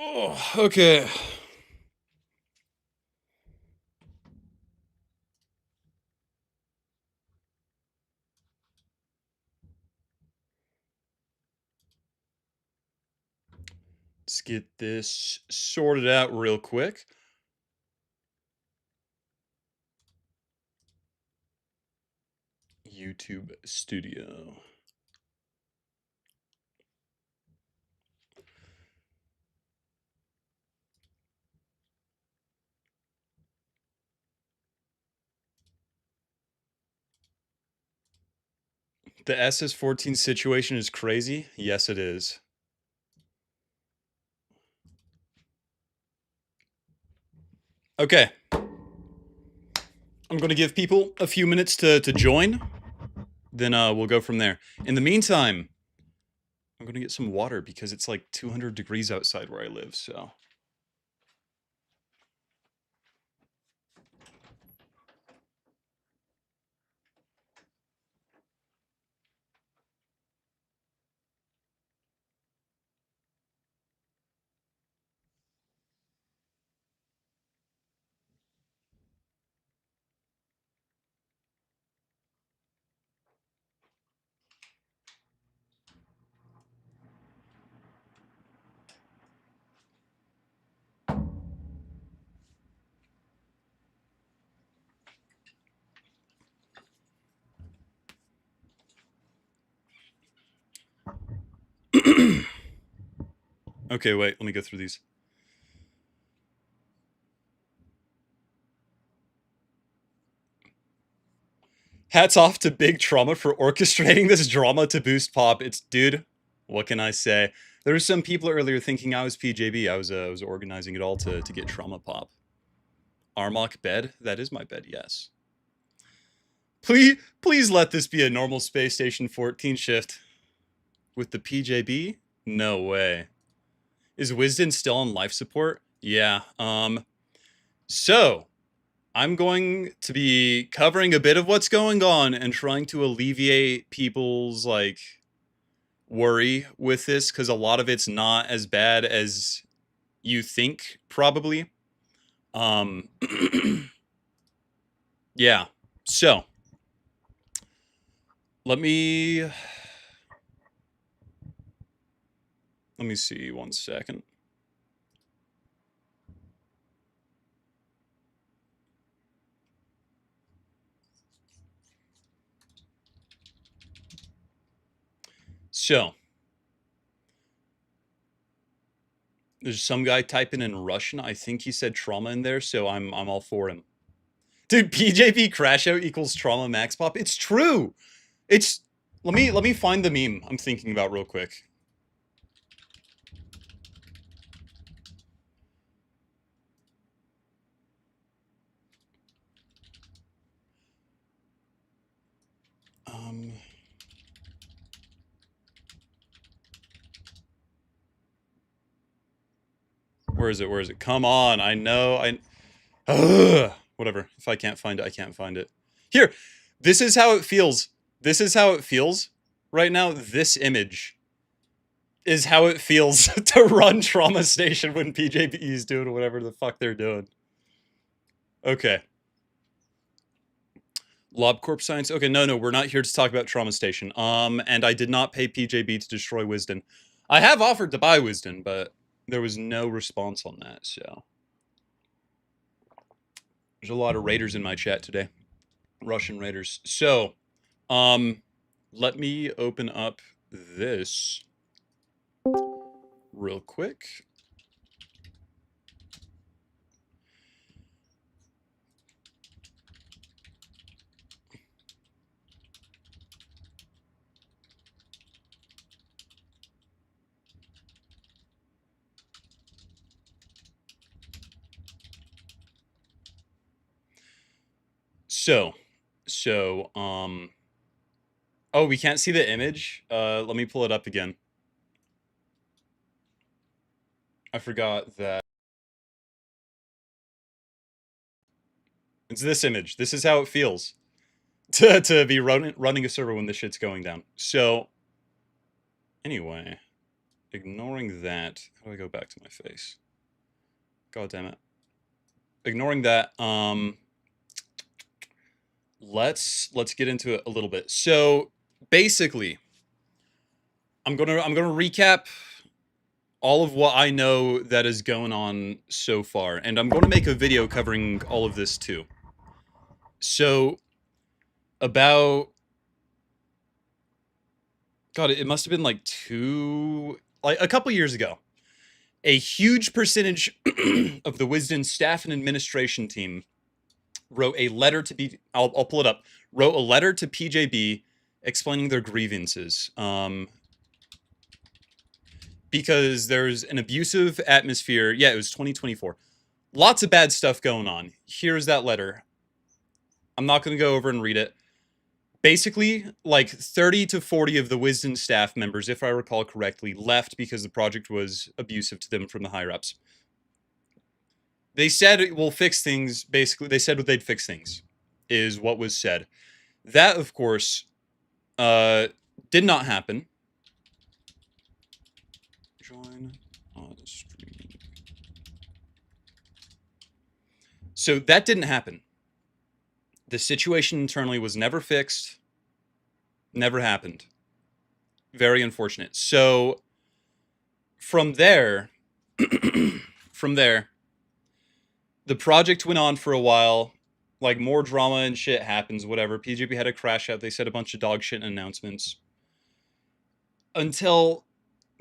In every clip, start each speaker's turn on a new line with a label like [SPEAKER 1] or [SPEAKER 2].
[SPEAKER 1] Oh, okay. Let's get this sorted out real quick. YouTube Studio. The SS14 situation is crazy. Yes, it is. Okay. I'm going to give people a few minutes to join. Then we'll go from there. In the meantime, I'm going to get some water because it's like 200 degrees outside where I live, so. Okay, wait, let me go through these. Hats off to Big Trauma for orchestrating this drama to boost pop. It's, dude, what can I say? There were some people earlier thinking I was PJB. I was organizing it all to get trauma pop. Armok bed? That is my bed, yes. Please let this be a normal Space Station 14 shift. With the PJB? No way. Is Wizden still on life support? Yeah. So I'm going to be covering a bit of what's going on and trying to alleviate people's like worry with this because a lot of it's not as bad as you think probably. Yeah. So let me see 1 second. So there's some guy typing in Russian. I think he said trauma in there, so I'm all for him. Dude, PJP crash out equals trauma max pop. It's true. It's let me find the meme I'm thinking about real quick. Where is it? Where is it? Come on. I know. Whatever. If I can't find it, I can't find it. Here. This is how it feels. This is how it feels right now. This image is how it feels to run Trauma Station when PJB is doing whatever the fuck they're doing. Okay. LobCorp Science. Okay, no, we're not here to talk about Trauma Station. And I did not pay PJB to destroy Wizden. I have offered to buy Wizden, but there was no response on that, so. There's a lot of raiders in my chat today. Russian raiders. So, let me open up this real quick. So, oh, we can't see the image? Let me pull it up again. I forgot that. It's this image. This is how it feels to be running a server when this shit's going down. So, anyway. ignoring that, how do I go back to my face? God damn it. Ignoring that, let's get into it a little bit. So basically, I'm gonna recap all of what I know that is going on so far, and I'm going to make a video covering all of this too. So about, God, it must have been like a couple years ago, a huge percentage of the Wizden staff and administration team wrote a letter to I'll pull it up. Wrote a letter to PJB explaining their grievances. Because there's an abusive atmosphere. Yeah, it was 2024. Lots of bad stuff going on. Here's that letter. I'm not going to go over and read it. Basically, like 30 to 40 of the Wizden staff members, if I recall correctly, left because the project was abusive to them from the higher-ups. They said it will fix things. Basically, they said they'd fix things, is what was said. That, of course, did not happen. Join on stream. So that didn't happen. The situation internally was never fixed. Never happened. Very unfortunate. So from there, the project went on for a while. Like, more drama and shit happens, whatever. PJB had a crash out. They said a bunch of dog shit in announcements. Until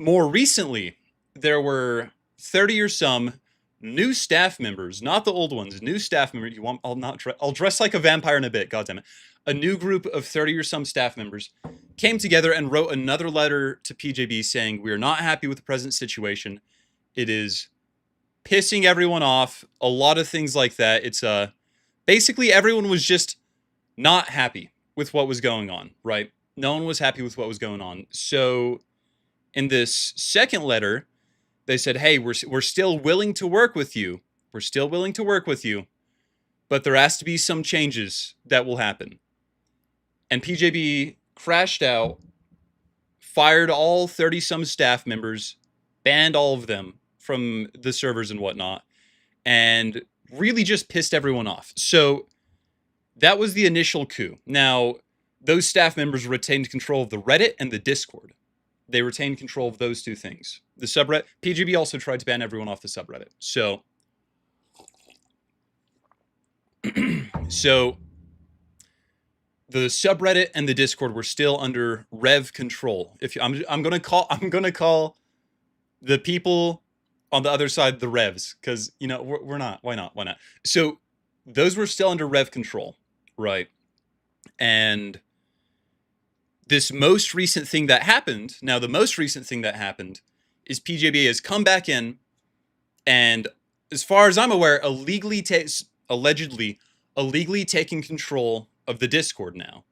[SPEAKER 1] more recently, there were 30 or some new staff members, not the old ones, new staff members. I'll dress like a vampire in a bit, goddammit. A new group of 30 or some staff members came together and wrote another letter to PJB saying, we are not happy with the present situation. It is pissing everyone off, a lot of things like that. It's basically everyone was just not happy with what was going on, right? No one was happy with what was going on. So in this second letter, they said, hey, we're still willing to work with you. We're still willing to work with you, but there has to be some changes that will happen. And PJB crashed out, fired all 30-some staff members, banned all of them from the servers and whatnot, and really just pissed everyone off. So that was the initial coup. Now, those staff members retained control of the Reddit and the Discord. They retained control of those two things. The subreddit, PGB also tried to ban everyone off the subreddit. So, the subreddit and the Discord were still under Rev control. I'm gonna call the people on the other side the Revs, because we're not. Why not? So those were still under Rev control, right? And this most recent thing that happened, now the most recent thing that happened is PJB has come back in and, as far as I'm aware, allegedly illegally taking control of the Discord now.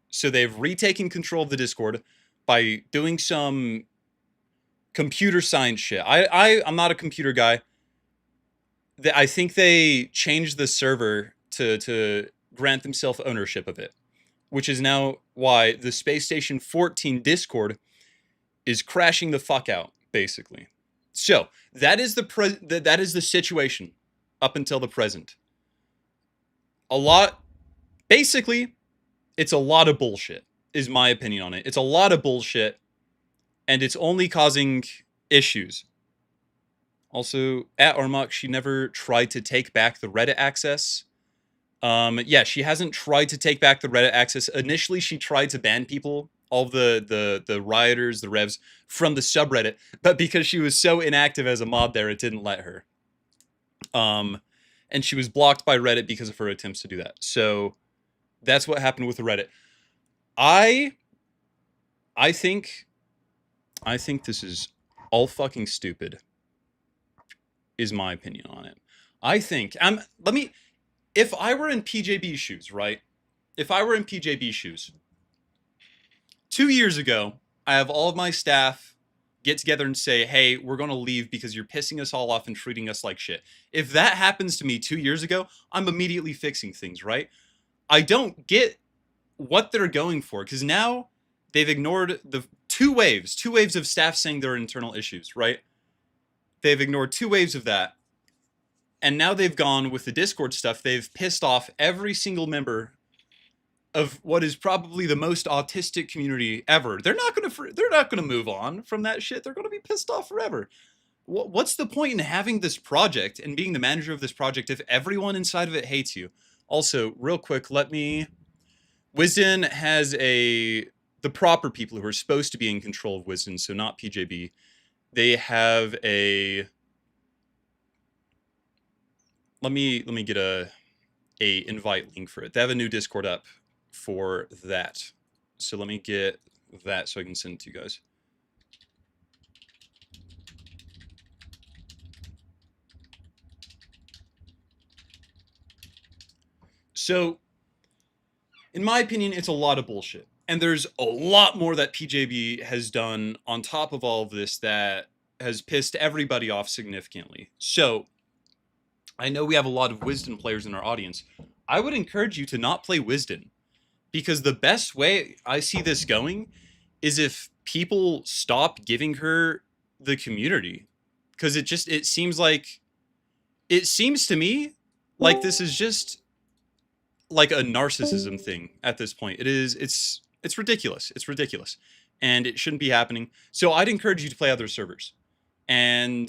[SPEAKER 1] So they've retaken control of the Discord by doing some computer science shit. I'm not a computer guy. I think they changed the server to grant themselves ownership of it, which is now why the Space Station 14 Discord is crashing the fuck out, basically. So that is the situation up until the present. Basically, it's a lot of bullshit, is my opinion on it. It's a lot of bullshit, and it's only causing issues. Also, at Armok, she never tried to take back the Reddit access. Yeah, she hasn't tried to take back the Reddit access. Initially, she tried to ban people, all the rioters, the revs, from the subreddit, but because she was so inactive as a mod there, it didn't let her. And she was blocked by Reddit because of her attempts to do that. So that's what happened with the Reddit. I think this is all fucking stupid, is my opinion on it. I think if I were in PJB shoes, right? If I were in PJB shoes, 2 years ago, I have all of my staff get together and say, hey, we're going to leave because you're pissing us all off and treating us like shit. If that happens to me 2 years ago, I'm immediately fixing things, right? I don't get what they're going for, because now they've ignored the two waves of staff saying there are internal issues, right? They've ignored 2 waves of that. And now they've gone with the Discord stuff. They've pissed off every single member of what is probably the most autistic community ever. They're not gonna move on from that shit. They're gonna be pissed off forever. What's the point in having this project and being the manager of this project if everyone inside of it hates you? Also, real quick, Wizden has the proper people who are supposed to be in control of Wizden, so not PJB. They have a. Let me get a invite link for it. They have a new Discord up for that. So let me get that so I can send it to you guys. So, in my opinion, it's a lot of bullshit. And there's a lot more that PJB has done on top of all of this that has pissed everybody off significantly. So, I know we have a lot of Wizden players in our audience. I would encourage you to not play Wizden, because the best way I see this going is if people stop giving her the community. Because it seems to me like this is just like a narcissism thing at this point. It's ridiculous. It's ridiculous. And it shouldn't be happening. So I'd encourage you to play other servers. And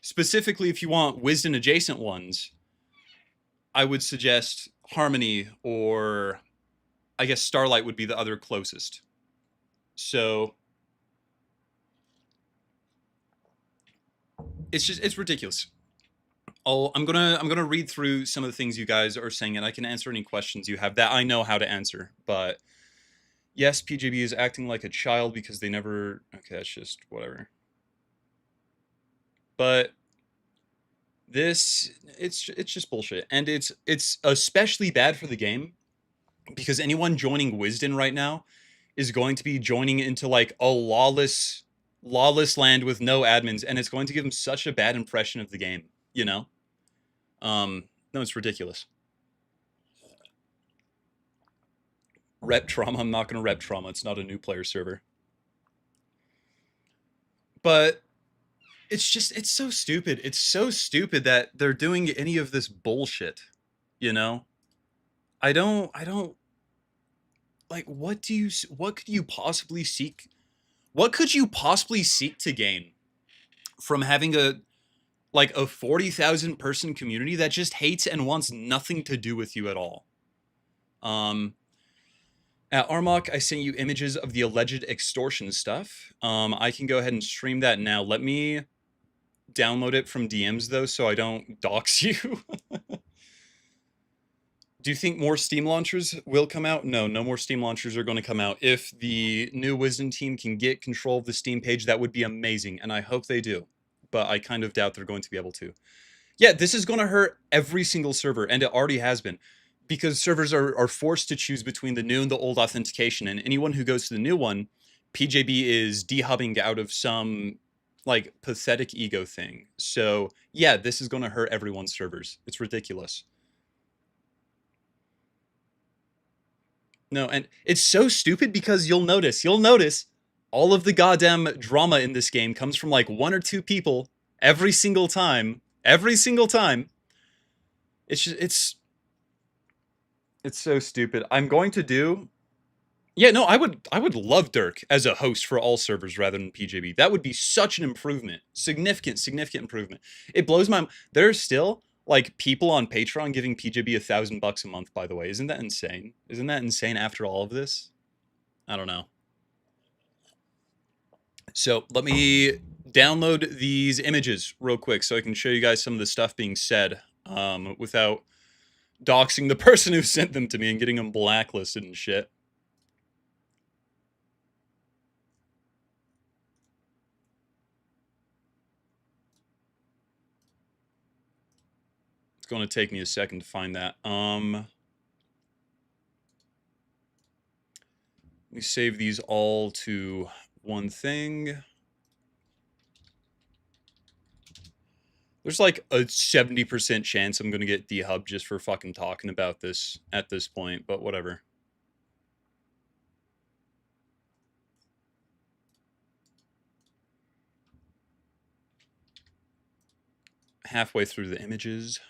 [SPEAKER 1] specifically, if you want Wizden adjacent ones, I would suggest Harmony, or I guess Starlight would be the other closest. So it's ridiculous. I'm gonna read through some of the things you guys are saying, and I can answer any questions you have that I know how to answer. But yes, PJB is acting like a child because they never. Okay, that's just whatever. But it's just bullshit, and it's especially bad for the game because anyone joining Wizden right now is going to be joining into like a lawless land with no admins, and it's going to give them such a bad impression of the game, you know? No, it's ridiculous. Rep Trauma, I'm not going to rep Trauma. It's not a new player server. But it's so stupid. It's so stupid that they're doing any of this bullshit, you know? I don't like, what could you possibly seek? What could you possibly seek to gain from having a 40,000 person community that just hates and wants nothing to do with you at all? At Armok, I sent you images of the alleged extortion stuff. I can go ahead and stream that now. Let me download it from DMs though, so I don't dox you. Do you think more Steam launchers will come out? No more Steam launchers are going to come out. If the new Wizden team can get control of the Steam page, that would be amazing, and I hope they do. But I kind of doubt they're going to be able to. Yeah, this is going to hurt every single server, and it already has been. Because servers are forced to choose between the new and the old authentication, and anyone who goes to the new one, PJB is dehubbing out of some, like, pathetic ego thing. So, yeah, this is going to hurt everyone's servers. It's ridiculous. No, and it's so stupid because you'll notice, all of the goddamn drama in this game comes from, like, 1 or 2 people every single time. Every single time. It's so stupid. I'm going to do... Yeah, no, I would love Dirk as a host for all servers rather than PJB. That would be such an improvement. Significant improvement. It blows my... There's still, like, people on Patreon giving PJB $1,000 a month, by the way. Isn't that insane? Isn't that insane after all of this? I don't know. So, let me download these images real quick so I can show you guys some of the stuff being said without doxing the person who sent them to me and getting them blacklisted and shit. It's going to take me a second to find that. Let me save these all to one thing. There's like a 70% chance I'm going to get dehubbed just for fucking talking about this at this point, but whatever. halfway through the images.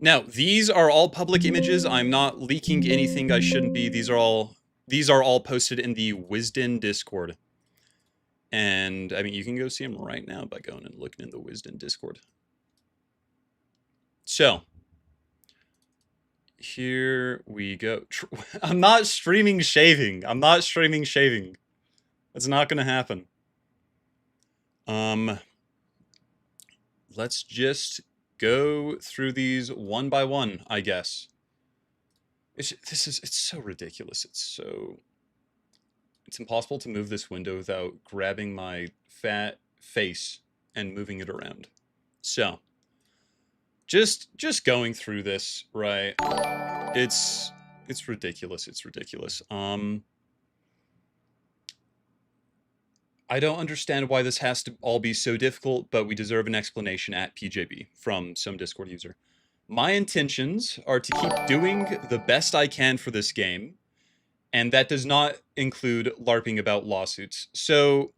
[SPEAKER 1] Now, these are all public images. I'm not leaking anything I shouldn't be. These are all posted in the Wizden Discord. And I mean, you can go see them right now by going and looking in the Wizden Discord. So, here we go. I'm not streaming shaving. I'm not streaming shaving. That's not going to happen. Let's just go through these one by one, I guess. It's so ridiculous. It's impossible to move this window without grabbing my fat face and moving it around. So, just going through this, right? It's ridiculous. It's ridiculous. I don't understand why this has to all be so difficult, but we deserve an explanation at PJB from some Discord user. My intentions are to keep doing the best I can for this game, and that does not include LARPing about lawsuits. So,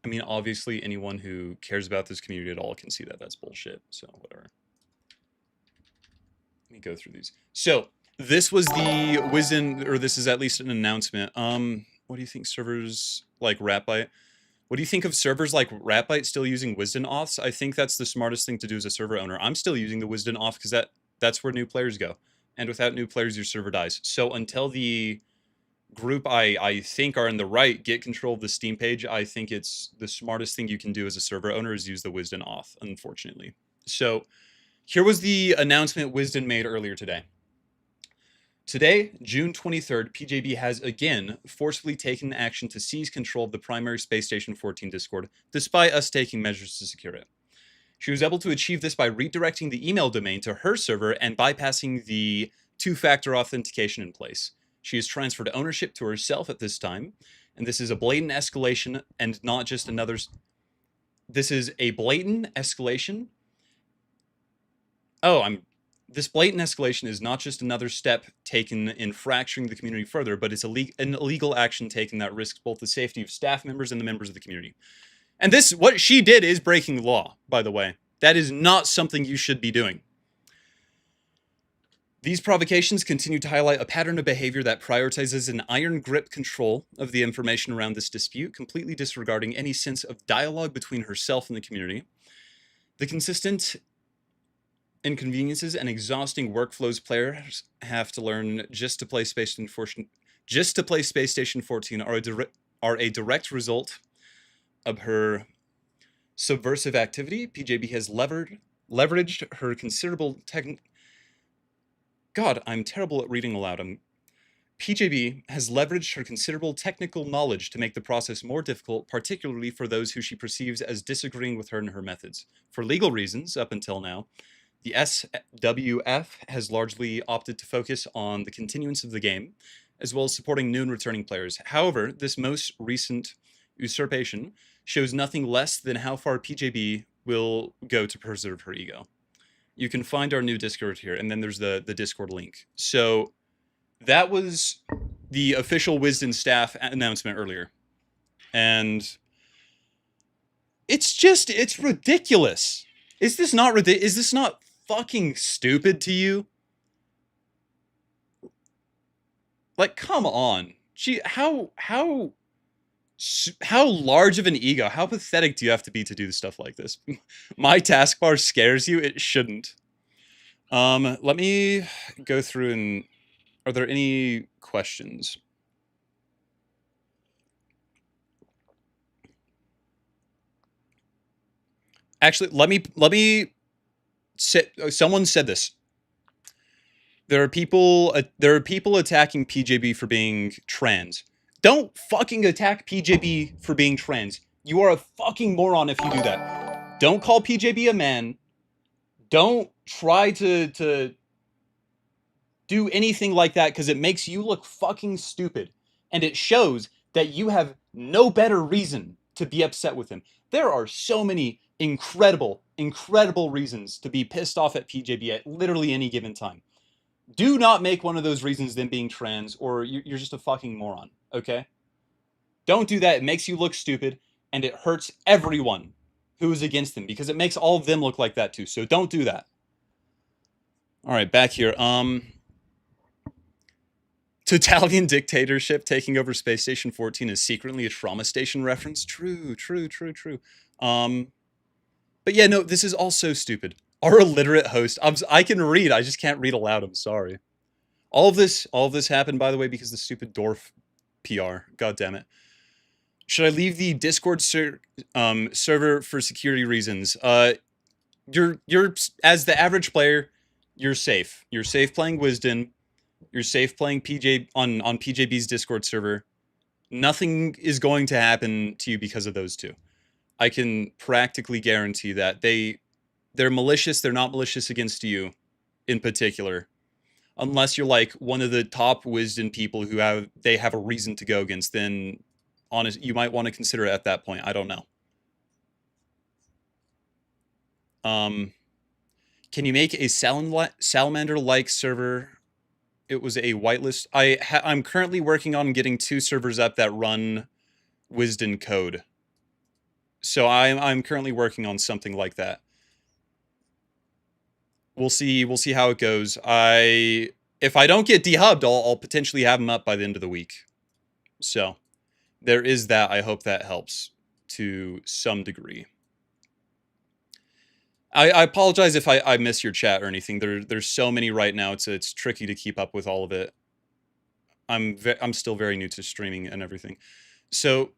[SPEAKER 1] I mean, obviously, anyone who cares about this community at all can see that that's bullshit, so whatever. Let me go through these. So, this was the Wizden, or this is at least an announcement. What do you think servers like Ratbyte? What do you think of servers like Ratbyte still using Wizden auths? I think that's the smartest thing to do as a server owner. I'm still using the Wizden auth because that's where new players go. And without new players, your server dies. So until the group I think are in the right get control of the Steam page, I think it's the smartest thing you can do as a server owner is use the Wizden auth, unfortunately. So here was the announcement Wizden made earlier today. Today, June 23rd, PJB has again forcefully taken action to seize control of the primary Space Station 14 Discord, despite us taking measures to secure it. She was able to achieve this by redirecting the email domain to her server and bypassing the two-factor authentication in place. She has transferred ownership to herself at this time, and this is a blatant escalation and not just another... This is a blatant escalation... This blatant escalation is not just another step taken in fracturing the community further, but it's an illegal action taken that risks both the safety of staff members and the members of the community. And this, what she did is breaking the law, by the way. That is not something you should be doing. These provocations continue to highlight a pattern of behavior that prioritizes an iron grip control of the information around this dispute, completely disregarding any sense of dialogue between herself and the community. The consistent inconveniences and exhausting workflows players have to learn just to play Space Station 14 are a direct result of her subversive activity. PJB has leveraged her considerable God, I'm terrible at reading aloud. PJB has leveraged her considerable technical knowledge to make the process more difficult, particularly for those who she perceives as disagreeing with her and her methods. For legal reasons, up until now, the SWF has largely opted to focus on the continuance of the game, as well as supporting new and returning players. However, this most recent usurpation shows nothing less than how far PJB will go to preserve her ego. You can find our new Discord here, and then there's the Discord link. So that was the official Wizden staff announcement earlier. And it's ridiculous. Is this not ridiculous? Is this not fucking stupid to you? Like, come on. How large of an ego, how pathetic do you have to be to do stuff like this? My taskbar scares you? It shouldn't. Let me go through and... Are there any questions? Actually, let me say, someone said this. There are people attacking PJB for being trans. Don't fucking attack PJB for being trans. You are a fucking moron if you do that. Don't call PJB a man. Don't try to do anything like that because it makes you look fucking stupid. And it shows that you have no better reason to be upset with him. There are so many incredible, incredible reasons to be pissed off at PJB at literally any given time. Do not make one of those reasons them being trans, or you're just a fucking moron, okay? Don't do that. It makes you look stupid, and it hurts everyone who is against them, because it makes all of them look like that too. So don't do that. All right, back here. Totalitarian dictatorship taking over Space Station 14 is secretly a trauma station reference. True, true, true, true. But yeah, no, this is all so stupid. Our illiterate host. I can read. I just can't read aloud. I'm sorry. All of this happened, by the way, because the stupid Dorf PR. God damn it. Should I leave the Discord server for security reasons? You're as the average player, you're safe. You're safe playing Wizden. You're safe playing PJ on PJB's Discord server. Nothing is going to happen to you because of those two. I can practically guarantee that. They're malicious. They're not malicious against you in particular. Unless you're like one of the top Wizden people who have a reason to go against, then you might want to consider it at that point. I don't know. Can you make a salamander-like server? It was a whitelist. I'm currently working on getting 2 servers up that run Wizden code. So I'm currently working on something like that. We'll see how it goes. If I don't get dehubbed, I'll potentially have them up by the end of the week. So there is that. I hope that helps to some degree. I apologize if I miss your chat or anything. There's so many right now. It's tricky to keep up with all of it. I'm still very new to streaming and everything. So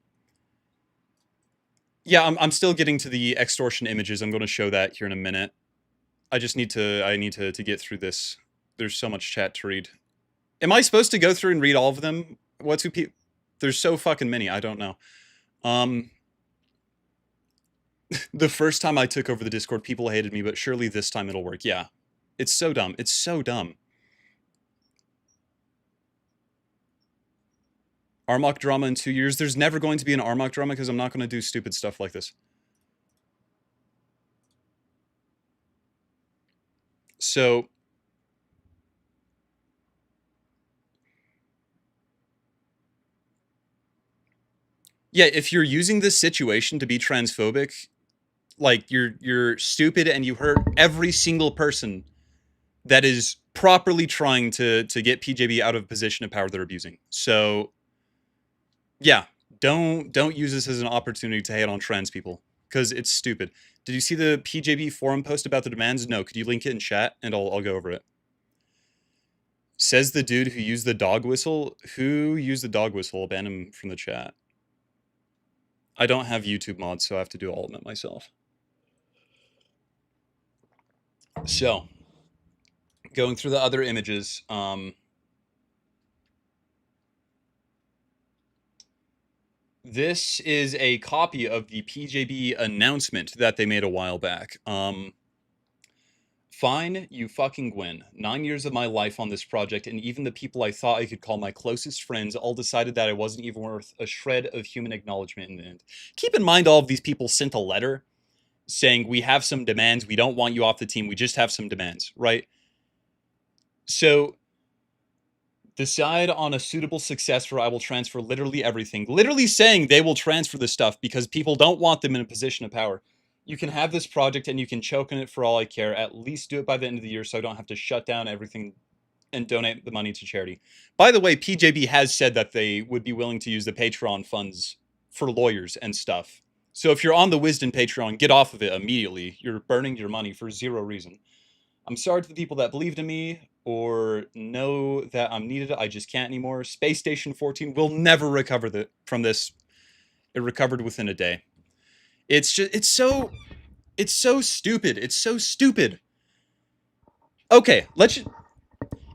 [SPEAKER 1] yeah, I'm still getting to the extortion images. I'm going to show that here in a minute. I need to get through this. There's so much chat to read. Am I supposed to go through and read all of them? There's so fucking many. I don't know. The first time I took over the Discord, people hated me, but surely this time it'll work. Yeah. It's so dumb. It's so dumb. Armok drama in 2 years. There's never going to be an Armok drama because I'm not going to do stupid stuff like this. So yeah, if you're using this situation to be transphobic, like you're stupid and you hurt every single person that is properly trying to get PJB out of a position of power they're abusing. So yeah, don't use this as an opportunity to hate on trans people because it's stupid. Did you see the PJB forum post about the demands? No. Could you link it in chat and I'll go over it. Says the dude who used the dog whistle. Who used the dog whistle? Ban him from the chat. I don't have YouTube mods, so I have to do all of it myself. So, going through the other images, this is a copy of the PJB announcement that they made a while back. Fine, you fucking win. 9 years of my life on this project, and even the people I thought I could call my closest friends all decided that I wasn't even worth a shred of human acknowledgement in the end. Keep in mind all of these people sent a letter saying, we have some demands, we don't want you off the team, we just have some demands, right? So, decide on a suitable successor, I will transfer literally everything. Literally saying they will transfer this stuff because people don't want them in a position of power. You can have this project and you can choke on it for all I care. At least do it by the end of the year so I don't have to shut down everything and donate the money to charity. By the way, PJB has said that they would be willing to use the Patreon funds for lawyers and stuff. So if you're on the Wizden Patreon, get off of it immediately. You're burning your money for zero reason. I'm sorry to the people that believed in me or know that I'm needed. I just can't anymore. Space Station 14 will never recover from this. It recovered within a day. It's so stupid. It's so stupid. Okay,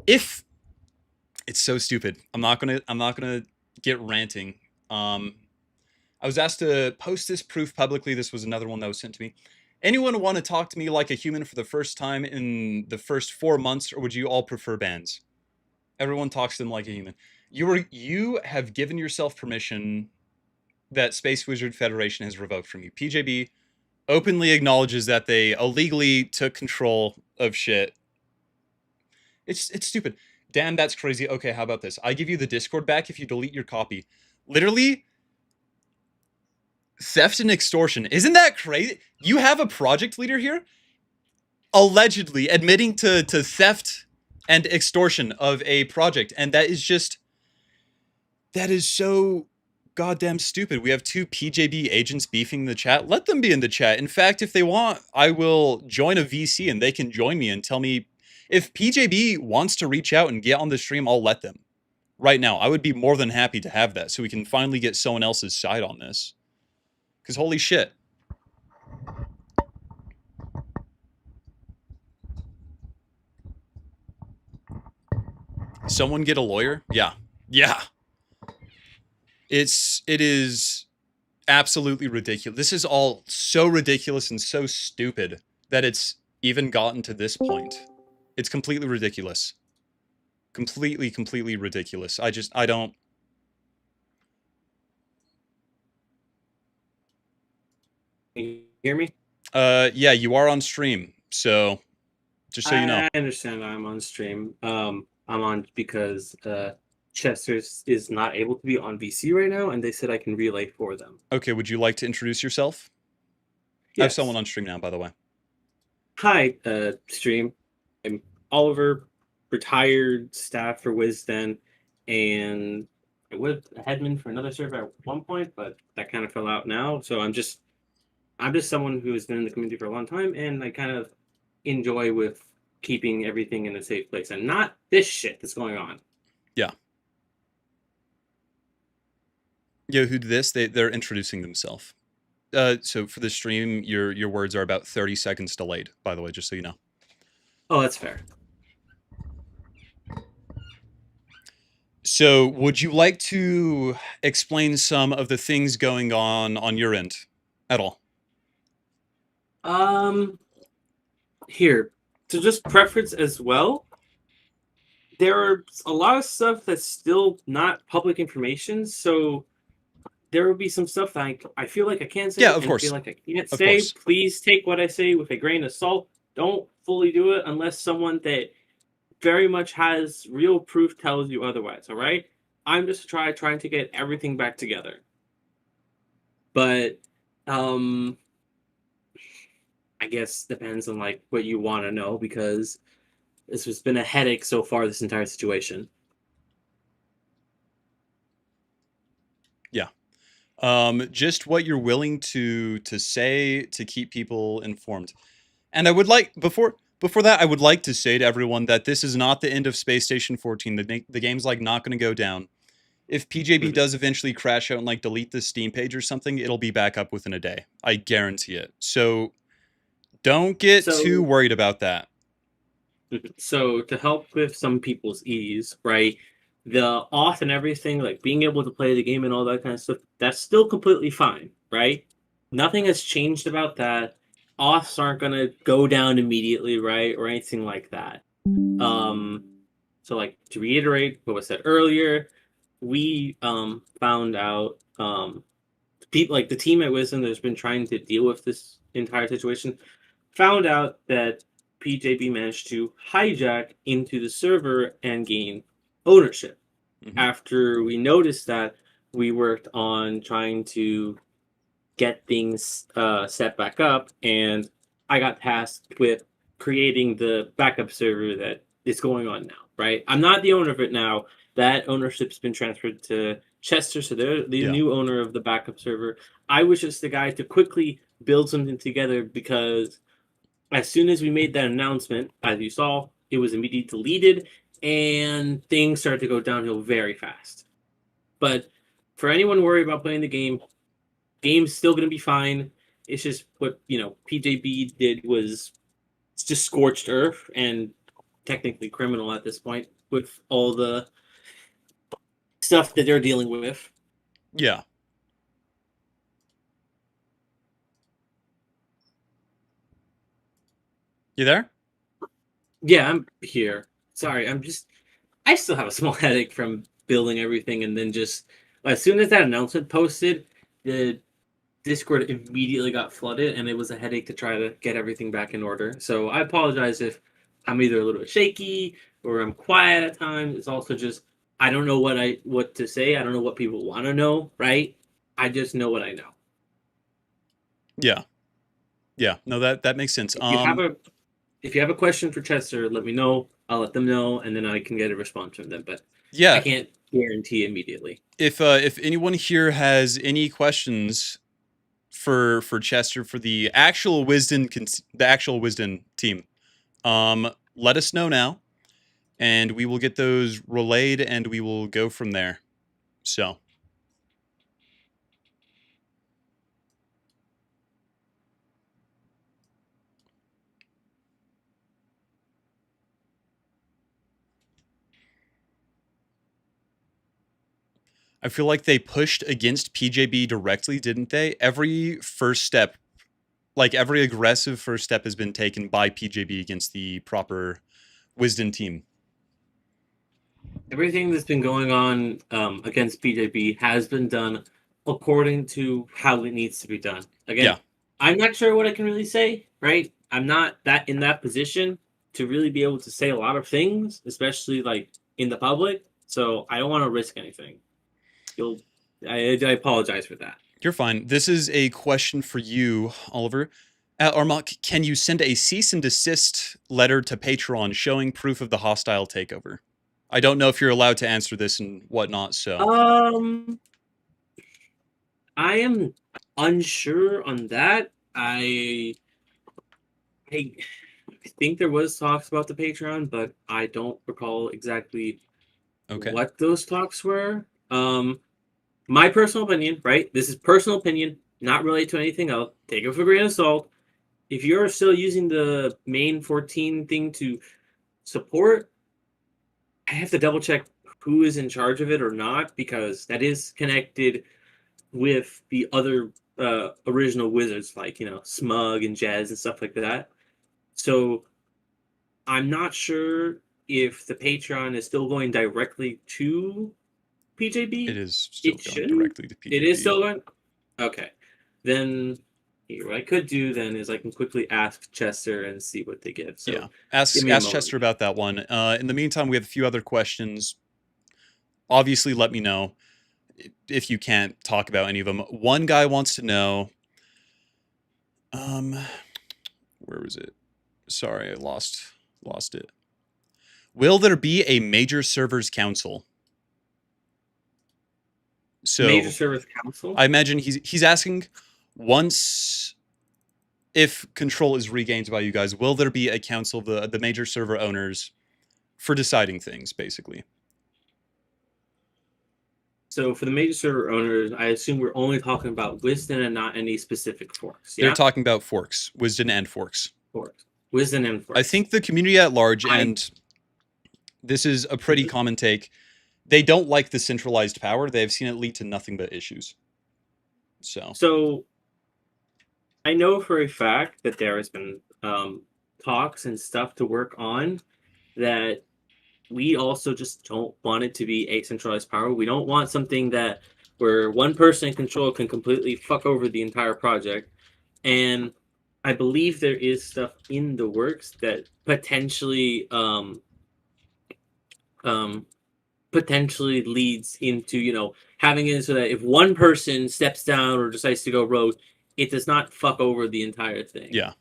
[SPEAKER 1] if it's so stupid. I'm not gonna get ranting. I was asked to post this proof publicly. This was another one that was sent to me. Anyone want to talk to me like a human for the first time in the first 4 months, or would you all prefer bans? Everyone talks to them like a human. You have given yourself permission that Space Wizard Federation has revoked from you. PJB, openly acknowledges that they illegally took control of shit. It's stupid. Damn, that's crazy. Okay, how about this? I give you the Discord back if you delete your copy. Literally, theft and extortion. Isn't that crazy? You have a project leader here allegedly admitting to theft and extortion of a project, and that is so goddamn stupid. We have two PJB agents beefing in the chat. Let them be in the chat. In fact, if they want, I will join a VC and they can join me and tell me if PJB wants to reach out and get on the stream. I'll let them. Right now, I would be more than happy to have that so we can finally get someone else's side on this. Because holy shit. Someone get a lawyer? Yeah. Yeah. It is absolutely ridiculous. This is all so ridiculous and so stupid that it's even gotten to this point. It's completely ridiculous. Completely ridiculous. I don't.
[SPEAKER 2] Can you hear me?
[SPEAKER 1] Yeah, you are on stream, so just so you know.
[SPEAKER 2] I understand I'm on stream. I'm on because Chester is not able to be on VC right now, and they said I can relay for them.
[SPEAKER 1] Okay, would you like to introduce yourself?
[SPEAKER 2] Yes.
[SPEAKER 1] I have someone on stream now, by the way.
[SPEAKER 2] Hi, stream. I'm Oliver, retired staff for Wizden, and I was a headman for another server at one point, but that kind of fell out now. So I'm just someone who has been in the community for a long time, and I kind of enjoy with keeping everything in a safe place and not this shit that's going on.
[SPEAKER 1] Yeah. Yeah, who did this? They're introducing themselves. So for the stream, your words are about 30 seconds delayed, by the way, just so you know.
[SPEAKER 2] Oh, that's fair.
[SPEAKER 1] So would you like to explain some of the things going on your end at all?
[SPEAKER 2] Here, to just preference as well, there are a lot of stuff that's still not public information, so there will be some stuff that I feel like I can't say.
[SPEAKER 1] Yeah, of course.
[SPEAKER 2] Feel like I can't say. Please take what I say with a grain of salt. Don't fully do it unless someone that very much has real proof tells you otherwise. All right. I'm just trying to get everything back together. But I guess depends on like what you want to know, because this has been a headache so far, this entire situation.
[SPEAKER 1] Yeah. Just what you're willing to say to keep people informed. And I would like before that, I would like to say to everyone that this is not the end of Space Station 14. The game's like not going to go down. If PJB does eventually crash out and like delete the Steam page or something, it'll be back up within a day. I guarantee it. So don't get too worried about that.
[SPEAKER 2] So to help with some people's ease, right? The auth and everything, like being able to play the game and all that kind of stuff, that's still completely fine, right? Nothing has changed about that. Auths aren't gonna go down immediately, right? Or anything like that. So like to reiterate what was said earlier, we found out people like the team at Wizden that's been trying to deal with this entire situation found out that PJB managed to hijack into the server and gain ownership. Mm-hmm. After we noticed that, we worked on trying to get things set back up, and I got tasked with creating the backup server that is going on now, right? I'm not the owner of it now. That ownership's been transferred to Chester, so they're the new owner of the backup server. I was just the guy to quickly build something together, because as soon as we made that announcement, as you saw, it was immediately deleted, and things started to go downhill very fast. But for anyone worried about playing the game, game's still going to be fine. It's just what, PJB did was just scorched earth and technically criminal at this point with all the stuff that they're dealing with.
[SPEAKER 1] Yeah. You there?
[SPEAKER 2] Yeah, I'm here. Sorry, I still have a small headache from building everything, and then just as soon as that announcement posted, the Discord immediately got flooded, and it was a headache to try to get everything back in order. So I apologize if I'm either a little bit shaky or I'm quiet at times. It's also just I don't know what to say. I don't know what people want to know, right? I just know what I know.
[SPEAKER 1] Yeah. Yeah. No, that makes sense.
[SPEAKER 2] If you have a if you have a question for Chester, let me know. I'll let them know, and then I can get a response from them. But I
[SPEAKER 1] Yeah.
[SPEAKER 2] can't guarantee immediately.
[SPEAKER 1] If anyone here has any questions for Chester for the actual Wisden team, let us know now, and we will get those relayed, and we will go from there. So. I feel like they pushed against PJB directly, didn't they? Every first step, like every aggressive first step, has been taken by PJB against the proper Wisden team.
[SPEAKER 2] Everything that's been going on against PJB has been done according to how it needs to be done. Again,
[SPEAKER 1] Yeah.
[SPEAKER 2] I'm not sure what I can really say, right? I'm not that in that position to really be able to say a lot of things, especially like in the public. So I don't want to risk anything. You'll, I apologize for that.
[SPEAKER 1] You're fine. This is a question for you, Oliver. Armok, can you send a cease and desist letter to Patreon showing proof of the hostile takeover? I don't know if you're allowed to answer this and whatnot, so.
[SPEAKER 2] Um, I am unsure on that. I think there was talks about the Patreon, but I don't recall exactly
[SPEAKER 1] Okay.
[SPEAKER 2] what those talks were. My personal opinion, right? This is personal opinion, not related to anything else. Take it with a grain of salt. If you're still using the main 14 thing to support, I have to double check who is in charge of it or not because that is connected with the other original wizards, like Smug and Jazz and stuff like that. So I'm not sure if the Patreon is still going directly to
[SPEAKER 1] It
[SPEAKER 2] PJB.
[SPEAKER 1] is still
[SPEAKER 2] It
[SPEAKER 1] going
[SPEAKER 2] shouldn't.
[SPEAKER 1] directly to
[SPEAKER 2] It is
[SPEAKER 1] PJB.
[SPEAKER 2] still going. Okay, then what I could do then is I can quickly ask Chester and see what they give. So
[SPEAKER 1] Yeah.
[SPEAKER 2] give
[SPEAKER 1] Ask
[SPEAKER 2] me a
[SPEAKER 1] ask
[SPEAKER 2] moment.
[SPEAKER 1] Chester about that one. In the meantime, we have a few other questions. Obviously, let me know if you can't talk about any of them. One guy wants to know, um, where was it? Sorry, I lost it. Will there be a major servers council?
[SPEAKER 2] Major
[SPEAKER 1] So
[SPEAKER 2] Service Council.
[SPEAKER 1] I imagine he's asking, once if control is regained by you guys, will there be a council of the major server owners for deciding things, basically?
[SPEAKER 2] So for the major server owners, I assume we're only talking about Wisdom and not any specific forks.
[SPEAKER 1] They're
[SPEAKER 2] Yeah,
[SPEAKER 1] talking about forks, Wisden and forks.
[SPEAKER 2] forks. Wisdom and
[SPEAKER 1] I
[SPEAKER 2] forks.
[SPEAKER 1] think the community at large,
[SPEAKER 2] I
[SPEAKER 1] and this is a pretty common take, they don't like the centralized power. They've seen it lead to nothing but issues. So,
[SPEAKER 2] so I know for a fact that there has been talks and stuff to work on that we also just don't want it to be a centralized power. We don't want something that where one person in control can completely fuck over the entire project. And I believe there is stuff in the works that um, potentially leads into having it so that if one person steps down or decides to go rogue, it does not fuck over the entire thing.
[SPEAKER 1] yeah.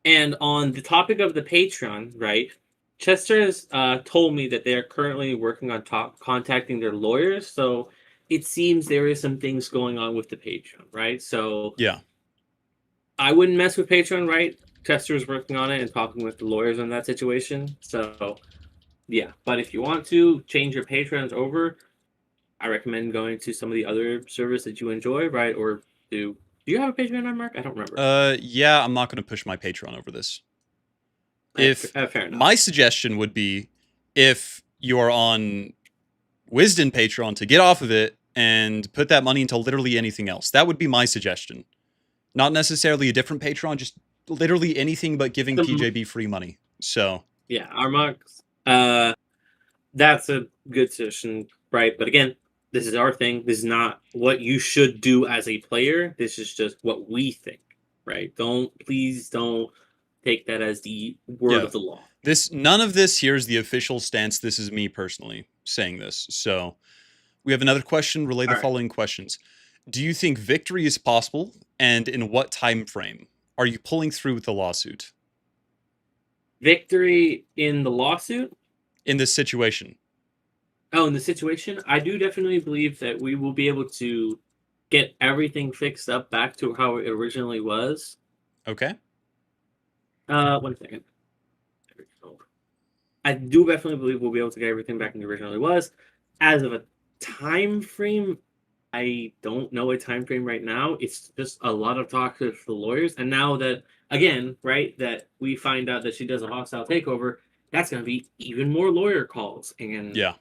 [SPEAKER 2] And on the topic of the Patreon, right? Chester has told me that they're currently working on contacting their lawyers. So it seems there is some things going on with the Patreon, right? So
[SPEAKER 1] Yeah.
[SPEAKER 2] I wouldn't mess with Patreon, right? Chester is working on it and talking with the lawyers on that situation. So yeah, but if you want to change your Patreons over, I recommend going to some of the other servers that you enjoy, right? Or do you have a Patreon, Mark? I don't remember.
[SPEAKER 1] Yeah, I'm not going to push my Patreon over this. If
[SPEAKER 2] Fair enough.
[SPEAKER 1] my suggestion would be, if you are on Wisden Patreon, to get off of it and put that money into literally anything else. That would be my suggestion. Not necessarily a different Patreon, just literally anything but giving PJB free money. So,
[SPEAKER 2] Yeah, Armag. That's a good suggestion, right? But again, This is our thing. This is not what you should do as a player. This is just what we think, right? Please don't take that as the word
[SPEAKER 1] Yeah.
[SPEAKER 2] of the law.
[SPEAKER 1] None of this here is the official stance. This is me personally saying this. So we have another question. Relay the
[SPEAKER 2] All right.
[SPEAKER 1] following questions. Do you think victory is possible, and in what time frame? Are you pulling through with the lawsuit
[SPEAKER 2] Victory in the lawsuit.
[SPEAKER 1] in this situation?
[SPEAKER 2] Oh, in the situation, I do definitely believe that we will be able to get everything fixed up back to how it originally was.
[SPEAKER 1] Okay.
[SPEAKER 2] 1 second. I do definitely believe we'll be able to get everything back in the originally was. As of a time frame, I don't know a time frame right now. It's just a lot of talk with the lawyers, and now that again, right, that we find out that she does a hostile takeover, that's going to be even more lawyer calls. And
[SPEAKER 1] Yeah.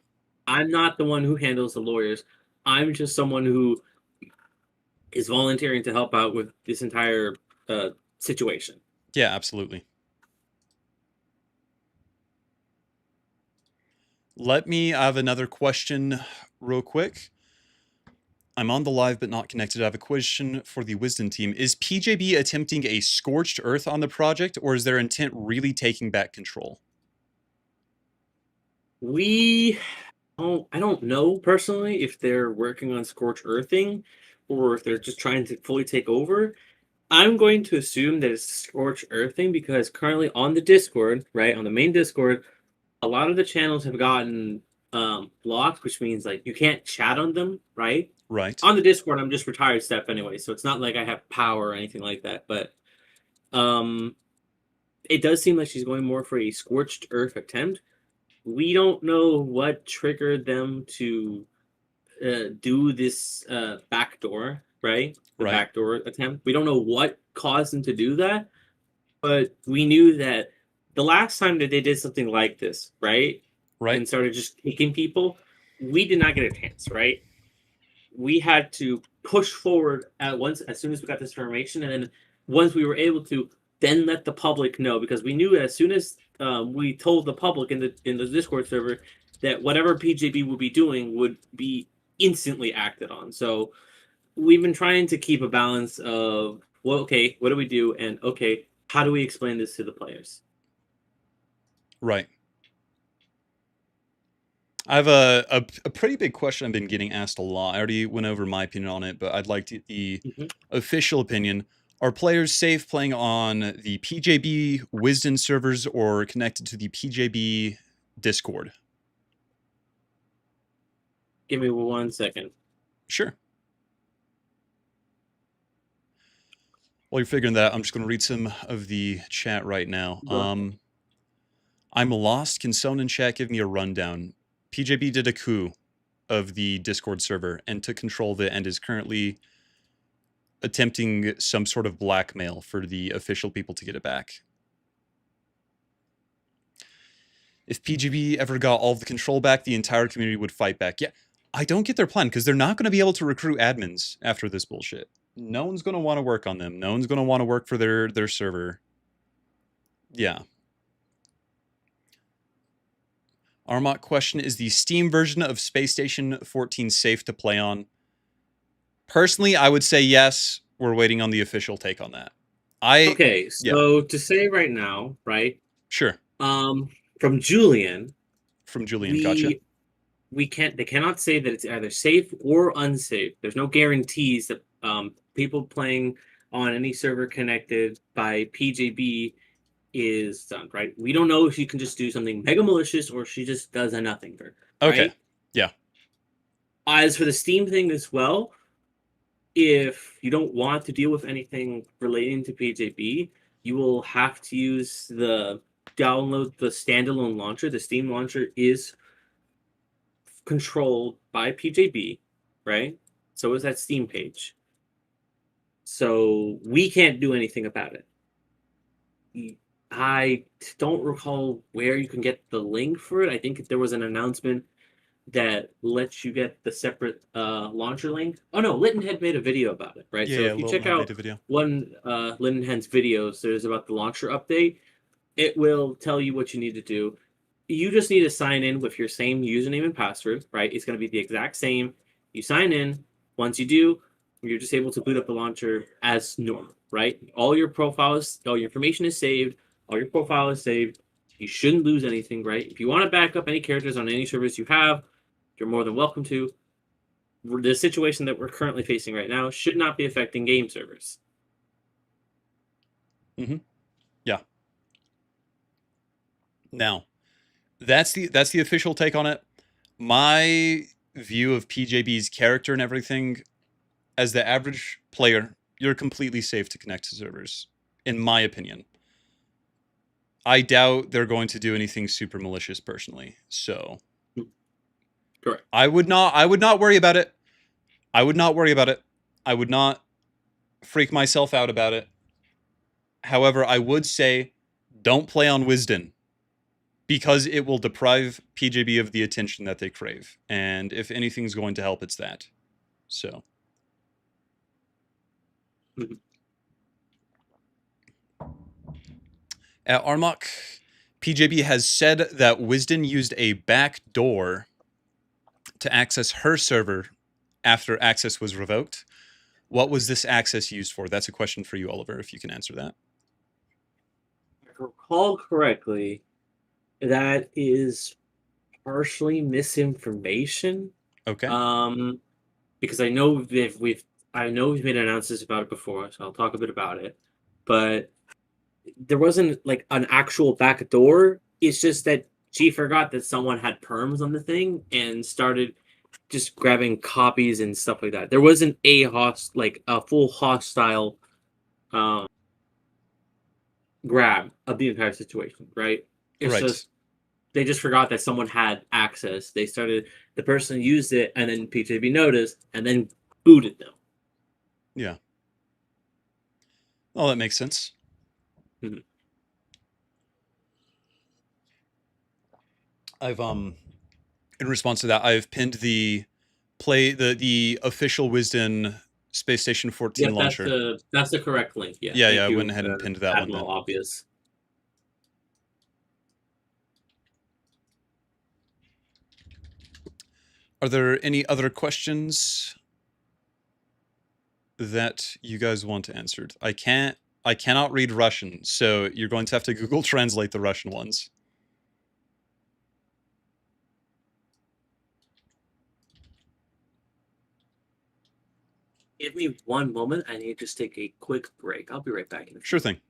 [SPEAKER 2] I'm not the one who handles the lawyers. I'm just someone who is volunteering to help out with this entire situation.
[SPEAKER 1] Yeah, absolutely. I have another question real quick. I'm on the live but not connected. I have a question for the Wizden team. Is PJB attempting a scorched earth on the project, or is their intent really taking back control?
[SPEAKER 2] We I don't know personally if they're working on scorch earthing or if they're just trying to fully take over. I'm going to assume that it's scorch earthing because currently on the Discord, right, on the main Discord, a lot of the channels have gotten blocked, which means like you can't chat on them, right?
[SPEAKER 1] Right.
[SPEAKER 2] On the Discord, I'm just retired Steph anyway, so it's not like I have power or anything like that. But um, it does seem like she's going more for a scorched earth attempt. We don't know what triggered them to do this backdoor, right? The
[SPEAKER 1] Right.
[SPEAKER 2] backdoor attempt. We don't know what caused them to do that, but we knew that the last time that they did something like this, right,
[SPEAKER 1] Right.
[SPEAKER 2] and started just kicking people, we did not get a chance, right? We had to push forward at once as soon as we got this information, and then once we were able to, then let the public know because we knew as soon as we told the public in the Discord server that whatever PJB would be doing would be instantly acted on. So we've been trying to keep a balance of well, okay, what do we do, and okay, how do we explain this to the players?
[SPEAKER 1] Right. I have a pretty big question I've been getting asked a lot. I already went over my opinion on it, but I'd like the
[SPEAKER 2] Mm-hmm.
[SPEAKER 1] official opinion. Are players safe playing on the PJB Wizden servers or connected to the PJB Discord?
[SPEAKER 2] Give me 1 second.
[SPEAKER 1] Sure. While you're figuring that, I'm just going to read some of the chat right now.
[SPEAKER 2] Go ahead.
[SPEAKER 1] I'm lost. Can someone in chat give me a rundown? PJB did a coup of the Discord server and took control of it and is currently attempting some sort of blackmail for the official people to get it back. If PGB ever got all of the control back, the entire community would fight back. Yeah, I don't get their plan because they're not going to be able to recruit admins after this bullshit. No one's going to want to work on them. No one's going to want to work for their server. Yeah. Armot question, is the Steam version of Space Station 14 safe to play on? Personally, I would say yes. We're waiting on the official take on that.
[SPEAKER 2] Okay,
[SPEAKER 1] Yeah,
[SPEAKER 2] so to say right now, right?
[SPEAKER 1] sure.
[SPEAKER 2] Um, from Julian,
[SPEAKER 1] From Julian, gotcha.
[SPEAKER 2] we can't they cannot say that it's either safe or unsafe. There's no guarantees that people playing on any server connected by PJB is done, right? We don't know if she can just do something mega malicious or she just does a nothing,
[SPEAKER 1] Okay.
[SPEAKER 2] right?
[SPEAKER 1] Yeah.
[SPEAKER 2] As for the Steam thing as well, if you don't want to deal with anything relating to PJB, you will have to use the download the standalone launcher. The Steam launcher is controlled by PJB, right? So is that Steam page. So we can't do anything about it. I don't recall where you can get the link for it. I think there was an announcement that lets you get the separate launcher link. Oh no, Littenhead made a video about it, right? So
[SPEAKER 1] Yeah,
[SPEAKER 2] if you
[SPEAKER 1] Lilton
[SPEAKER 2] check
[SPEAKER 1] had made
[SPEAKER 2] out
[SPEAKER 1] a video.
[SPEAKER 2] one Littenhead's videos, there's about the launcher update. It will tell you what you need to do. You just need to sign in with your same username and password, right? It's going to be the exact same. You sign in. Once you do, you're just able to boot up the launcher as normal, right? All your profiles, all your information is saved, all your profile is saved. You shouldn't lose anything, right? If you want to back up any characters on any service you have, you're more than welcome to. The situation that we're currently facing right now should not be affecting game servers.
[SPEAKER 1] Mm-hmm. Yeah. Now, that's the official take on it. My view of PJB's character and everything, as the average player, you're completely safe to connect to servers, in my opinion. I doubt they're going to do anything super malicious personally. So
[SPEAKER 2] Correct.
[SPEAKER 1] I would not worry about it. I would not worry about it. I would not freak myself out about it. However, I would say don't play on Wizden because it will deprive PJB of the attention that they crave. And if anything's going to help, it's that. So.
[SPEAKER 2] Mhm.
[SPEAKER 1] At Armok, PJB has said that Wizden used a back door to access her server after access was revoked. What was this access used for? That's a question for you, Oliver, if you can answer that.
[SPEAKER 2] If I recall correctly, that is partially misinformation.
[SPEAKER 1] Okay.
[SPEAKER 2] Um, because I know we've made announcements about it before, so I'll talk a bit about it. But there wasn't like an actual back door. It's just that she forgot that someone had perms on the thing and started just grabbing copies and stuff like that. There wasn't a full hostile um, grab of the entire situation, right? It's
[SPEAKER 1] Right.
[SPEAKER 2] just they just forgot that someone had access. The person used it, and then PJB noticed, and then booted them.
[SPEAKER 1] Yeah. Oh, that makes sense.
[SPEAKER 2] Mhm.
[SPEAKER 1] I've in response to that, I've pinned the official Wisden Space Station 14
[SPEAKER 2] Yep, that's
[SPEAKER 1] launcher.
[SPEAKER 2] the correct link. Yeah,
[SPEAKER 1] Yeah, yeah,
[SPEAKER 2] thank
[SPEAKER 1] I went
[SPEAKER 2] you,
[SPEAKER 1] ahead and pinned that one
[SPEAKER 2] Admiral
[SPEAKER 1] then.
[SPEAKER 2] Obvious.
[SPEAKER 1] Are there any other questions that you guys want answered? I cannot read Russian, so you're going to have to Google Translate the Russian ones.
[SPEAKER 2] Give me one moment. I need to just take a quick break. I'll be right back in a
[SPEAKER 1] Sure
[SPEAKER 2] few.
[SPEAKER 1] thing.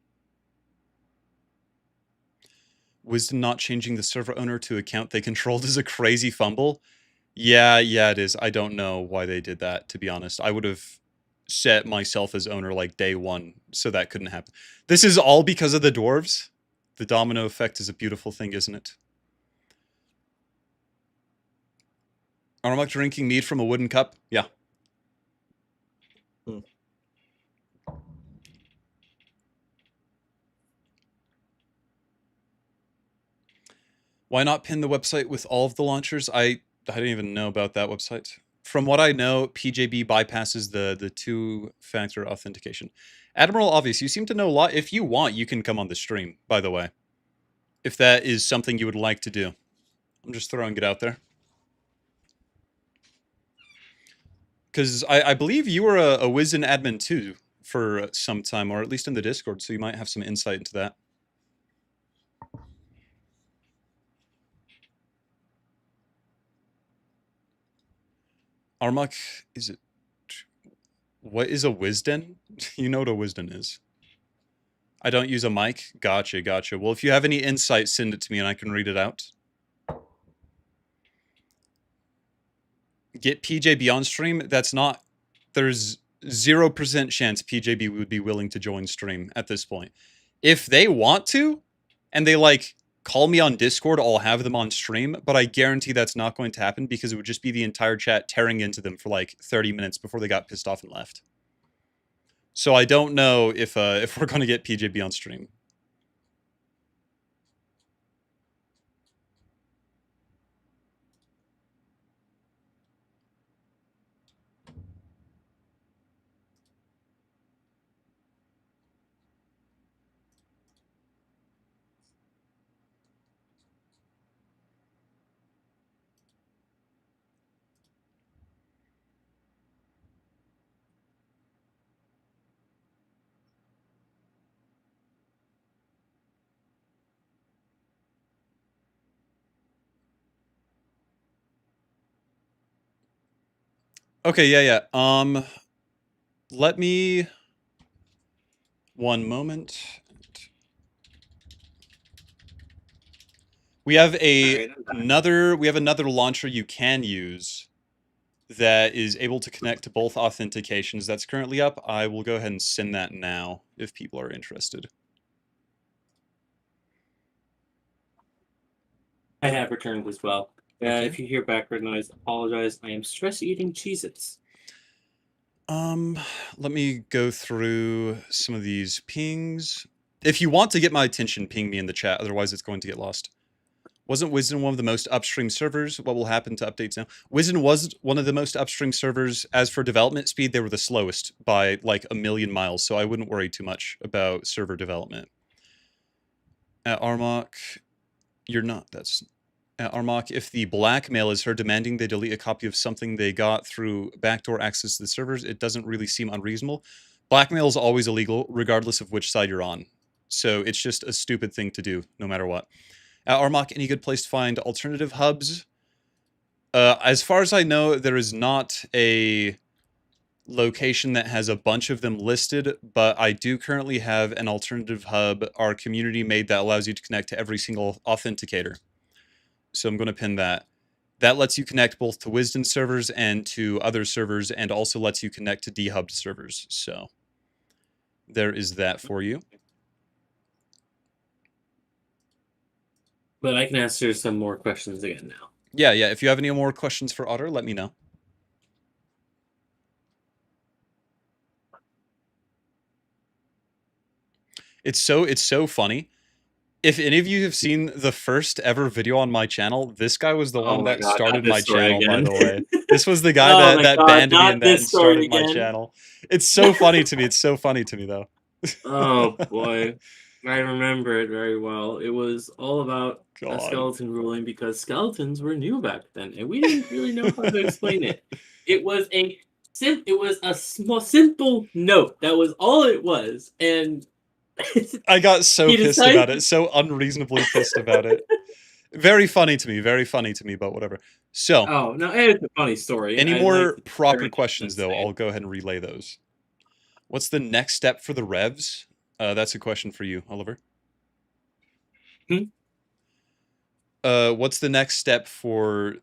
[SPEAKER 1] Wisdom not changing the server owner to account they controlled is a crazy fumble. Yeah, it is. I don't know why they did that, to be honest. I would have set myself as owner like day one, so that couldn't happen. This is all because of the dwarves. The domino effect is a beautiful thing, isn't it? Armok drinking mead from a wooden cup? Yeah.
[SPEAKER 2] Hmm.
[SPEAKER 1] Why not pin the website with all of the launchers? I didn't even know about that website. From what I know, PJB bypasses the two-factor authentication. Admiral Obvious, you seem to know a lot. If you want, you can come on the stream, by the way. If that is something you would like to do. I'm just throwing it out there. Because I believe you were a Wizden admin too for some time, or at least in the Discord, so you might have some insight into that. Armok, is it... What is a Wizden? You know what a Wizden is. I don't use a mic? Gotcha. Well, if you have any insight, send it to me and I can read it out. Get PJB on stream? That's not... There's 0% chance PJB would be willing to join stream at this point. If they want to, and they, like, call me on Discord, I'll have them on stream, but I guarantee that's not going to happen because it would just be the entire chat tearing into them for, like, 30 minutes before they got pissed off and left. So I don't know if we're going to get PJB on stream. Okay, yeah. Let me one moment. We have
[SPEAKER 2] All
[SPEAKER 1] a
[SPEAKER 2] right, I'm back.
[SPEAKER 1] another launcher you can use that is able to connect to both authentications. That's currently up. I will go ahead and send that now if people are interested.
[SPEAKER 2] I have returned as well.
[SPEAKER 1] Okay.
[SPEAKER 2] If you hear background noise, apologize. I am stress eating Cheez-Its.
[SPEAKER 1] Um, Let me go through some of these pings. If you want to get my attention, ping me in the chat. Otherwise, it's going to get lost. Wasn't Wizden one of the most upstream servers? What will happen to updates now? Wizden was one of the most upstream servers. As for development speed, they were the slowest by like a million miles, so I wouldn't worry too much about server development. At Armok, you're not. That's at Armok. If the blackmail is her demanding they delete a copy of something they got through backdoor access to the servers, it doesn't really seem unreasonable. Blackmail is always illegal, regardless of which side you're on. So it's just a stupid thing to do, no matter what. At Armok, any good place to find alternative hubs? As far as I know, there is not a location that has a bunch of them listed, but I do currently have an alternative hub our community made that allows you to connect to every single authenticator. So I'm going to pin that. That lets you connect both to Wizden servers and to other servers, and also lets you connect to dehubbed servers. So there is that for you.
[SPEAKER 2] But I can answer some more questions again now.
[SPEAKER 1] Yeah. If you have any more questions for Otter, let me know. It's so funny. If any of you have seen the first ever video on my channel, this guy was the
[SPEAKER 2] Oh
[SPEAKER 1] one
[SPEAKER 2] my
[SPEAKER 1] that
[SPEAKER 2] god, not
[SPEAKER 1] started my
[SPEAKER 2] this story
[SPEAKER 1] channel, by
[SPEAKER 2] again.
[SPEAKER 1] the way. This was the guy
[SPEAKER 2] Oh
[SPEAKER 1] that
[SPEAKER 2] my
[SPEAKER 1] that
[SPEAKER 2] god,
[SPEAKER 1] banned me
[SPEAKER 2] not
[SPEAKER 1] in that
[SPEAKER 2] this
[SPEAKER 1] and
[SPEAKER 2] story
[SPEAKER 1] started my
[SPEAKER 2] again.
[SPEAKER 1] channel. It's so funny to me. It's so funny to me though.
[SPEAKER 2] Oh boy. I remember it very well. It was all about a
[SPEAKER 1] God.
[SPEAKER 2] skeleton ruling because skeletons were new back then, and we didn't really know how to explain it. It was a small simple note. That was all it was, and
[SPEAKER 1] I got so
[SPEAKER 2] he
[SPEAKER 1] pissed about
[SPEAKER 2] decided.
[SPEAKER 1] it. So unreasonably pissed about it. Very funny to me. Very funny to me, but whatever. So,
[SPEAKER 2] Oh no, it's a funny story.
[SPEAKER 1] any
[SPEAKER 2] I like
[SPEAKER 1] more
[SPEAKER 2] to
[SPEAKER 1] proper
[SPEAKER 2] very
[SPEAKER 1] questions though?
[SPEAKER 2] insane.
[SPEAKER 1] I'll go ahead and relay those. What's the next step for the revs? That's a question for you, Oliver.
[SPEAKER 2] Hmm?
[SPEAKER 1] What's the next step for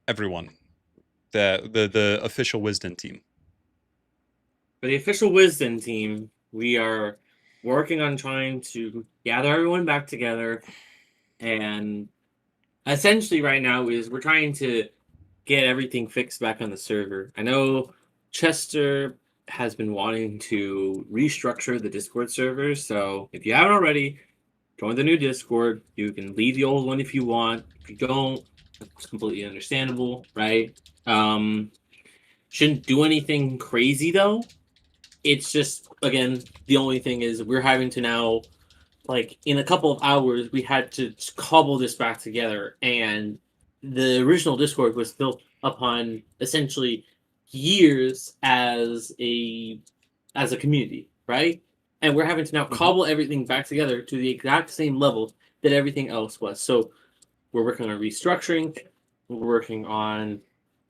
[SPEAKER 1] everyone? The official Wisdom team.
[SPEAKER 2] For the official Wizden team, we are working on trying to gather everyone back together, and essentially right now is we're trying to get everything fixed back on the server. I know Chester has been wanting to restructure the Discord server, so if you haven't already, join the new Discord. You can leave the old one if you want. If you don't, it's completely understandable, right? Um, shouldn't do anything crazy though. It's just again the only thing is we're having to now like in a couple of hours we had to cobble this back together, and the original Discord was built upon essentially years as a community, right? And we're having to now
[SPEAKER 1] Mm-hmm.
[SPEAKER 2] cobble everything back together to the exact same level that everything else was. So we're working on restructuring, we're working on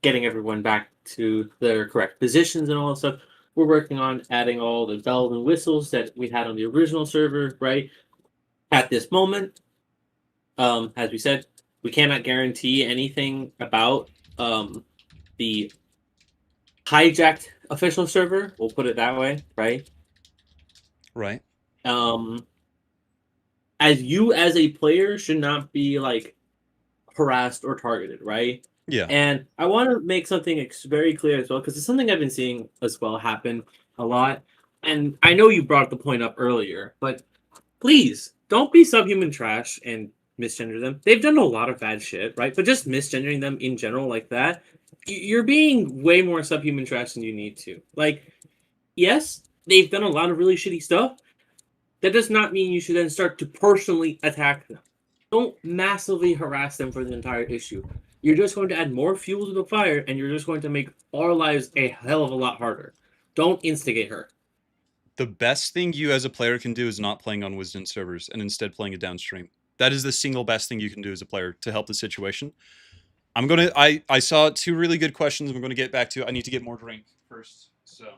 [SPEAKER 2] getting everyone back to their correct positions and all that stuff. We're working on adding all the bells and whistles that we had on the original server, right? At this moment, as we said, we cannot guarantee anything about the hijacked official server. We'll put it that way, right?
[SPEAKER 1] Right.
[SPEAKER 2] Um, as you as a player should not be like harassed or targeted, right?
[SPEAKER 1] Yeah.
[SPEAKER 2] And I want to make something very clear as well because it's something I've been seeing as well happen a lot. And I know you brought the point up earlier, but please don't be subhuman trash and misgender them. They've done a lot of bad shit, right? But just misgendering them in general like that, you're being way more subhuman trash than you need to. Like, yes, they've done a lot of really shitty stuff. That does not mean you should then start to personally attack them. Don't massively harass them for the entire issue. You're just going to add more fuel to the fire, and you're just going to make our lives a hell of a lot harder. Don't instigate her.
[SPEAKER 1] The best thing you as a player can do is not playing on Wisdom servers and instead playing a downstream. That is the single best thing you can do as a player to help the situation. I saw two really good questions. I'm gonna get back to. I need to get more drink first. So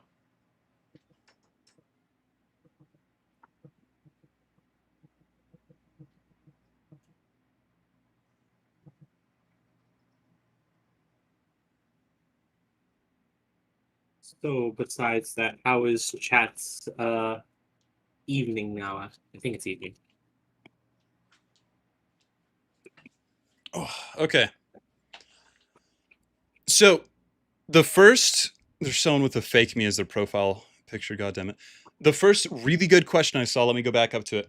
[SPEAKER 2] So besides that, how is chat's evening now? I think it's evening.
[SPEAKER 1] oh, okay. So the first there's someone with a fake me as their profile picture. God damn it. The first really good question I saw. Let me go back up to it.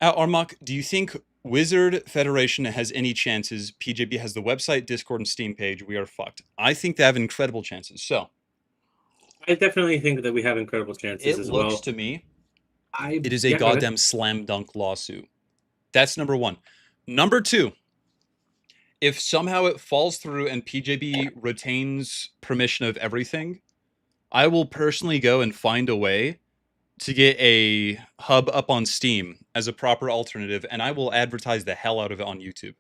[SPEAKER 1] At Armok, do you think Wizard Federation has any chances? PJB has the website, Discord, and Steam page. We are fucked. I think they have incredible chances. So
[SPEAKER 2] I definitely think that we have incredible chances
[SPEAKER 1] it
[SPEAKER 2] as
[SPEAKER 1] looks
[SPEAKER 2] well.
[SPEAKER 1] to me
[SPEAKER 2] I
[SPEAKER 1] it is a
[SPEAKER 2] Yeah, go ahead.
[SPEAKER 1] goddamn slam dunk lawsuit. That's number one. Number two, if somehow it falls through and PJB retains permission of everything, I will personally go and find a way to get a hub up on Steam as a proper alternative, and I will advertise the hell out of it on YouTube.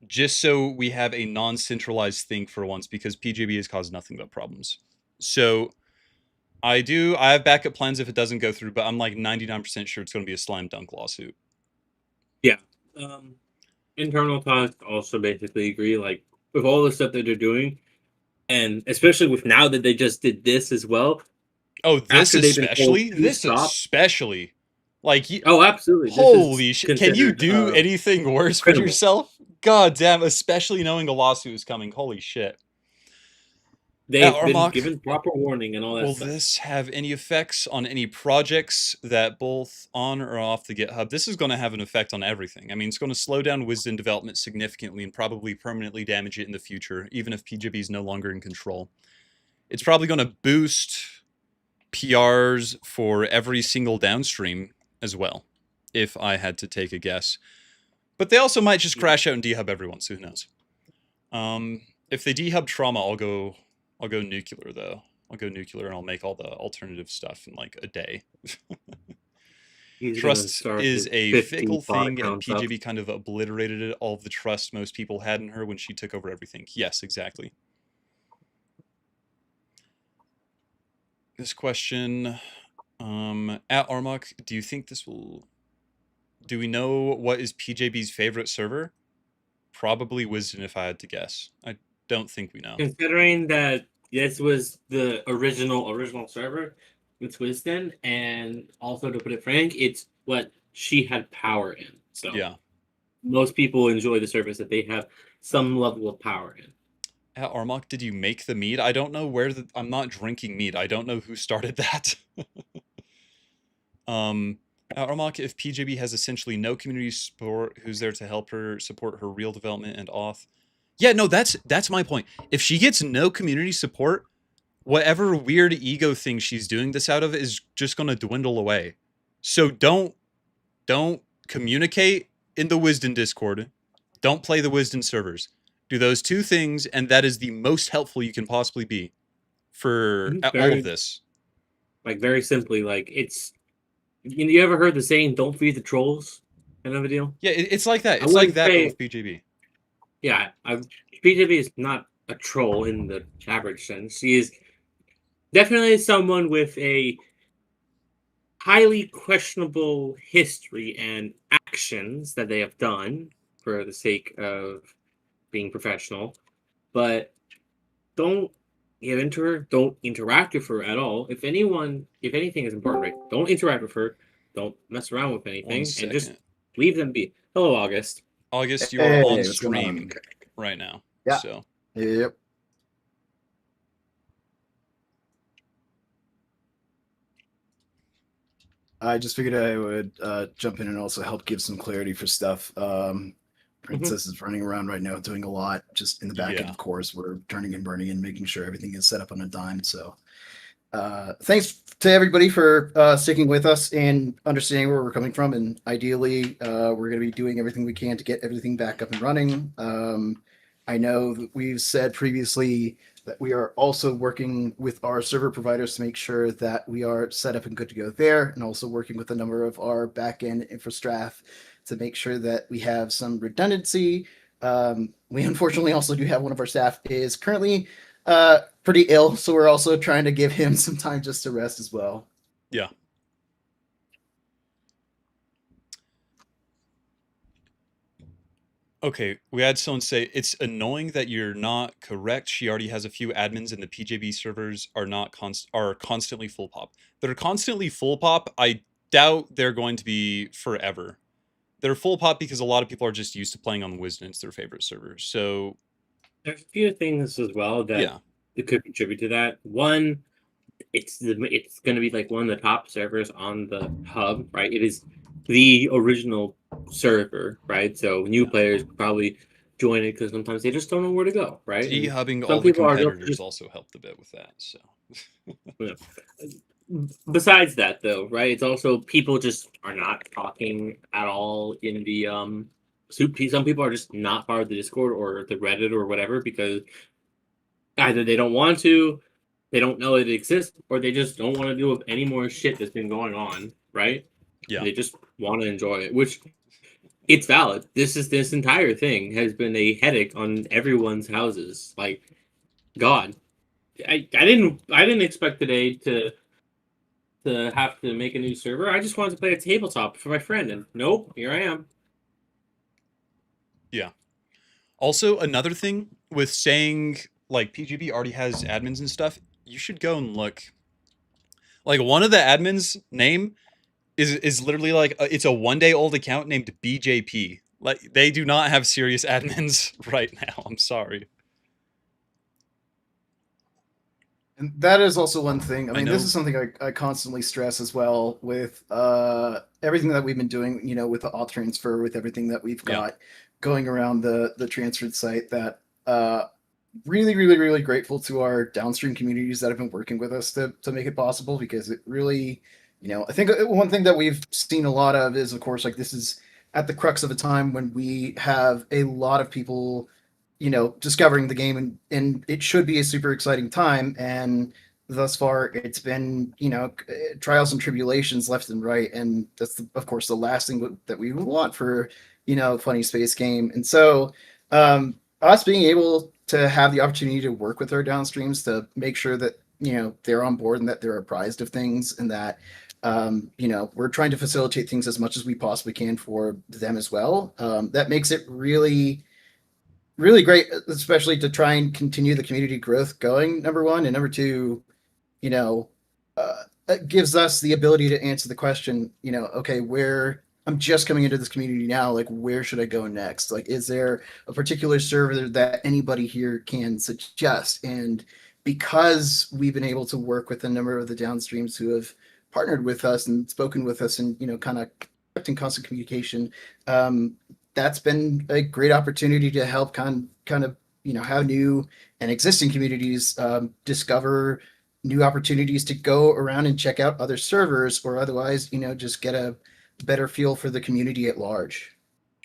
[SPEAKER 1] Just so we have a non-centralized thing for once, because PJB has caused nothing but problems. So I have backup plans if it doesn't go through, but I'm like 99% sure it's going to be a slam dunk lawsuit.
[SPEAKER 2] Yeah. Um, Internal talks also basically agree, like with all the stuff that they're doing, and especially with now that they just did this as well.
[SPEAKER 1] Oh, this
[SPEAKER 2] After they've been told
[SPEAKER 1] especially?
[SPEAKER 2] to
[SPEAKER 1] This
[SPEAKER 2] stop.
[SPEAKER 1] especially. Like,
[SPEAKER 2] Oh, absolutely. This is
[SPEAKER 1] holy shit. Can you
[SPEAKER 2] considered
[SPEAKER 1] do anything worse for
[SPEAKER 2] criminal.
[SPEAKER 1] yourself? God damn, especially knowing a lawsuit is coming. Holy shit.
[SPEAKER 2] They've been
[SPEAKER 1] Armok,
[SPEAKER 2] given proper warning and all that
[SPEAKER 1] will
[SPEAKER 2] stuff.
[SPEAKER 1] this have any effects on any projects that both on or off the GitHub? This is going to have an effect on everything. I mean, it's going to slow down Wizden development significantly and probably permanently damage it in the future, even if PGB is no longer in control. It's probably going to boost PRs for every single downstream as well, if I had to take a guess. But they also might just crash out and dehub everyone, so who knows? If they dehub trauma, I'll go nuclear though. I'll go nuclear and I'll make all the alternative stuff in like a day.
[SPEAKER 2] He's gonna
[SPEAKER 1] Trust
[SPEAKER 2] start
[SPEAKER 1] is
[SPEAKER 2] with
[SPEAKER 1] a
[SPEAKER 2] 50
[SPEAKER 1] fickle
[SPEAKER 2] bot
[SPEAKER 1] thing, and
[SPEAKER 2] accounts up.
[SPEAKER 1] PJB kind of obliterated it, all of the trust most people had in her when she took over everything. Yes, exactly. This question, at Armok, do you think this will? Do we know what is PJB's favorite server? Probably Wizden, if I had to guess. I don't think we know.
[SPEAKER 2] Considering that this was the original server with Wizden, and also to put it frank, it's what she had power in. So
[SPEAKER 1] Yeah.
[SPEAKER 2] most people enjoy the service that they have some level of power in.
[SPEAKER 1] At Armok, did you make the mead? I don't know where the. I'm not drinking mead. I don't know who started that. At Armok, if PJB has essentially no community support, who's there to help her support her real development and auth? Yeah, no, that's my point. If she gets no community support, whatever weird ego thing she's doing this out of is just going to dwindle away. So don't communicate in the Wizden Discord. Don't play the Wizden servers. Do those two things, and that is the most helpful you can possibly be for all of
[SPEAKER 2] Very
[SPEAKER 1] this.
[SPEAKER 2] very simply, like it's you ever heard the saying "Don't feed the trolls" kind of a deal?
[SPEAKER 1] Yeah, it's like that.
[SPEAKER 2] I
[SPEAKER 1] It's like
[SPEAKER 2] wouldn't
[SPEAKER 1] that, but
[SPEAKER 2] say,
[SPEAKER 1] with BJB.
[SPEAKER 2] yeah. PTV is not a troll in the average sense. She is definitely someone with a highly questionable history and actions that they have done for the sake of being professional. But don't get into her. Don't interact with her at all. If anything is important, right? Don't interact with her. Don't mess around with
[SPEAKER 1] One
[SPEAKER 2] anything, and just
[SPEAKER 1] second.
[SPEAKER 2] leave them be. Hello, August.
[SPEAKER 1] August, you are on
[SPEAKER 3] Hey, what's going on?
[SPEAKER 1] stream right now.
[SPEAKER 3] Yeah.
[SPEAKER 1] So
[SPEAKER 3] Yep. I just figured I would jump in and also help give some clarity for stuff. Princess is running around right now doing a lot. Just in the back end,
[SPEAKER 1] yeah.
[SPEAKER 3] of course, we're turning and burning and making sure everything is set up on a dime. So thanks to everybody for sticking with us and understanding where we're coming from. And ideally, we're going to be doing everything we can to get everything back up and running. I know that we've said previously that we are also working with our server providers to make sure that we are set up and good to go there, and also working with a number of our back-end infra staff to make sure that we have some redundancy We unfortunately also do have one of our staff is currently pretty ill, so we're also trying to give him some time just to rest as well.
[SPEAKER 1] Yeah. Okay, we had someone say it's annoying that you're not correct. She already has a few admins, and the PJB servers are not are constantly full pop. They're constantly full pop. I doubt they're going to be forever. They're full pop because a lot of people are just used to playing on Wizden. It's their favorite server. So
[SPEAKER 2] There's a few things as well that
[SPEAKER 1] yeah,
[SPEAKER 2] could contribute to that. One, it's going to be like one of the top servers on the hub, right? It is the original server, right? So new
[SPEAKER 1] yeah.
[SPEAKER 2] players probably join it because sometimes they just don't know where to go, right? And
[SPEAKER 1] Dehubbing
[SPEAKER 2] some
[SPEAKER 1] all the
[SPEAKER 2] people are
[SPEAKER 1] competitors
[SPEAKER 2] just
[SPEAKER 1] also helped a bit with that. So
[SPEAKER 2] you know. Besides that, though, right? It's also people just are not talking at all in the Some people are just not part of the Discord or the Reddit or whatever because either they don't want to, they don't know it exists, or they just don't want to deal with any more shit that's been going on, right?
[SPEAKER 1] yeah,
[SPEAKER 2] They just want to enjoy it, which it's valid. This entire thing has been a headache on everyone's houses. Like, God, I didn't expect today to have to make a new server. I just wanted to play a tabletop for my friend, and nope, here I am.
[SPEAKER 1] yeah. Also, another thing with saying like PGB already has admins and stuff, you should go and look. Like one of the admins' name is literally like it's a 1 day old account named BJP. Like they do not have serious admins right now. I'm sorry.
[SPEAKER 3] And that is also one thing. I
[SPEAKER 1] I
[SPEAKER 3] mean, this
[SPEAKER 1] know.
[SPEAKER 3] is something I constantly stress as well with everything that we've been doing, with the auth transfer, with everything that we've
[SPEAKER 1] Yeah.
[SPEAKER 3] got going around the transferred site that really, really, really grateful to our downstream communities that have been working with us to make it possible because it really, I think one thing that we've seen a lot of is, of course, like this is at the crux of a time when we have a lot of people discovering the game, and it should be a super exciting time. And thus far, it's been, trials and tribulations left and right. And that's, of course, the last thing that we would want for, funny space game. And so, us being able to have the opportunity to work with our downstreams to make sure that, they're on board and that they're apprised of things and that, we're trying to facilitate things as much as we possibly can for them as well. That makes it really, really great, especially to try and continue the community growth going. Number one, and number two, you know, it gives us the ability to answer the question. Okay, where I'm just coming into this community now, like where should I go next? Like, is there a particular server that anybody here can suggest? And because we've been able to work with a number of the downstreams who have partnered with us and spoken with us and kind of kept in constant communication, um, that's been a great opportunity to help kind of have new and existing communities discover new opportunities to go around and check out other servers or otherwise just get a better feel for the community at large.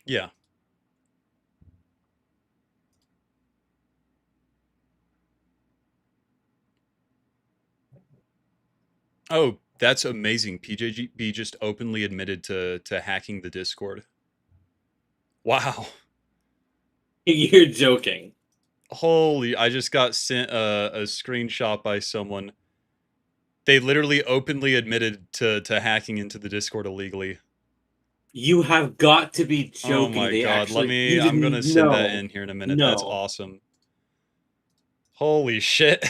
[SPEAKER 1] Yeah. Oh, that's amazing. PJB just openly admitted to hacking the Discord. Wow.
[SPEAKER 2] You're joking.
[SPEAKER 1] Holy, I just got sent a screenshot by someone. They literally openly admitted to hacking into the Discord illegally.
[SPEAKER 2] You have got to be
[SPEAKER 1] Oh
[SPEAKER 2] joking.
[SPEAKER 1] my
[SPEAKER 2] They
[SPEAKER 1] god.
[SPEAKER 2] actually, you
[SPEAKER 1] I'm gonna
[SPEAKER 2] didn't
[SPEAKER 1] send that
[SPEAKER 2] know.
[SPEAKER 1] in here in a minute. That's
[SPEAKER 2] No.
[SPEAKER 1] awesome. Holy shit.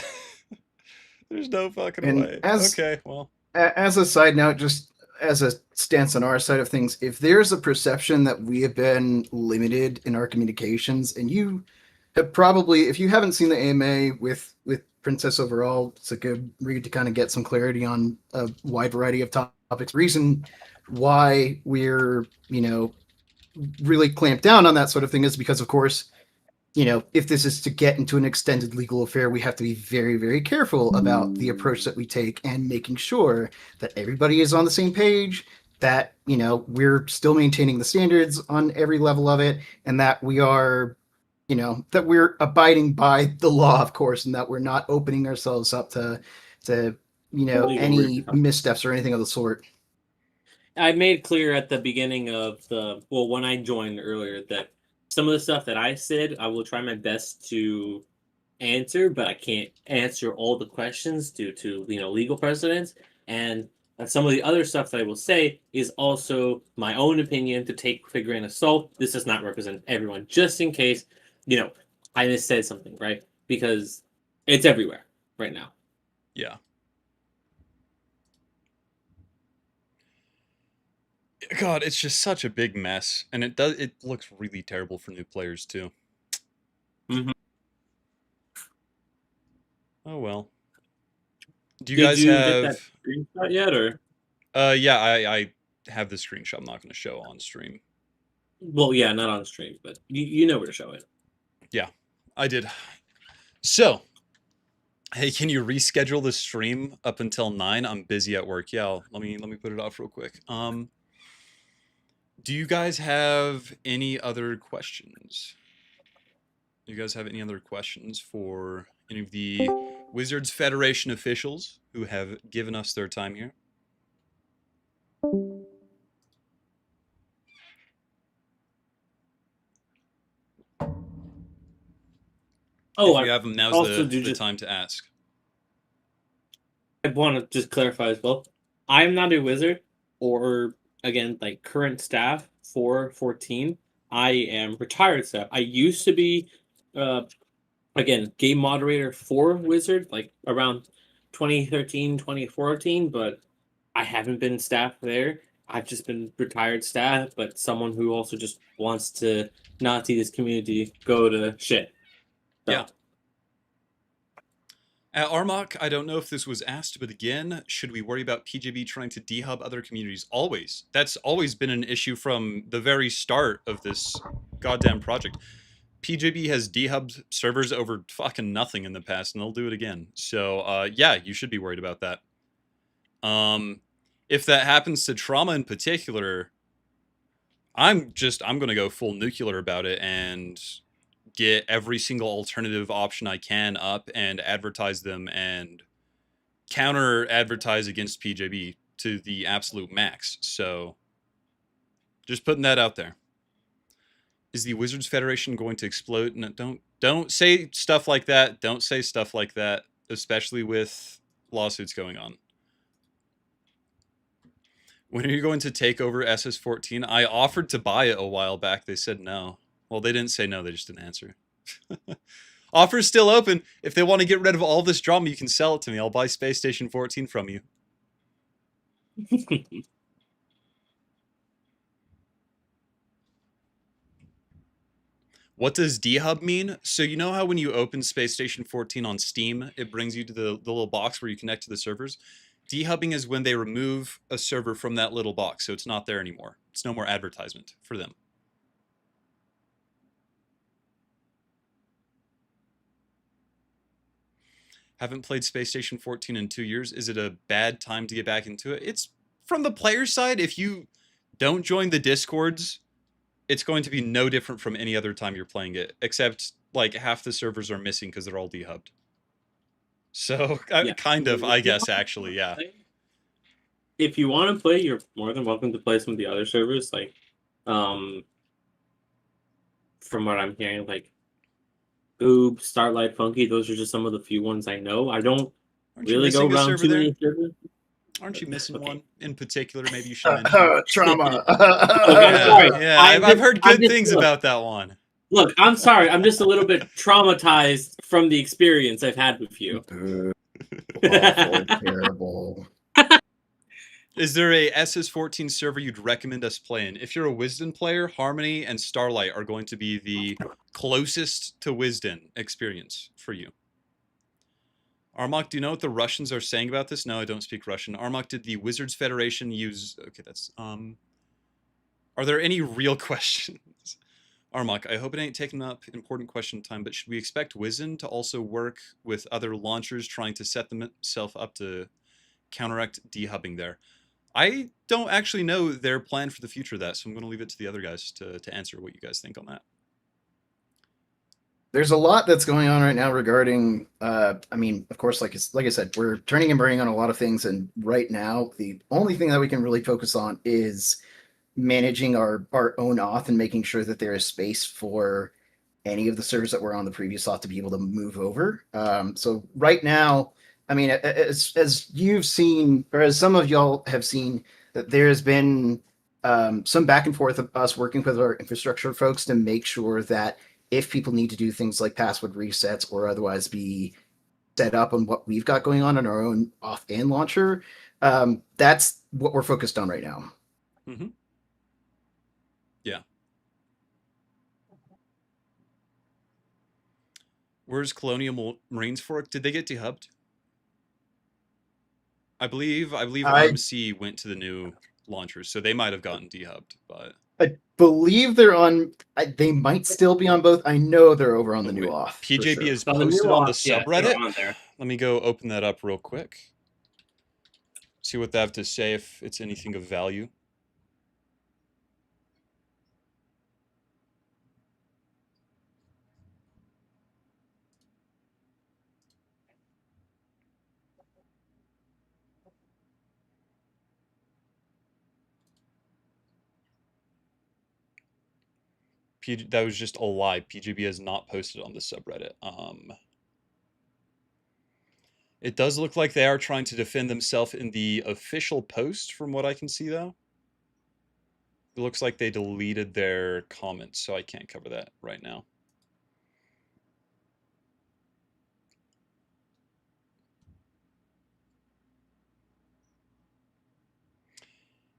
[SPEAKER 1] There's no fucking
[SPEAKER 3] And
[SPEAKER 1] way.
[SPEAKER 3] as
[SPEAKER 1] Okay, well.
[SPEAKER 3] as a side note, just as a stance on our side of things, if there's a perception that we have been limited in our communications, and you have probably, if you haven't seen the AMA with Princess overall, it's a good read to kind of get some clarity on a wide variety of topics. Reason why we're really clamped down on that sort of thing is because, of course, if this is to get into an extended legal affair, we have to be very, very careful about the approach that we take and making sure that everybody is on the same page, that, we're still maintaining the standards on every level of it, and that we are, that we're abiding by the law, of course, and that we're not opening ourselves up to,
[SPEAKER 2] Legal
[SPEAKER 3] any
[SPEAKER 2] repercussions.
[SPEAKER 3] missteps or anything of the sort.
[SPEAKER 2] I made clear at the beginning of when I joined earlier that some of the stuff that I said, I will try my best to answer, but I can't answer all the questions due to legal precedents. And some of the other stuff that I will say is also my own opinion to take with a grain of salt. This does not represent everyone, just in case I just said something, right? Because it's everywhere right now.
[SPEAKER 1] Yeah. God, it's just such a big mess, and it looks really terrible for new players too.
[SPEAKER 2] Mm-hmm.
[SPEAKER 1] Oh well. Do you
[SPEAKER 2] Did
[SPEAKER 1] guys
[SPEAKER 2] you get that
[SPEAKER 1] have
[SPEAKER 2] screenshot yet, or?
[SPEAKER 1] yeah, I have the screenshot I'm not going to show on stream.
[SPEAKER 2] Well, yeah, not on stream, but you know where to show it.
[SPEAKER 1] Yeah, I did. So, hey, can you reschedule the stream up until 9? I'm busy at work. Yeah, let me put it off real quick. Do you guys have any other questions? Do you guys have any other questions for any of the Wizards Federation officials who have given us their time here?
[SPEAKER 2] Oh,
[SPEAKER 1] If
[SPEAKER 2] I
[SPEAKER 1] you have them, now's
[SPEAKER 2] also
[SPEAKER 1] the
[SPEAKER 2] do just
[SPEAKER 1] time to ask.
[SPEAKER 2] I want to just clarify as well. I'm not a wizard or again like current staff for 14. I am retired staff. I used to be uh again game moderator for Wizard like around 2013, 2014, but I haven't been staff there. I've just been retired staff, but someone who also just wants to not see this community go to shit.
[SPEAKER 1] Yeah.
[SPEAKER 2] So
[SPEAKER 1] At Armok, I don't know if this was asked, but again, should we worry about PJB trying to dehub other communities? Always. That's always been an issue from the very start of this goddamn project. PJB has dehubbed servers over fucking nothing in the past, and they'll do it again. So, yeah, you should be worried about that. If that happens to Trauma in particular, I'm going to go full nuclear about it and get every single alternative option I can up and advertise them and counter advertise against PJB to the absolute max. So just putting that out there. Is the Wizards Federation going to explode? No, don't say stuff like that. Don't say stuff like that, especially with lawsuits going on. When are you going to take over SS14? I offered to buy it a while back. They said no. Well, they didn't say no. They just didn't answer. Offer's still open. If they want to get rid of all this drama, you can sell it to me. I'll buy Space Station 14 from you. What does dehub mean? So you know how when you open Space Station 14 on Steam, it brings you to the little box where you connect to the servers? Dehubbing is when they remove a server from that little box, so it's not there anymore. It's no more advertisement for them. Haven't played Space Station 14 in 2 years. Is it a bad time to get back into it? It's from the player side. If you don't join the Discords, it's going to be no different from any other time you're playing it, except like half the servers are missing because they're all dehubbed. So
[SPEAKER 2] yeah,
[SPEAKER 1] kind of, I guess, actually, yeah.
[SPEAKER 2] If you want to play, you're more than welcome to play some of the other servers. Like, from what I'm hearing, like Oob, Starlight, Funky. Those are just some of the few ones I know. I don't
[SPEAKER 1] Aren't you
[SPEAKER 2] really go
[SPEAKER 1] missing a
[SPEAKER 2] around
[SPEAKER 1] server
[SPEAKER 2] too
[SPEAKER 1] there?
[SPEAKER 2] many servers.
[SPEAKER 1] Aren't you missing
[SPEAKER 2] Okay.
[SPEAKER 1] one in particular? Maybe you should mention.
[SPEAKER 3] Trauma.
[SPEAKER 1] Yeah,
[SPEAKER 2] sorry.
[SPEAKER 1] yeah, I've heard
[SPEAKER 2] I'm
[SPEAKER 1] good
[SPEAKER 2] just-
[SPEAKER 1] things
[SPEAKER 2] look.
[SPEAKER 1] about that one.
[SPEAKER 2] Look, I'm sorry. I'm just a little bit traumatized from the experience I've had with you.
[SPEAKER 3] Awful, terrible.
[SPEAKER 1] Is there a SS14 server you'd recommend us playing? If you're a Wizden player, Harmony and Starlight are going to be the closest to Wizden experience for you. Armok, do you know what the Russians are saying about this? No, I don't speak Russian. Armok, did the Wizards Federation use... Okay, that's... Are there any real questions? Armok, I hope it ain't taking up important question time, but should we expect Wizden to also work with other launchers trying to set themselves up to counteract dehubbing there? I don't actually know their plan for the future of that, so I'm going to leave it to the other guys to answer what you guys think on that.
[SPEAKER 3] There's a lot that's going on right now regarding, I mean, of course, like I said, we're turning and burning on a lot of things. And right now, the only thing that we can really focus on is managing our own auth and making sure that there is space for any of the servers that were on the previous auth to be able to move over. So right now, I mean, as you've seen, or as some of y'all have seen, that there has been some back and forth of us working with our infrastructure folks to make sure that if people need to do things like password resets or otherwise be set up on what we've got going on our own off and launcher, that's what we're focused on right now.
[SPEAKER 1] Mm-hmm. Yeah. Where's Colonial Marines Fork? Did they get dehubbed? I believe
[SPEAKER 3] I
[SPEAKER 1] RMC went to the new launchers, so they might have gotten dehubbed, but
[SPEAKER 3] I believe they're on. They might still be on both. I know they're over on the
[SPEAKER 1] oh
[SPEAKER 3] new
[SPEAKER 1] wait.
[SPEAKER 3] off for
[SPEAKER 1] PJB
[SPEAKER 3] sure.
[SPEAKER 1] is
[SPEAKER 2] So the new
[SPEAKER 1] posted on the
[SPEAKER 2] auth, yeah, they're
[SPEAKER 1] subreddit.
[SPEAKER 2] on there.
[SPEAKER 1] Let me go open that up real quick. See what they have to say if it's anything of value. That was just a lie. PGB has not posted on the subreddit. It does look like they are trying to defend themselves in the official post, from what I can see, though. It looks like they deleted their comments, so I can't cover that right now.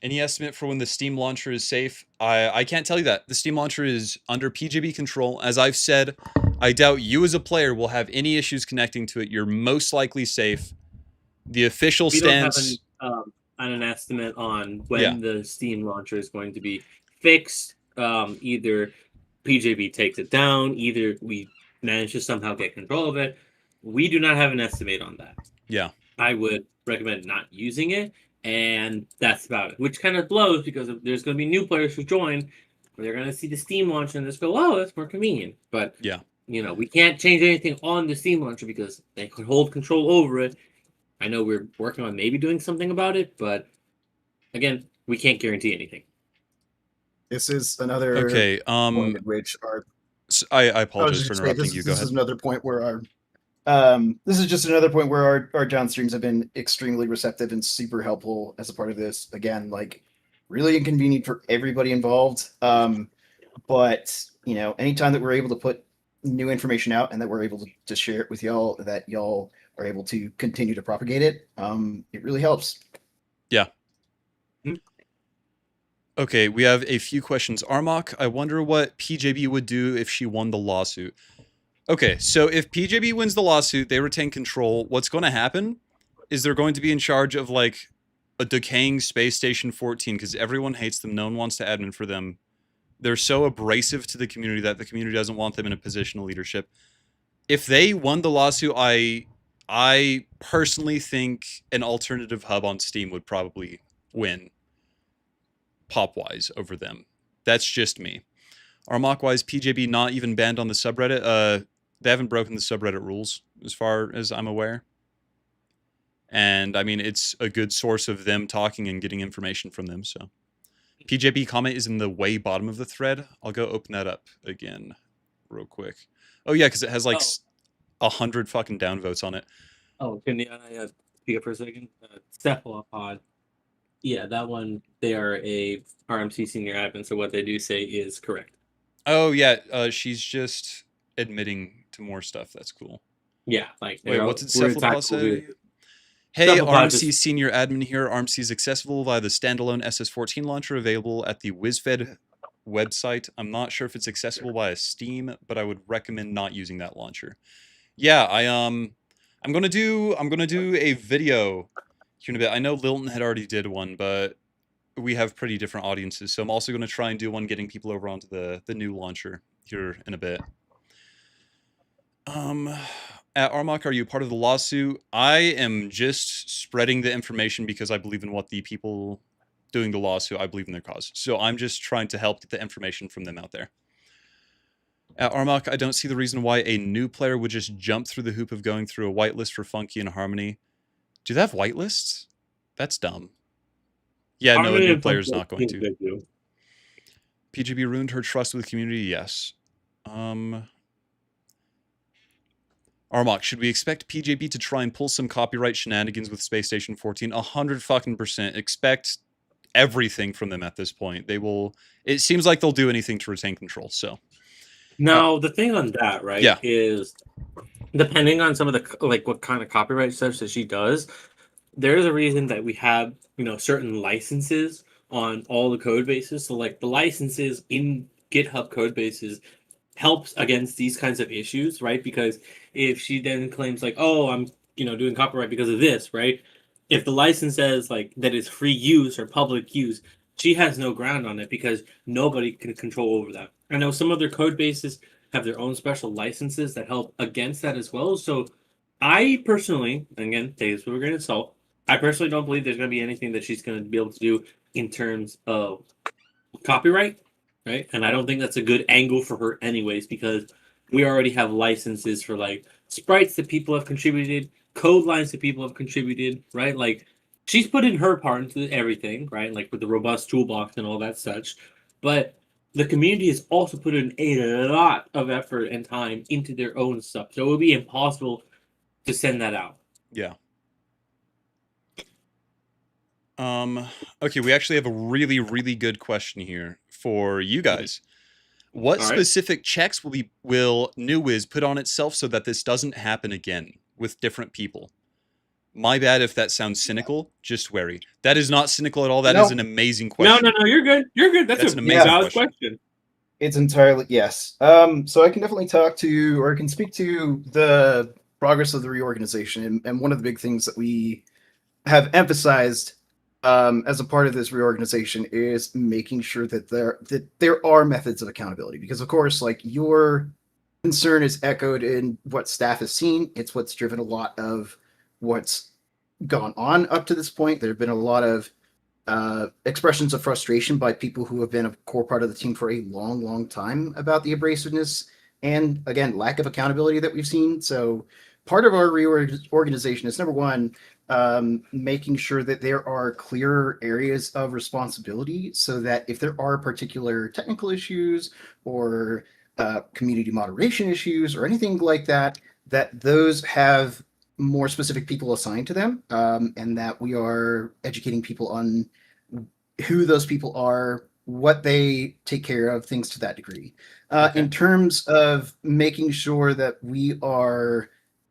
[SPEAKER 1] Any estimate for when the Steam launcher is safe? I can't tell you that. The Steam launcher is under PGB control. As I've said, I doubt you as a player will have any issues connecting to it. You're most likely safe. The official
[SPEAKER 2] We don't have
[SPEAKER 1] stance...
[SPEAKER 2] an estimate on
[SPEAKER 1] Yeah,
[SPEAKER 2] when the Steam launcher is going to be fixed. Either PJB takes it down, either we manage to somehow get control of it. We do not have an estimate on that.
[SPEAKER 1] yeah.
[SPEAKER 2] I would recommend not using it, and that's about it. Which kind of blows because there's going to be new players who join, they're going to see the Steam launcher and just go, "Oh, that's more convenient." But
[SPEAKER 1] Yeah.
[SPEAKER 2] we can't change anything on the Steam launcher because they could hold control over it. I know we're working on maybe doing something about it, but again, we can't guarantee anything.
[SPEAKER 3] This is another
[SPEAKER 1] Okay.
[SPEAKER 3] point at which our.
[SPEAKER 1] I
[SPEAKER 3] I was
[SPEAKER 1] apologize
[SPEAKER 3] just
[SPEAKER 1] for
[SPEAKER 3] gonna say
[SPEAKER 1] interrupting
[SPEAKER 3] this.
[SPEAKER 1] you. Go
[SPEAKER 3] This
[SPEAKER 1] ahead.
[SPEAKER 3] is another point where our. This is just another point where our downstreams have been extremely receptive and super helpful as a part of this. Again, like really inconvenient for everybody involved. But anytime that we're able to put new information out and that we're able to share it with y'all, that y'all are able to continue to propagate it, it really helps.
[SPEAKER 1] Yeah.
[SPEAKER 2] Hmm.
[SPEAKER 1] Okay, we have a few questions. Armok, I wonder what PJB would do if she won the lawsuit. Okay, so if PJB wins the lawsuit, they retain control. What's going to happen is they're going to be in charge of like a decaying space station 14 because everyone hates them. No one wants to admin for them. They're so abrasive to the community that the community doesn't want them in a position of leadership. If they won the lawsuit, I personally think an alternative hub on Steam would probably win pop-wise over them. That's just me. Armok-wise, PJB not even banned on the subreddit. They haven't broken the subreddit rules, as far as I'm aware. And, I mean, it's a good source of them talking and getting information from them, so. PJB comment is in the way bottom of the thread. I'll go open that up again real quick. Oh, yeah, because it has, like, 100 fucking downvotes on it.
[SPEAKER 2] Oh, can I speak up for a second? Cephalopod. Yeah, that one, they are a RMC senior admin, so what they do say is correct.
[SPEAKER 1] Oh, yeah, she's just admitting to more stuff. That's cool.
[SPEAKER 2] Yeah, like
[SPEAKER 1] Wait, what did
[SPEAKER 2] we're
[SPEAKER 1] Cephalopod say?
[SPEAKER 2] exactly.
[SPEAKER 1] Hey,
[SPEAKER 2] Cephalopod
[SPEAKER 1] RMC
[SPEAKER 2] just
[SPEAKER 1] senior admin here. RMC is accessible via the standalone SS14 launcher available at the Wizden website. I'm not sure if it's accessible via Steam, but I would recommend not using that launcher. Yeah, I'm gonna do a video here in a bit. I know Lilton had already did one, but we have pretty different audiences, so I'm also gonna try and do one getting people over onto the new launcher here in a bit. At Armok, are you part of the lawsuit? I am just spreading the information because I believe in what the people doing the lawsuit, I believe in their cause. So I'm just trying to help get the information from them out there. At Armok, I don't see the reason why a new player would just jump through the hoop of going through a whitelist for Funky and Harmony. Do they have whitelists? That's dumb. Yeah, no, a
[SPEAKER 2] Harmony
[SPEAKER 1] new
[SPEAKER 2] and
[SPEAKER 1] player's
[SPEAKER 2] Funky
[SPEAKER 1] not going to.
[SPEAKER 2] they do.
[SPEAKER 1] PGB ruined her trust with the community. Yes. Armok, should we expect PJB to try and pull some copyright shenanigans with Space Station 14? 100% expect everything from them at this point. They will. It seems like they'll do anything to retain control. So
[SPEAKER 2] Now, the thing on that, right,
[SPEAKER 1] yeah,
[SPEAKER 2] is depending on some of the like what kind of copyright stuff that she does, there's a reason that we have, certain licenses on all the code bases. So like the licenses in GitHub code bases helps against these kinds of issues, right? Because if she then claims like, oh, I'm doing copyright because of this, right? If the license says like that is free use or public use, she has no ground on it because nobody can control over that. I know some other code bases have their own special licenses that help against that as well. So I personally, again, take this with a grain of salt, I personally don't believe there's going to be anything that she's going to be able to do in terms of copyright, right? And I don't think that's a good angle for her, anyways, because we already have licenses for like sprites that people have contributed, code lines that people have contributed, right? Like she's put in her part into everything, right? Like with the robust toolbox and all that such. But the community has also put in a lot of effort and time into their own stuff. So it would be impossible to send that out.
[SPEAKER 1] yeah. Okay, we actually have a really, really good question here for you guys. What
[SPEAKER 2] All right.
[SPEAKER 1] specific checks will New Wiz put on itself so that this doesn't happen again with different people? My bad if that sounds cynical. Just wary. That is not cynical at all. That is
[SPEAKER 3] No.
[SPEAKER 1] an amazing
[SPEAKER 2] No,
[SPEAKER 1] question.
[SPEAKER 2] no, no, you're good. You're good. That's
[SPEAKER 1] That's
[SPEAKER 2] a
[SPEAKER 1] an amazing
[SPEAKER 2] valid
[SPEAKER 1] question.
[SPEAKER 2] question.
[SPEAKER 3] It's entirely yes. So I can definitely talk to, or I can speak to the progress of the reorganization, and one of the big things that we have emphasized as a part of this reorganization is making sure that there are methods of accountability. Because of course, like your concern is echoed in what staff has seen. It's what's driven a lot of what's gone on up to this point. There have been a lot of expressions of frustration by people who have been a core part of the team for a long, long time about the abrasiveness and, again, lack of accountability that we've seen. So part of our reorganization is, number one, making sure that there are clear areas of responsibility so that if there are particular technical issues or community moderation issues or anything like that, that those have more specific people assigned to them, and that we are educating people on who those people are, what they take care of, things to that degree.
[SPEAKER 1] Okay.
[SPEAKER 3] In terms of making sure that we are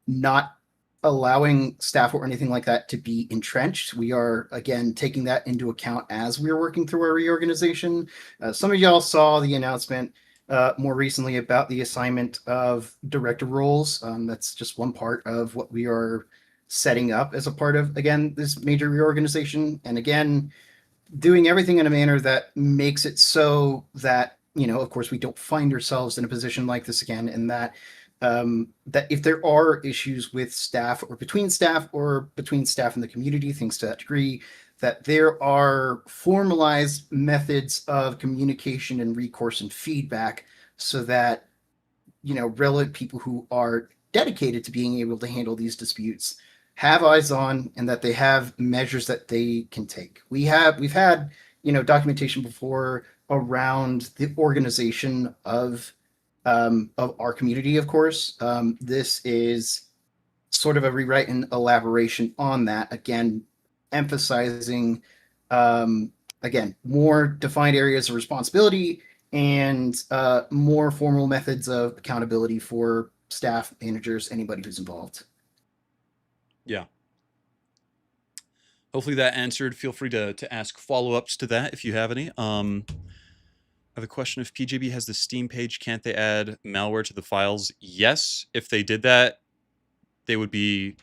[SPEAKER 3] not allowing staff or anything like that to be entrenched, we are again taking that into account as we are working through our reorganization. Some of y'all saw the announcement more recently about the assignment of director roles. That's just one part of what we are setting up as a part of, again, this major reorganization. And again, doing everything in a manner that makes it so that, of course, we don't find ourselves in a position like this again, and that that if there are issues with staff or between staff and the community, things to that degree, that there are formalized methods of communication and recourse and feedback so that, relevant people who are dedicated to being able to handle these disputes have eyes on, and that they have measures that they can take. We've had, documentation before around the organization of our community, of course. This is sort of a rewrite and elaboration on that, again, emphasizing, again, more defined areas of responsibility and more formal methods of accountability for staff, managers, anybody who's involved.
[SPEAKER 1] Yeah. Hopefully that answered. Feel free to ask follow-ups to that if you have any. I have a question. If PJB has the Steam page, can't they add malware to the files? Yes. If they did that, they would be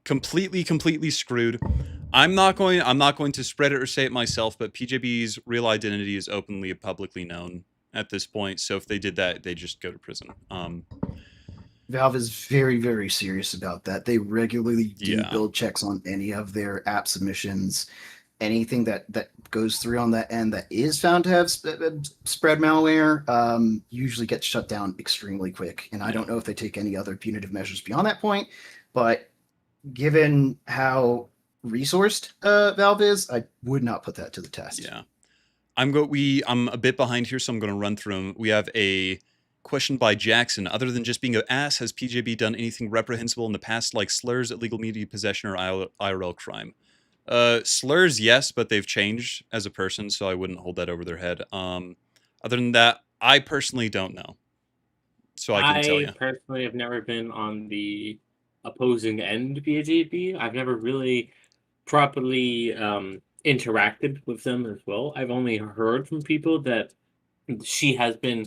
[SPEAKER 1] completely screwed. I'm not going to spread it or say it myself, but PJB's real identity is openly publicly known at this point. So if they did that, they just go to prison.
[SPEAKER 3] Valve is very, very serious about that. They regularly do
[SPEAKER 1] Yeah.
[SPEAKER 3] build checks on any of their app submissions. Anything that goes through on that end that is found to have spread malware usually gets shut down extremely quick. And I don't know if they take any other punitive measures beyond that point, but given how resourced Valve is, I would not put that to the test.
[SPEAKER 1] Yeah. I'm a bit behind here, so I'm going to run through them. We have a question by Jackson. Other than just being an ass, has PJB done anything reprehensible in the past, like slurs, illegal media possession, or IRL crime? Slurs, yes, but they've changed as a person, so I wouldn't hold that over their head. Other than that, I personally don't know, so I couldn't tell
[SPEAKER 2] I
[SPEAKER 1] you.
[SPEAKER 2] personally have never been on the opposing end of PJB. I've never really properly interacted with them as well. I've only heard from people that she has been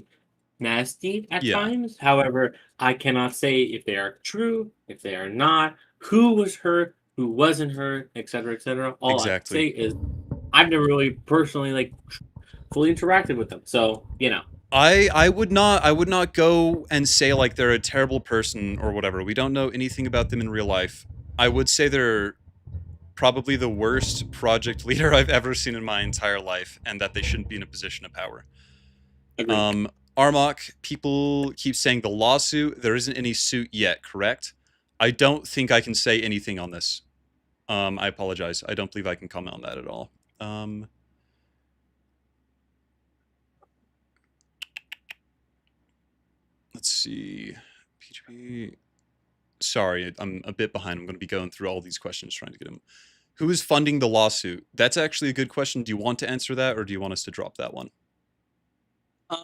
[SPEAKER 2] nasty at
[SPEAKER 1] Yeah,
[SPEAKER 2] times. However, I cannot say if they are true, if they are not, who was hurt, who wasn't hurt, etc., etc. All I can
[SPEAKER 1] exactly.
[SPEAKER 2] say is I've never really personally fully interacted with them. So,
[SPEAKER 1] I would not go and say like they're a terrible person or whatever. We don't know anything about them in real life. I would say they're probably the worst project leader I've ever seen in my entire life, and that they shouldn't be in a position of power.
[SPEAKER 2] agreed.
[SPEAKER 1] Armok, people keep saying the lawsuit. There isn't any suit yet, correct? I don't think I can say anything on this. I apologize. I don't believe I can comment on that at all. Let's see. PGP. Sorry, I'm a bit behind. I'm going to be going through all these questions trying to get them. Who is funding the lawsuit? That's actually a good question. Do you want to answer that, or do you want us to drop that one?
[SPEAKER 2] Uh,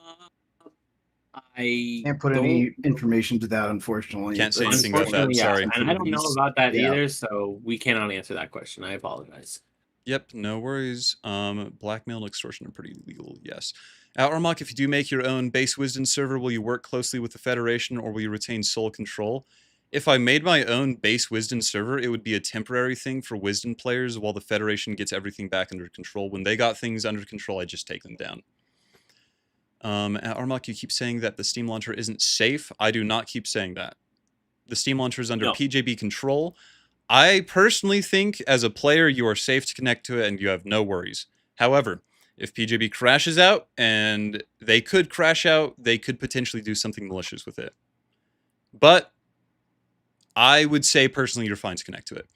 [SPEAKER 2] I
[SPEAKER 3] Can't put
[SPEAKER 2] don't.
[SPEAKER 3] any information to that, unfortunately.
[SPEAKER 1] Can't say
[SPEAKER 3] It's
[SPEAKER 1] anything about that.
[SPEAKER 2] Unfortunately, yes,
[SPEAKER 1] Sorry.
[SPEAKER 2] and I don't know about that
[SPEAKER 3] Yeah.
[SPEAKER 2] either, so we cannot answer that question. I apologize.
[SPEAKER 1] Yep, no worries. Blackmail and extortion are pretty legal, yes. Armok, if you do make your own base Wizden server, will you work closely with the Federation or will you retain sole control? If I made my own base Wizden server, it would be a temporary thing for Wizden players while the Federation gets everything back under control. When they got things under control, I just take them down. Armok, you keep saying that the Steam launcher isn't safe. I do not keep saying that. The Steam launcher is under
[SPEAKER 2] No.
[SPEAKER 1] PJB control. I personally think, as a player, you are safe to connect to it and you have no worries. However, if PJB crashes out, and they could crash out, they could potentially do something malicious with it. But I would say, personally, you're fine to connect to it.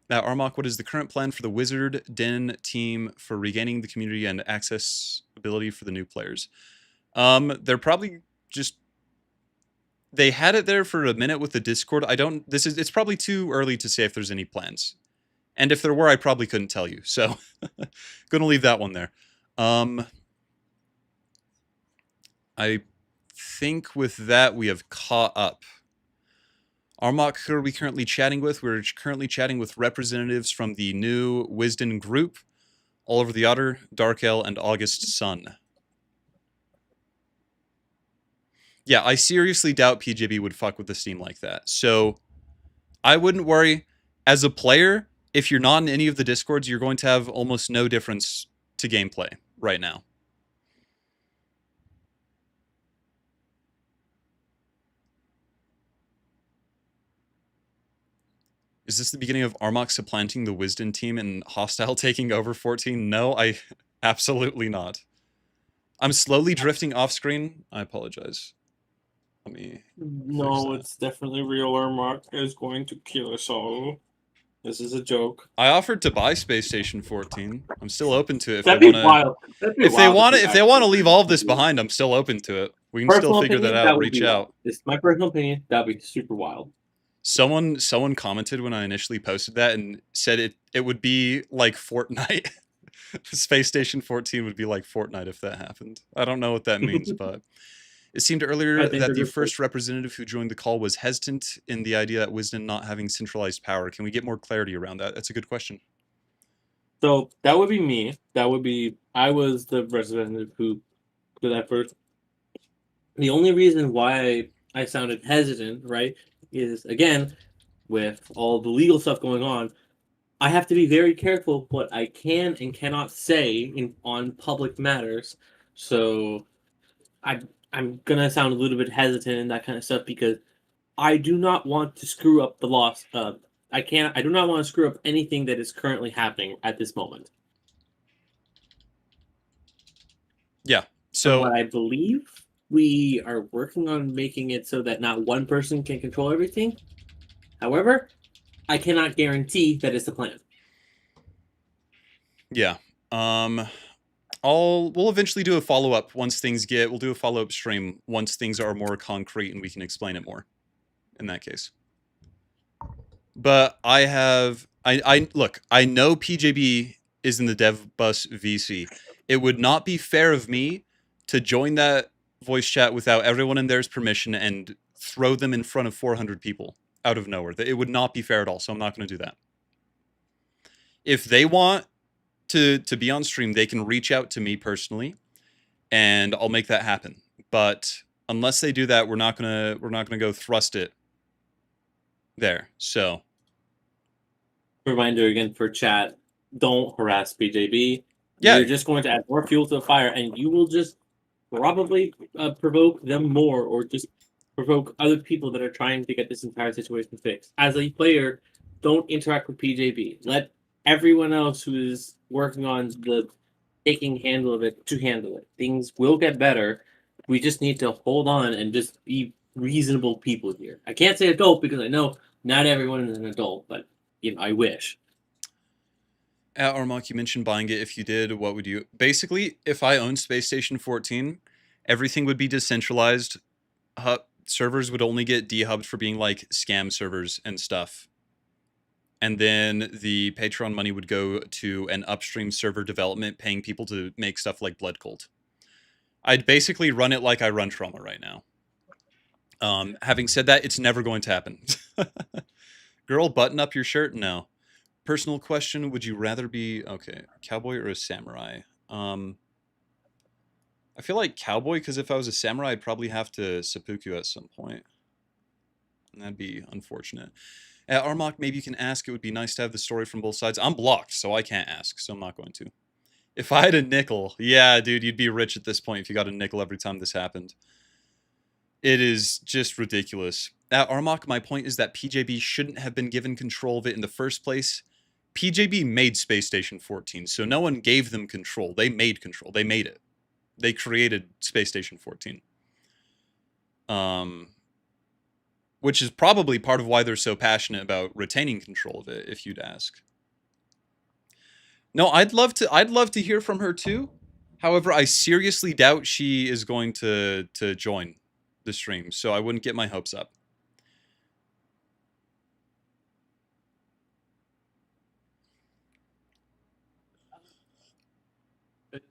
[SPEAKER 1] Now, Armok, what is the current plan for the Wizden team for regaining the community and accessibility for the new players? They're probably just... They had it there for a minute with the Discord. It's probably too early to say if there's any plans. And if there were, I probably couldn't tell you. So, gonna leave that one there. I think with that, we have caught up. Armok, who are we currently chatting with? We're currently chatting with representatives from the new Wizden group, Oliver the Otter, Darkel, and August Sun. Yeah, I seriously doubt PJB would fuck with the Steam like that. So, I wouldn't worry. As a player, if you're not in any of the Discords, you're going to have almost no difference to gameplay right now. Is this the beginning of Armok supplanting the Wizden team and Hostile taking over 14? No, I absolutely not. I'm slowly drifting off screen. I apologize. Let me...
[SPEAKER 4] No, it's definitely real. Armok is going to kill us all. This is a joke.
[SPEAKER 1] I offered to buy Space Station 14. I'm still open to it if
[SPEAKER 2] That'd
[SPEAKER 1] they
[SPEAKER 2] be
[SPEAKER 1] want
[SPEAKER 2] wild.
[SPEAKER 1] to. If they want to leave all of this behind, I'm still open to it. We can still figure that out. Reach out.
[SPEAKER 2] It's my personal opinion. That'd be super wild.
[SPEAKER 1] Someone commented when I initially posted that and said it would be like Fortnite. Space Station 14 would be like Fortnite if that happened. I don't know what that means, but it seemed earlier that the first representative who joined the call was hesitant in the idea that Wizden not having centralized power. Can we get more clarity around that? That's a good question.
[SPEAKER 2] So that would be me. I was the representative who did that first. The only reason why I sounded hesitant, right, is again, with all the legal stuff going on, I have to be very careful what I can and cannot say on public matters. So I'm gonna sound a little bit hesitant and that kind of stuff because I do not want to screw up the loss. I do not want to screw up anything that is currently happening at this moment.
[SPEAKER 1] Yeah.
[SPEAKER 2] So what I believe we are working on making it so that not one person can control everything. However, I cannot guarantee that it's the plan.
[SPEAKER 1] Yeah. We'll eventually do a follow-up once we'll do a follow-up stream once things are more concrete and we can explain it more in that case. But I look, I know PJB is in the dev bus VC. It would not be fair of me to join that voice chat without everyone in there's permission and throw them in front of 400 people out of nowhere. It would not be fair at all, so I'm not going to do that. If they want to be on stream, they can reach out to me personally and I'll make that happen. But unless they do that, we're not gonna go thrust it there. So
[SPEAKER 2] Reminder again for chat: don't harass BJB.
[SPEAKER 1] yeah,
[SPEAKER 2] You're just going to add more fuel to the fire, and you will just probably provoke them more, or just provoke other people that are trying to get this entire situation fixed. As a player, don't interact with PJB. Let everyone else who is working on the taking handle of it to handle it. Things will get better. We just need to hold on and just be reasonable people here. I can't say adult because I know not everyone is an adult, but I wish.
[SPEAKER 1] at Armok, you mentioned buying it. If you did, what would you? Basically, if I owned Space Station 14, everything would be decentralized. Servers would only get dehubbed for being like scam servers and stuff. And then the Patreon money would go to an upstream server development, paying people to make stuff like Blood Cult. I'd basically run it like I run Trauma right now. Having said that, it's never going to happen. Girl, button up your shirt? No. Personal question, would you rather be, okay, cowboy or a samurai? I feel like cowboy, because if I was a samurai, I'd probably have to seppuku at some point. And that'd be unfortunate. Armok, maybe you can ask. It would be nice to have the story from both sides. I'm blocked, so I can't ask, so I'm not going to. If I had a nickel, yeah, dude, you'd be rich at this point if you got a nickel every time this happened. It is just ridiculous. Armok, my point is that PJB shouldn't have been given control of it in the first place. PJB made Space Station 14, so no one gave them control. They made control. They made it. They created Space Station 14. Which is probably part of why they're so passionate about retaining control of it, if you'd ask. No, I'd love to hear from her too. However, I seriously doubt she is going to join the stream, so I wouldn't get my hopes up.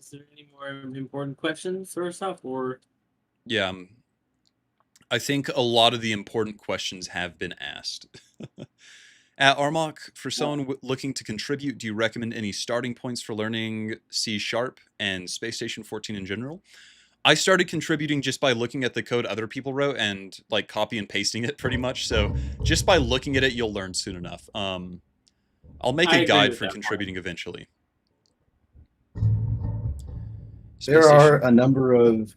[SPEAKER 2] Is there any more important questions or stuff, or?
[SPEAKER 1] Yeah, I think a lot of the important questions have been asked. At Armok, for someone looking to contribute, do you recommend any starting points for learning C# and Space Station 14 in general? I started contributing just by looking at the code other people wrote and like copy and pasting it pretty much. So just by looking at it, you'll learn soon enough. I'll make a guide for contributing eventually.
[SPEAKER 3] There are a number of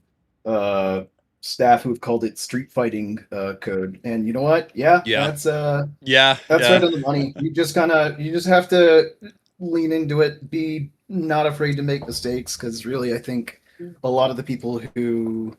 [SPEAKER 3] staff who've called it street fighting code, and you know what? Yeah. That's right on the money. You just have to lean into it. Be not afraid to make mistakes, because really, I think a lot of the people who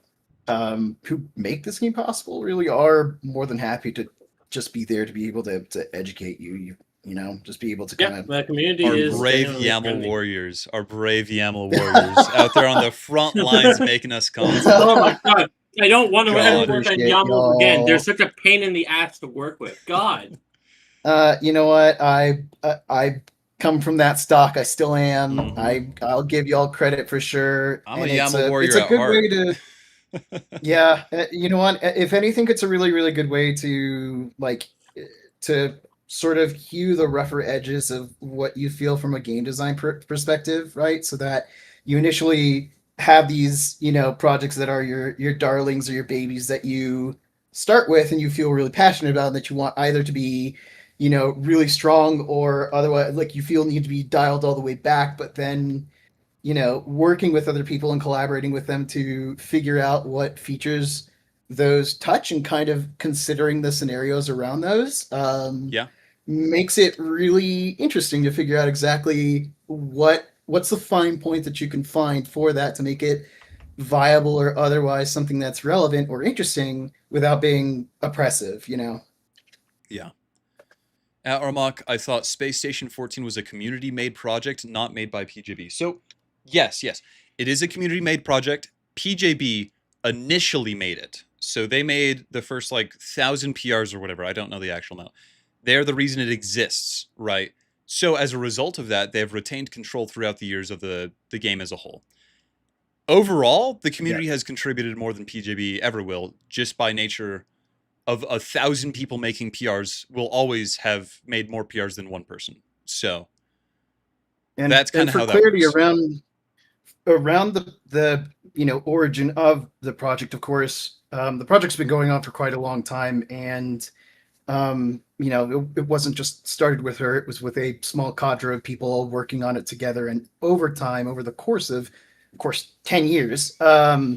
[SPEAKER 3] make this game possible really are more than happy to just be there to be able to educate you. You know, just be able to kind of.
[SPEAKER 2] The community
[SPEAKER 1] our
[SPEAKER 2] is
[SPEAKER 1] brave YAML warriors, our brave YAML warriors out there on the front lines making us content.
[SPEAKER 2] Oh my god. I don't want to ever work on YAML again. They're such a pain in the ass to work with. God.
[SPEAKER 3] You know what? I come from that stock. I still am. Mm-hmm. I'll give you all credit for sure.
[SPEAKER 1] I'm a YAML warrior.
[SPEAKER 3] It's a good
[SPEAKER 1] heart.
[SPEAKER 3] way to. Yeah, you know what? If anything, it's a really, really good way to to sort of hew the rougher edges of what you feel from a game design perspective, right? So that you initially have these, projects that are your darlings or your babies that you start with and you feel really passionate about, and that you want either to be, really strong, or otherwise, like, you feel need to be dialed all the way back, but then, working with other people and collaborating with them to figure out what features those touch and kind of considering the scenarios around those. Makes it really interesting to figure out exactly what's the fine point that you can find for that to make it viable or otherwise something that's relevant or interesting without being oppressive,
[SPEAKER 1] Yeah. At Armok, I thought Space Station 14 was a community-made project, not made by PJB. So, yes, it is a community-made project. PJB initially made it. So they made the first like 1,000 PRs or whatever. I don't know the actual amount. They're the reason it exists, right? So as a result of that, they've retained control throughout the years of the game as a whole. Overall, the community has contributed more than PJB ever will, just by nature of 1,000 people making PRs will always have made more PRs than one person. So
[SPEAKER 3] And
[SPEAKER 1] that's kind of
[SPEAKER 3] for
[SPEAKER 1] how that
[SPEAKER 3] clarity
[SPEAKER 1] works.
[SPEAKER 3] around the origin of the project, of course, the project's been going on for quite a long time, and it wasn't just started with her. It was with a small cadre of people working on it together, and over time, over the course of course, 10 years, the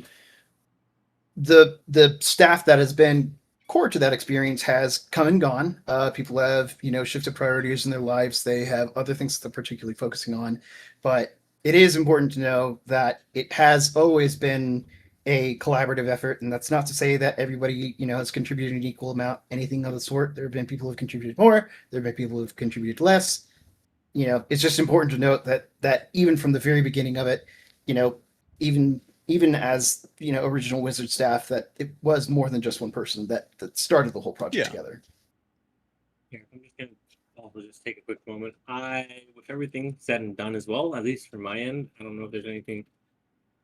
[SPEAKER 3] staff that has been core to that experience has come and gone. People have shifted priorities in their lives. They have other things that they're particularly focusing on, but it is important to know that it has always been a collaborative effort, and that's not to say that everybody has contributed an equal amount, anything of the sort. There have been people who have contributed more. There have been people who have contributed less. It's just important to note that even from the very beginning of it, you know, even as original Wizard staff, that it was more than just one person that started the whole project together.
[SPEAKER 2] Here, I'm just gonna also just take a quick moment. With everything said and done as well, at least from my end, I don't know if there's anything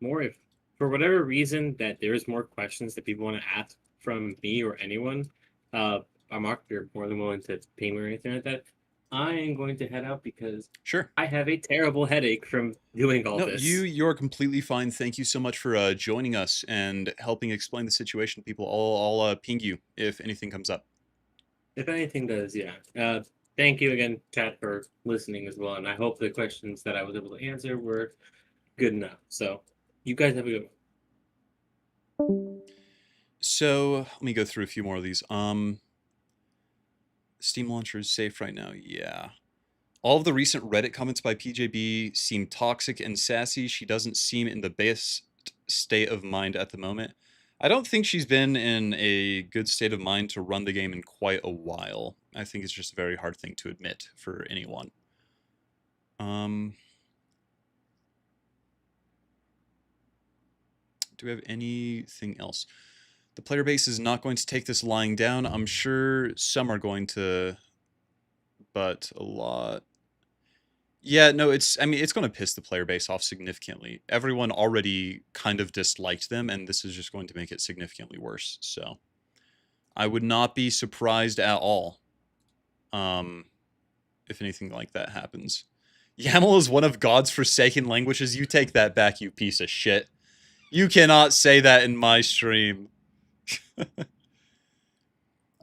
[SPEAKER 2] more. If for whatever reason that there is more questions that people want to ask from me or anyone, Mark, you're more than willing to pay me or anything like that. I am going to head out because
[SPEAKER 1] Sure.
[SPEAKER 2] I have a terrible headache from doing all this.
[SPEAKER 1] You're completely fine. Thank you so much for joining us and helping explain the situation. People, I'll ping you if anything comes up.
[SPEAKER 2] If anything does, yeah. Thank you again, chat, for listening as well. And I hope the questions that I was able to answer were good enough. So you guys have a good one.
[SPEAKER 1] So let me go through a few more of these. Steam launcher is safe right now. Yeah. All of the recent Reddit comments by PJB seem toxic and sassy. She doesn't seem in the best state of mind at the moment. I don't think she's been in a good state of mind to run the game in quite a while. I think it's just a very hard thing to admit for anyone. Do we have anything else? The player base is not going to take this lying down. I'm sure some are going to, but a lot. Yeah, no, it's going to piss the player base off significantly. Everyone already kind of disliked them, and this is just going to make it significantly worse. So I would not be surprised at all if anything like that happens. YAML is one of God's forsaken languages. You take that back, you piece of shit. You cannot say that in my stream.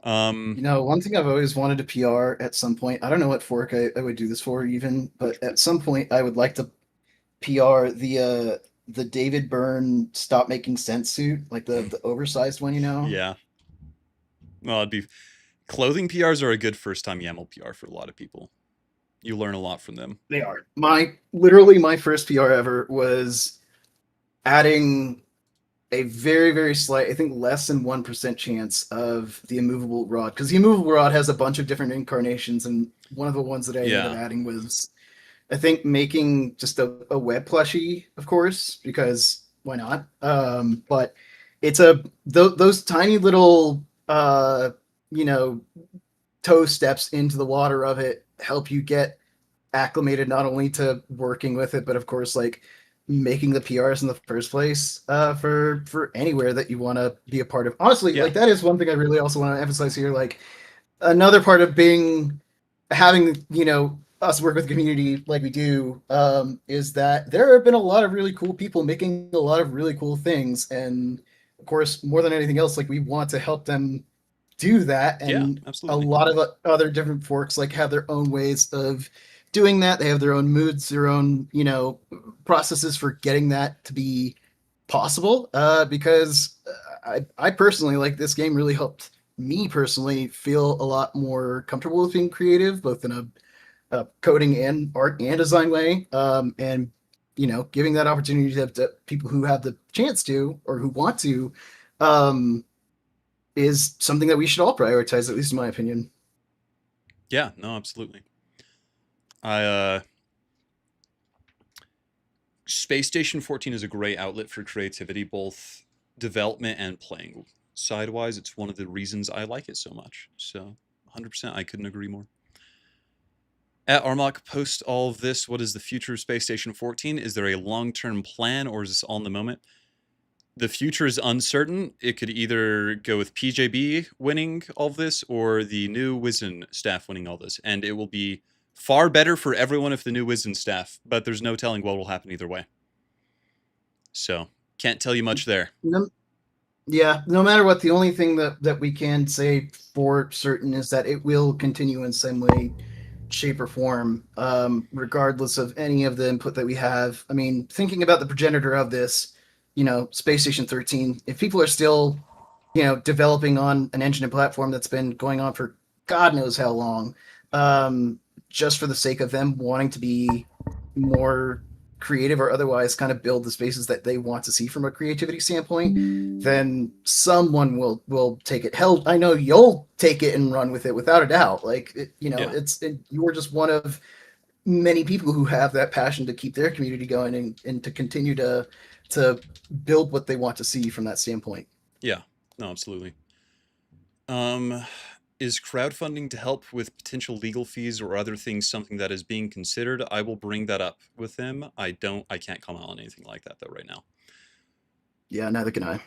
[SPEAKER 3] One thing I've always wanted to PR at some point, I don't know what fork I would do this for even, but at some point I would like to PR the David Byrne Stop Making Sense suit, like the oversized one,
[SPEAKER 1] Yeah. Well, it'd be clothing PRs are a good first time YAML PR for a lot of people. You learn a lot from them.
[SPEAKER 3] They are. Literally my first PR ever was adding a very, very slight, I think less than 1% chance of the immovable rod, because the immovable rod has a bunch of different incarnations, and one of the ones that I ended up adding was, I think, making just a web plushie, of course, because why not? But it's those tiny little toe steps into the water of it help you get acclimated not only to working with it, but of course like making the PRs in the first place for anywhere that you want to be a part of. Honestly, like that is one thing I really also want to emphasize here. Like another part of having us work with the community like we do is that there have been a lot of really cool people making a lot of really cool things, and of course more than anything else, like we want to help them do that. And
[SPEAKER 1] absolutely.
[SPEAKER 3] A lot of other different forks like have their own ways of doing that. They have their own moods, their own processes for getting that to be possible, because I personally, like, this game really helped me personally feel a lot more comfortable with being creative, both in a coding and art and design way, and giving that opportunity to people who have the chance to or who want to is something that we should all prioritize, at least in my opinion.
[SPEAKER 1] Yeah, no, absolutely. I Space Station 14 is a great outlet for creativity, both development and playing. Sidewise, it's one of the reasons I like it so much. So, 100%, I couldn't agree more. At Armok, post all of this, what is the future of Space Station 14? Is there a long-term plan, or is this all in the moment? The future is uncertain. It could either go with PJB winning all this, or the new Wizden staff winning all this, and it will be far better for everyone if the new Wizden staff, but there's no telling what will happen either way. So, can't tell you much there.
[SPEAKER 3] No, yeah, no matter what, the only thing that we can say for certain is that it will continue in some way, shape, or form, regardless of any of the input that we have. I mean, thinking about the progenitor of this, Space Station 13, if people are still, developing on an engine and platform that's been going on for God knows how long, just for the sake of them wanting to be more creative or otherwise kind of build the spaces that they want to see from a creativity standpoint, then someone will take it. Hell, I know you'll take it and run with it without a doubt. Like
[SPEAKER 1] Yeah.
[SPEAKER 3] you're just one of many people who have that passion to keep their community going and to continue to build what they want to see from that standpoint.
[SPEAKER 1] Yeah. No, absolutely. Is crowdfunding to help with potential legal fees or other things something that is being considered? I will bring that up with them. I can't comment on anything like that though right now.
[SPEAKER 3] Yeah, neither can I.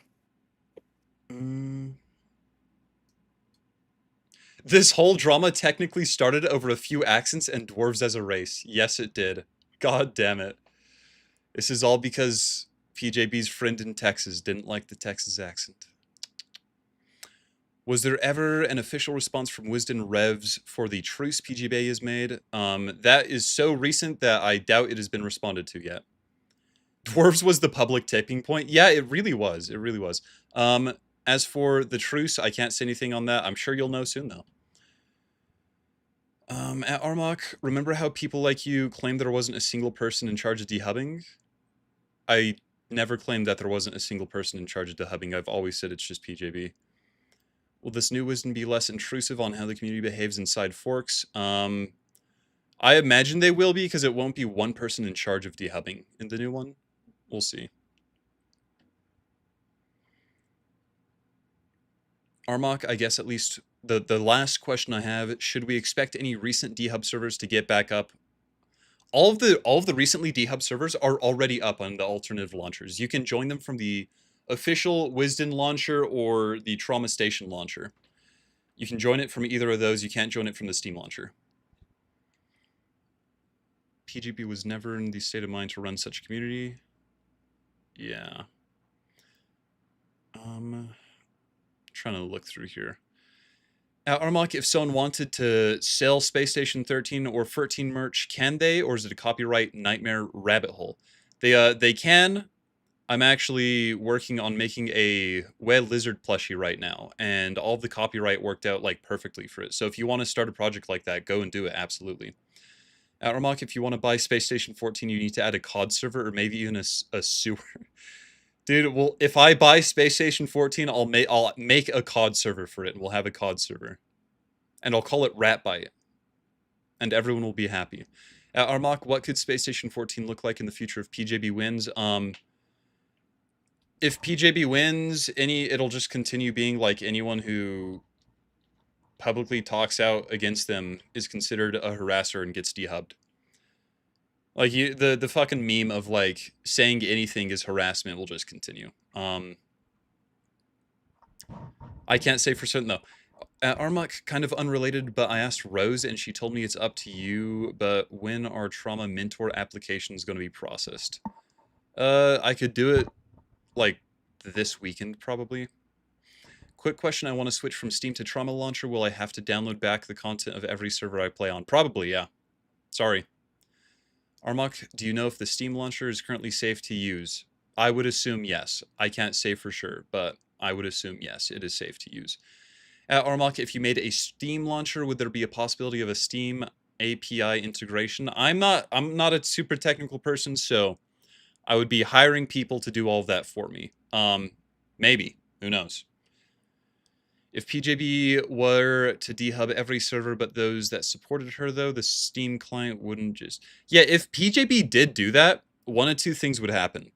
[SPEAKER 1] This whole drama technically started over a few accents and dwarves as a race. Yes, it did. God damn it. This is all because PJB's friend in Texas didn't like the Texas accent. Was there ever an official response from Wizden Revs for the truce PGB has made? That is so recent that I doubt it has been responded to yet. Dwarves was the public tipping point. Yeah, it really was. It really was. As for the truce, I can't say anything on that. I'm sure you'll know soon, though. At Armok, remember how people like you claimed there wasn't a single person in charge of dehubbing? I never claimed that there wasn't a single person in charge of dehubbing. I've always said it's just PJB. Will this new Wisdom be less intrusive on how the community behaves inside forks? I imagine they will be, because it won't be one person in charge of dehubbing in the new one. We'll see. Armok, I guess at least the last question I have, should we expect any recent dehub servers to get back up? All of the recently dehub servers are already up on the alternative launchers. You can join them from the official Wizden launcher or the Trauma Station launcher. You can join it from either of those. You can't join it from the Steam launcher. PGB was never in the state of mind to run such a community. Yeah. Trying to look through here. Armok, if someone wanted to sell Space Station 13 or 14 merch, can they, or is it a copyright nightmare rabbit hole? They can. I'm actually working on making a whale lizard plushie right now, and all the copyright worked out like perfectly for it. So if you want to start a project like that, go and do it. Absolutely. Armok, if you want to buy Space Station 14, you need to add a COD server or maybe even a sewer. Dude, well, if I buy Space Station 14, I'll make a COD server for it, and we'll have a COD server. And I'll call it Ratbite. And everyone will be happy. Armok, what could Space Station 14 look like in the future if PJB wins? If PJB wins, it'll just continue being like anyone who publicly talks out against them is considered a harasser and gets dehubbed. Like the fucking meme of like saying anything is harassment will just continue. I can't say for certain though. Armok, kind of unrelated, but I asked Rose and she told me it's up to you, but when are Trauma Mentor applications going to be processed? I could do it like this weekend probably. Quick question, I want to switch from Steam to Trauma Launcher. Will I have to download back the content of every server I play on? Probably, yeah. Sorry. Armok, do you know if the Steam Launcher is currently safe to use? I would assume yes. I can't say for sure, but I would assume yes, it is safe to use. Armok, if you made a Steam launcher, would there be a possibility of a Steam API integration? I'm not a super technical person, so I would be hiring people to do all of that for me. Maybe. Who knows? If PJB were to dehub every server but those that supported her, though, the Steam client wouldn't just... Yeah, if PJB did do that, one of two things would happen.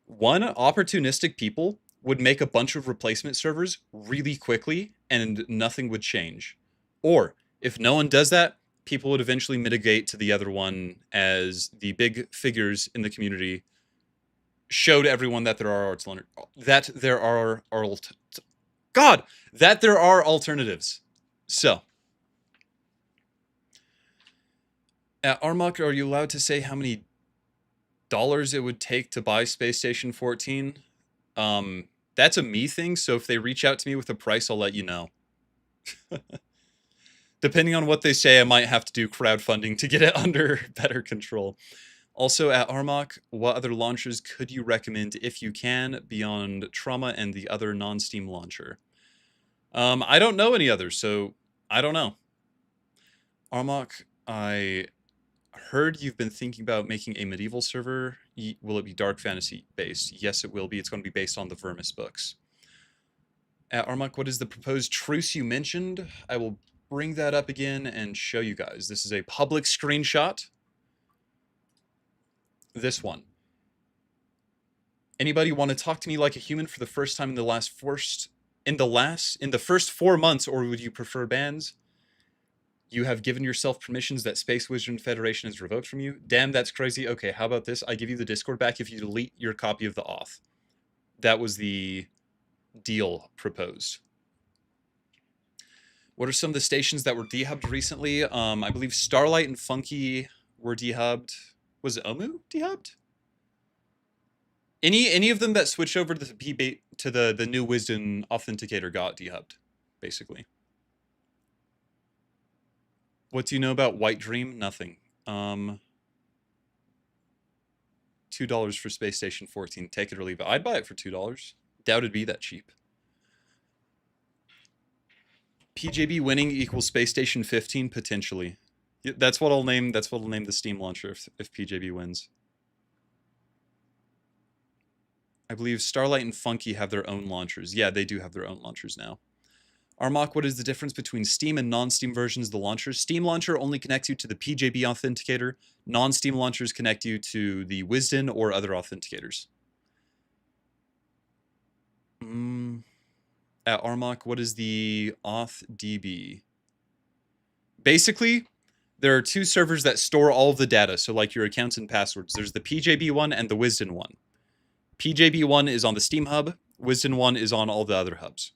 [SPEAKER 1] One, opportunistic people would make a bunch of replacement servers really quickly and nothing would change. Or, if no one does that, people would eventually mitigate to the other one as the big figures in the community showed everyone that there are alternatives. So, at Armok, are you allowed to say how many dollars it would take to buy Space Station 14? That's a me thing, so if they reach out to me with a price, I'll let you know. Depending on what they say, I might have to do crowdfunding to get it under better control. Also, at Armok, what other launchers could you recommend, if you can, beyond Trauma and the other non-Steam launcher? I don't know any others, so I don't know. Armok, I heard you've been thinking about making a medieval server. Will it be dark fantasy based? Yes, it will be. It's going to be based on the Vermis books. At Armok, what is the proposed truce you mentioned? I will bring that up again and show you guys. This is a public screenshot. This one. Anybody want to talk to me like a human for the first time in the first 4 months, or would you prefer bans? You have given yourself permissions that Space Wizard Federation has revoked from you. Damn, that's crazy. Okay, how about this? I give you the Discord back if you delete your copy of the auth. That was the deal proposed. What are some of the stations that were dehubbed recently? I believe Starlight and Funky were dehubbed. Was Omu dehubbed? Any of them that switched over to the new Wizden authenticator got dehubbed, basically. What do you know about White Dream? Nothing. $2 for Space Station 14. Take it or leave it. I'd buy it for $2. Doubt it'd be that cheap. PJB winning equals Space Station 15 potentially. That's what I'll name. That's what I'll name the Steam launcher if PJB wins. I believe Starlight and Funky have their own launchers. Yeah, they do have their own launchers now. Armok, what is the difference between Steam and non-Steam versions of the launcher? Steam launcher only connects you to the PJB authenticator. Non-Steam launchers connect you to the Wizden or other authenticators. At Armok, what is the auth.db? Basically, there are two servers that store all of the data, so like your accounts and passwords. There's the PJB one and the Wizden one. PJB one is on the Steam hub. Wizden one is on all the other hubs.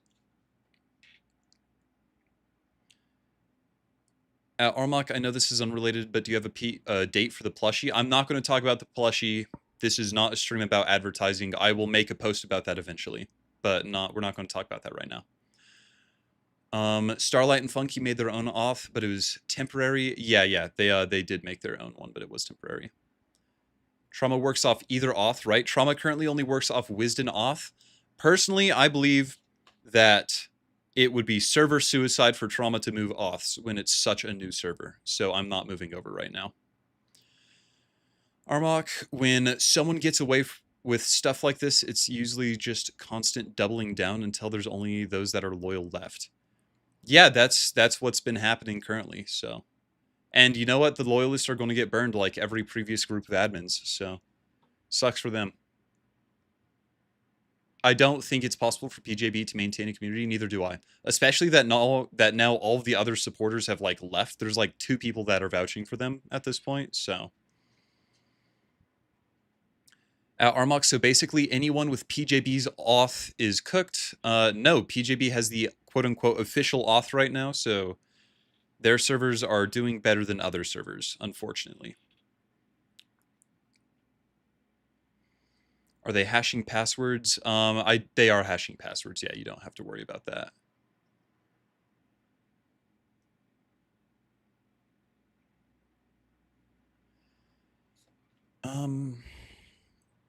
[SPEAKER 1] Armok, I know this is unrelated, but do you have a date for the plushie? I'm not going to talk about the plushie. This is not a stream about advertising. I will make a post about that eventually, but we're not going to talk about that right now. Starlight and Funky made their own auth, but it was temporary. Yeah, they did make their own one, but it was temporary. Trauma works off either auth, right? Trauma currently only works off Wizden auth. Personally, I believe that it would be server suicide for Trauma to move auths when it's such a new server. So I'm not moving over right now. Armok, when someone gets away with stuff like this, it's usually just constant doubling down until there's only those that are loyal left. Yeah, that's what's been happening currently, so. And you know what? The loyalists are going to get burned like every previous group of admins, so sucks for them. I don't think it's possible for PJB to maintain a community, neither do I. Especially that now all of the other supporters have like left. There's like 2 people that are vouching for them at this point, so. Armok, so basically anyone with PJB's auth is cooked. No, PJB has the quote-unquote official auth right now, so their servers are doing better than other servers, unfortunately. Are they hashing passwords? They are hashing passwords. Yeah, you don't have to worry about that.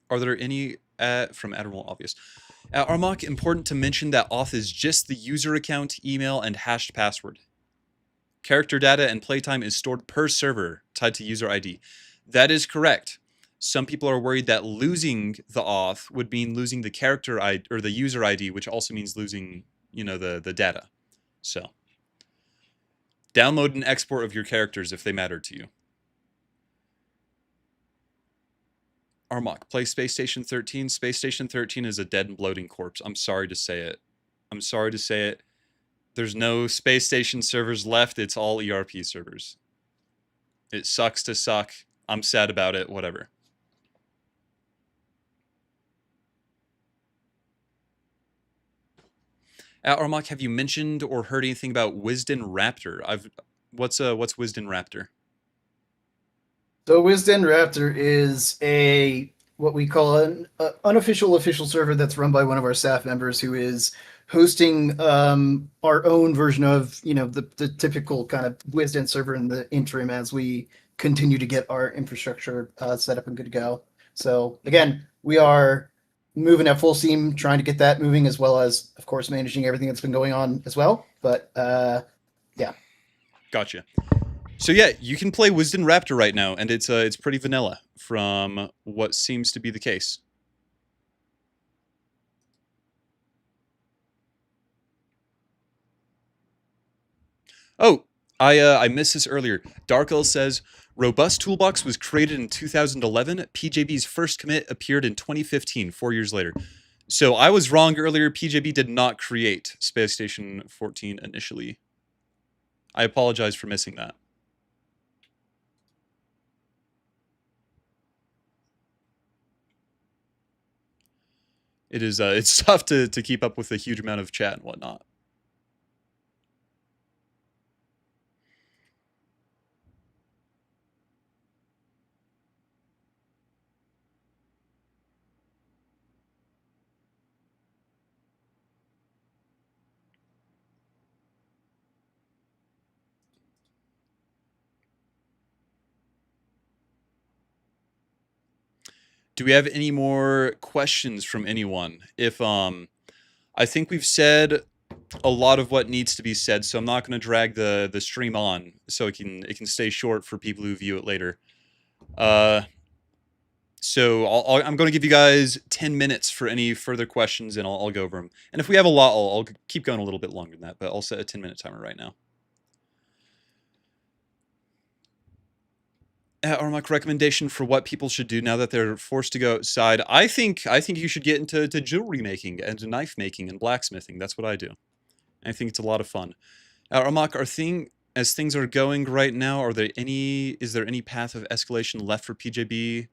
[SPEAKER 1] Are there any from Admiral Obvious? Armok, important to mention that auth is just the user account, email, and hashed password. Character data and playtime is stored per server, tied to user ID. That is correct. Some people are worried that losing the auth would mean losing the character ID or the user ID, which also means losing you know, the data. So download and export of your characters if they matter to you. Armok, play Space Station 13. Space Station 13 is a dead and bloating corpse. I'm sorry to say it. I'm sorry to say it. There's no Space Station servers left. It's all ERP servers. It sucks to suck. I'm sad about it. Whatever. Armok, have you mentioned or heard anything about Wizden Raptor? What's Wizden Raptor?
[SPEAKER 3] So Wizden Raptor is a what we call an unofficial official server that's run by one of our staff members who is hosting our own version of the typical kind of Wizden server in the interim as we continue to get our infrastructure set up and good to go. So again, we are moving at full steam, trying to get that moving, as well as, of course, managing everything that's been going on as well. But yeah.
[SPEAKER 1] Gotcha. So yeah, you can play Wizden Raptor right now, and it's pretty vanilla from what seems to be the case. Oh, I missed this earlier. Darkel says Robust Toolbox was created in 2011. PJB's first commit appeared in 2015, 4 years later. So I was wrong earlier. PJB did not create Space Station 14 initially. I apologize for missing that. It is it's tough to keep up with a huge amount of chat and whatnot. Do we have any more questions from anyone? If I think we've said a lot of what needs to be said, so I'm not going to drag the stream on, so it can stay short for people who view it later. So I'm going to give you guys 10 minutes for any further questions, and I'll go over them. And if we have a lot, I'll keep going a little bit longer than that, but I'll set a 10-minute timer right now. Armok, recommendation for what people should do now that they're forced to go outside. I think you should get into jewelry making and knife making and blacksmithing. That's what I do. I think it's a lot of fun. Armok, as things are going right now, is there any path of escalation left for PJB?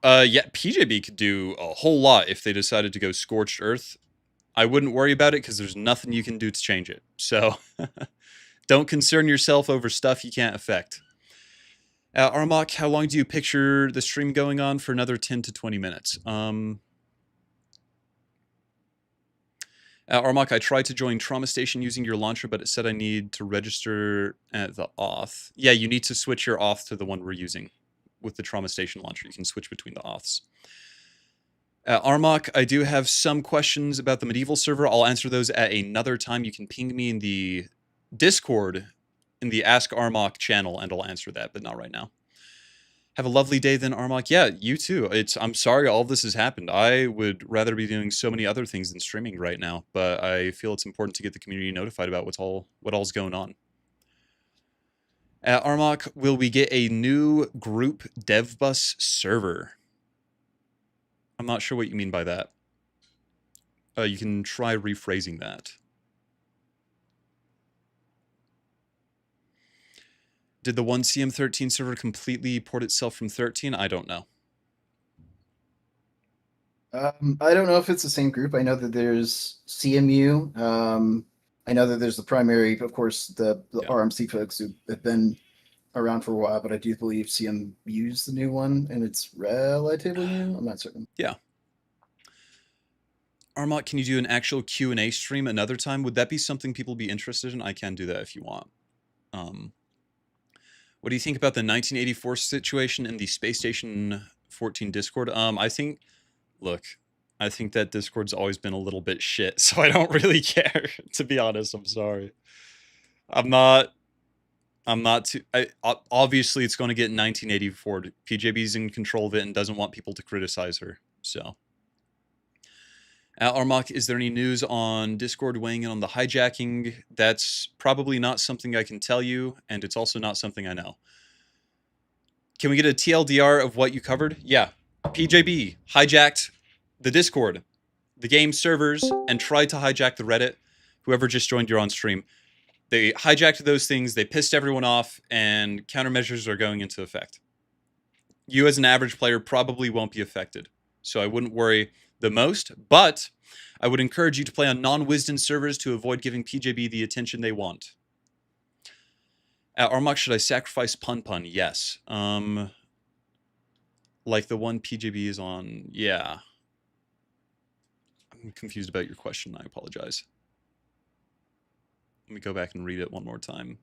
[SPEAKER 1] Yeah, PJB could do a whole lot if they decided to go scorched earth. I wouldn't worry about it because there's nothing you can do to change it. So don't concern yourself over stuff you can't affect. Armok, how long do you picture the stream going on? For another 10 to 20 minutes. Armok, I tried to join Trauma Station using your launcher, but it said I need to register at the auth. Yeah, you need to switch your auth to the one we're using with the Trauma Station launcher. You can switch between the auths. Armok, I do have some questions about the medieval server. I'll answer those at another time. You can ping me in the Discord in the Ask Armok channel, and I'll answer that, but not right now. Have a lovely day then, Armok. Yeah, you too. I'm sorry all this has happened. I would rather be doing so many other things than streaming right now, but I feel it's important to get the community notified about what all's going on. Armok, will we get a new group DevBus server? I'm not sure what you mean by that. You can try rephrasing that. Did the 1CM13 server completely port itself from 13? I don't know.
[SPEAKER 3] I don't know if it's the same group. I know that there's CMU. I know that there's the primary, of course, the RMC folks who have been around for a while, but I do believe CMU's the new one, and it's relatively new. I'm not certain.
[SPEAKER 1] Yeah. Armok, can you do an actual Q&A stream another time? Would that be something people would be interested in? I can do that if you want. What do you think about the 1984 situation in the Space Station 14 Discord? I think that Discord's always been a little bit shit, so I don't really care, to be honest. I'm sorry. I'm not too... obviously, it's going to get 1984. PJB's in control of it and doesn't want people to criticize her, so... Armok, is there any news on Discord weighing in on the hijacking? That's probably not something I can tell you, and it's also not something I know. Can we get a TLDR of what you covered? Yeah. PJB hijacked the Discord, the game servers, and tried to hijack the Reddit. Whoever just joined, you're on stream. They hijacked those things, they pissed everyone off, and countermeasures are going into effect. You as an average player probably won't be affected, so I wouldn't worry the most, but I would encourage you to play on non-Wizden servers to avoid giving PJB the attention they want. At Armok, should I sacrifice Pun Pun? Yes. Like the one PJB is on. Yeah. I'm confused about your question. I apologize. Let me go back and read it one more time.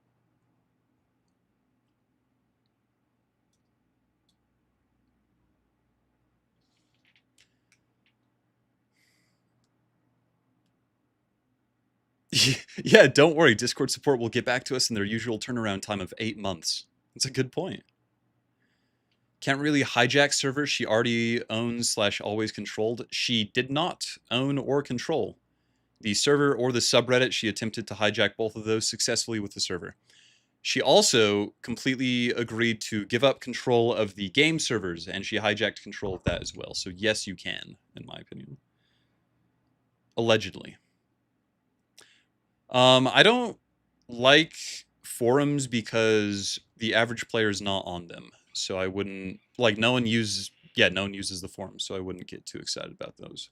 [SPEAKER 1] Yeah, don't worry. Discord support will get back to us in their usual turnaround time of 8 months. That's a good point. Can't really hijack servers she already owns / always controlled. She did not own or control the server or the subreddit. She attempted to hijack both of those successfully with the server. She also completely agreed to give up control of the game servers, and she hijacked control of that as well. So yes, you can, in my opinion. Allegedly. I don't like forums because the average player is not on them. So I wouldn't, like, no one uses the forums, so I wouldn't get too excited about those.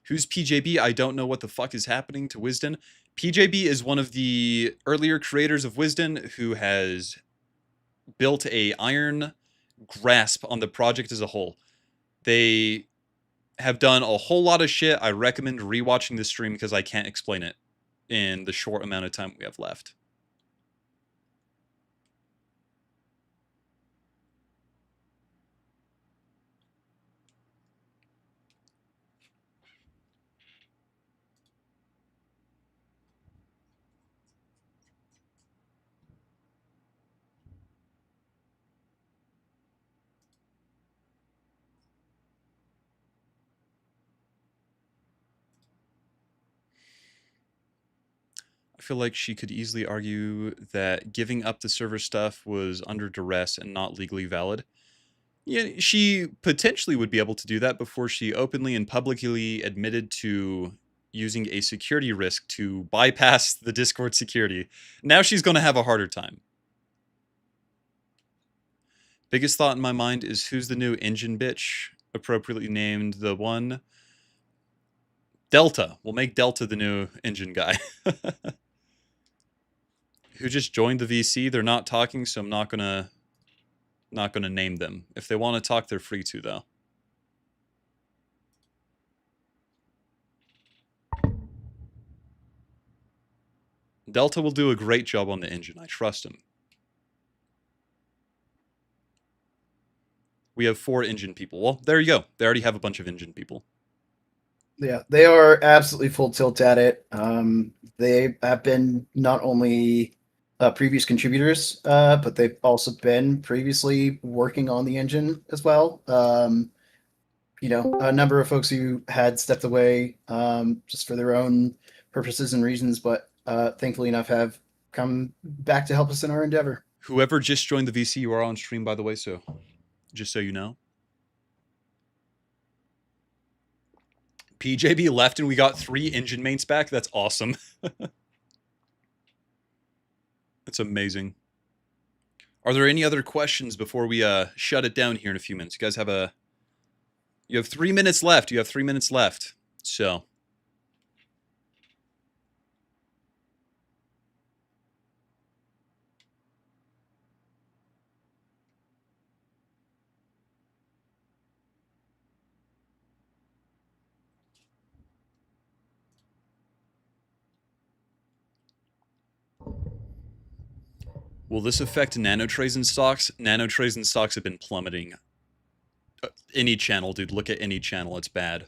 [SPEAKER 1] Who's PJB? I don't know what the fuck is happening to Wizden. PJB is one of the earlier creators of Wizden who has built a iron grasp on the project as a whole. They have done a whole lot of shit. I recommend rewatching the stream because I can't explain it in the short amount of time we have left. I feel like she could easily argue that giving up the server stuff was under duress and not legally valid. Yeah, she potentially would be able to do that before she openly and publicly admitted to using a security risk to bypass the Discord security. Now she's going to have a harder time. Biggest thought in my mind is who's the new engine bitch, appropriately named the one? Delta. We'll make Delta the new engine guy. Who just joined the VC? They're not talking, so I'm not gonna name them. If they want to talk, they're free to, though. Delta will do a great job on the engine. I trust him. We have 4 engine people. Well, there you go. They already have a bunch of engine people.
[SPEAKER 3] Yeah, they are absolutely full tilt at it. They have been not only previous contributors, but they've also been previously working on the engine as well. You know, a number of folks who had stepped away just for their own purposes and reasons, but thankfully enough have come back to help us in our endeavor.
[SPEAKER 1] Whoever just joined the VC, you are on stream, by the way, so just so you know. PJB left and we got 3 engine mates back. That's awesome. That's amazing. Are there any other questions before we shut it down here in a few minutes? You guys have you have 3 minutes left. You have 3 minutes left. So will this affect nanotrays and stocks? Nanotrays and stocks have been plummeting. Any channel, dude. Look at any channel. It's bad.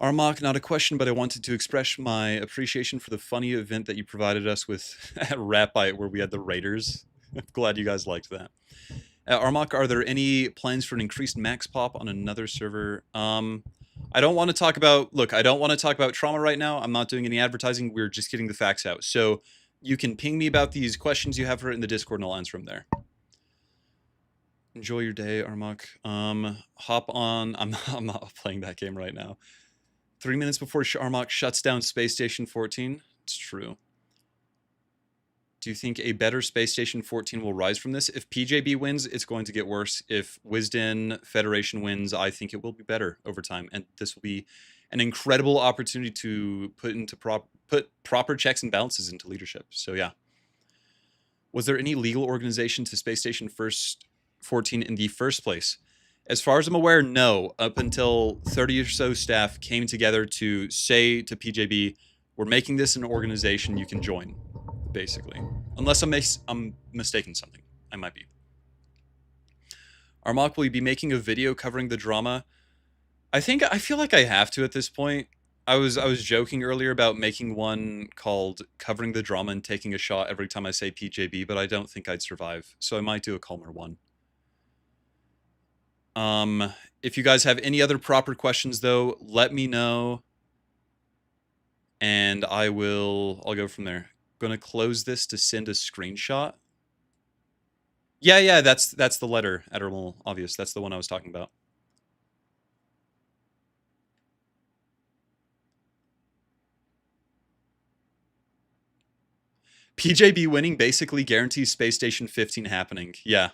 [SPEAKER 1] Armok, not a question, but I wanted to express my appreciation for the funny event that you provided us with at Rat Bite where we had the Raiders. I'm glad you guys liked that. Armok, are there any plans for an increased max pop on another server? I don't want to talk about. Look, I don't want to talk about trauma right now. I'm not doing any advertising. We're just getting the facts out. So you can ping me about these questions you have for it in the Discord, and I'll answer them there. Enjoy your day, Armok. Hop on. I'm not playing that game right now. 3 minutes before Armok shuts down Space Station 14. It's true. Do you think a better Space Station 14 will rise from this? If PJB wins, it's going to get worse. If Wizden Federation wins, I think it will be better over time. And this will be an incredible opportunity to put proper checks and balances into leadership. So yeah. Was there any legal organization to Space Station 14 in the first place? As far as I'm aware, no. Up until 30 or so staff came together to say to PJB, we're making this an organization you can join, basically. Unless I'm mistaken something. I might be. Armok, will you be making a video covering the drama? I feel like I have to at this point. I was joking earlier about making one called Covering the Drama and taking a shot every time I say PJB, but I don't think I'd survive. So I might do a calmer one. If you guys have any other proper questions though, let me know. And I'll go from there. Gonna close this to send a screenshot. Yeah, that's the letter, Admiral Obvious. That's the one I was talking about. PJB winning basically guarantees Space Station 15 happening. Yeah.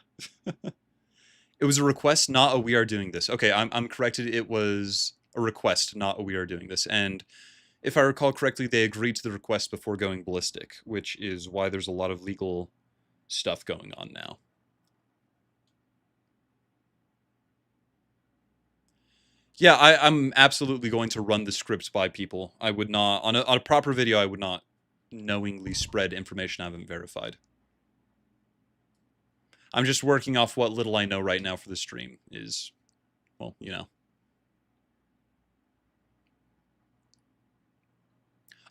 [SPEAKER 1] It was a request, not a we are doing this. Okay, I'm corrected. It was a request, not a we are doing this. And if I recall correctly, they agreed to the request before going ballistic, which is why there's a lot of legal stuff going on now. Yeah, I'm absolutely going to run the scripts by people. I would not, on a proper video, I would not knowingly spread information I haven't verified. I'm just working off what little I know right now for the stream is, well, you know.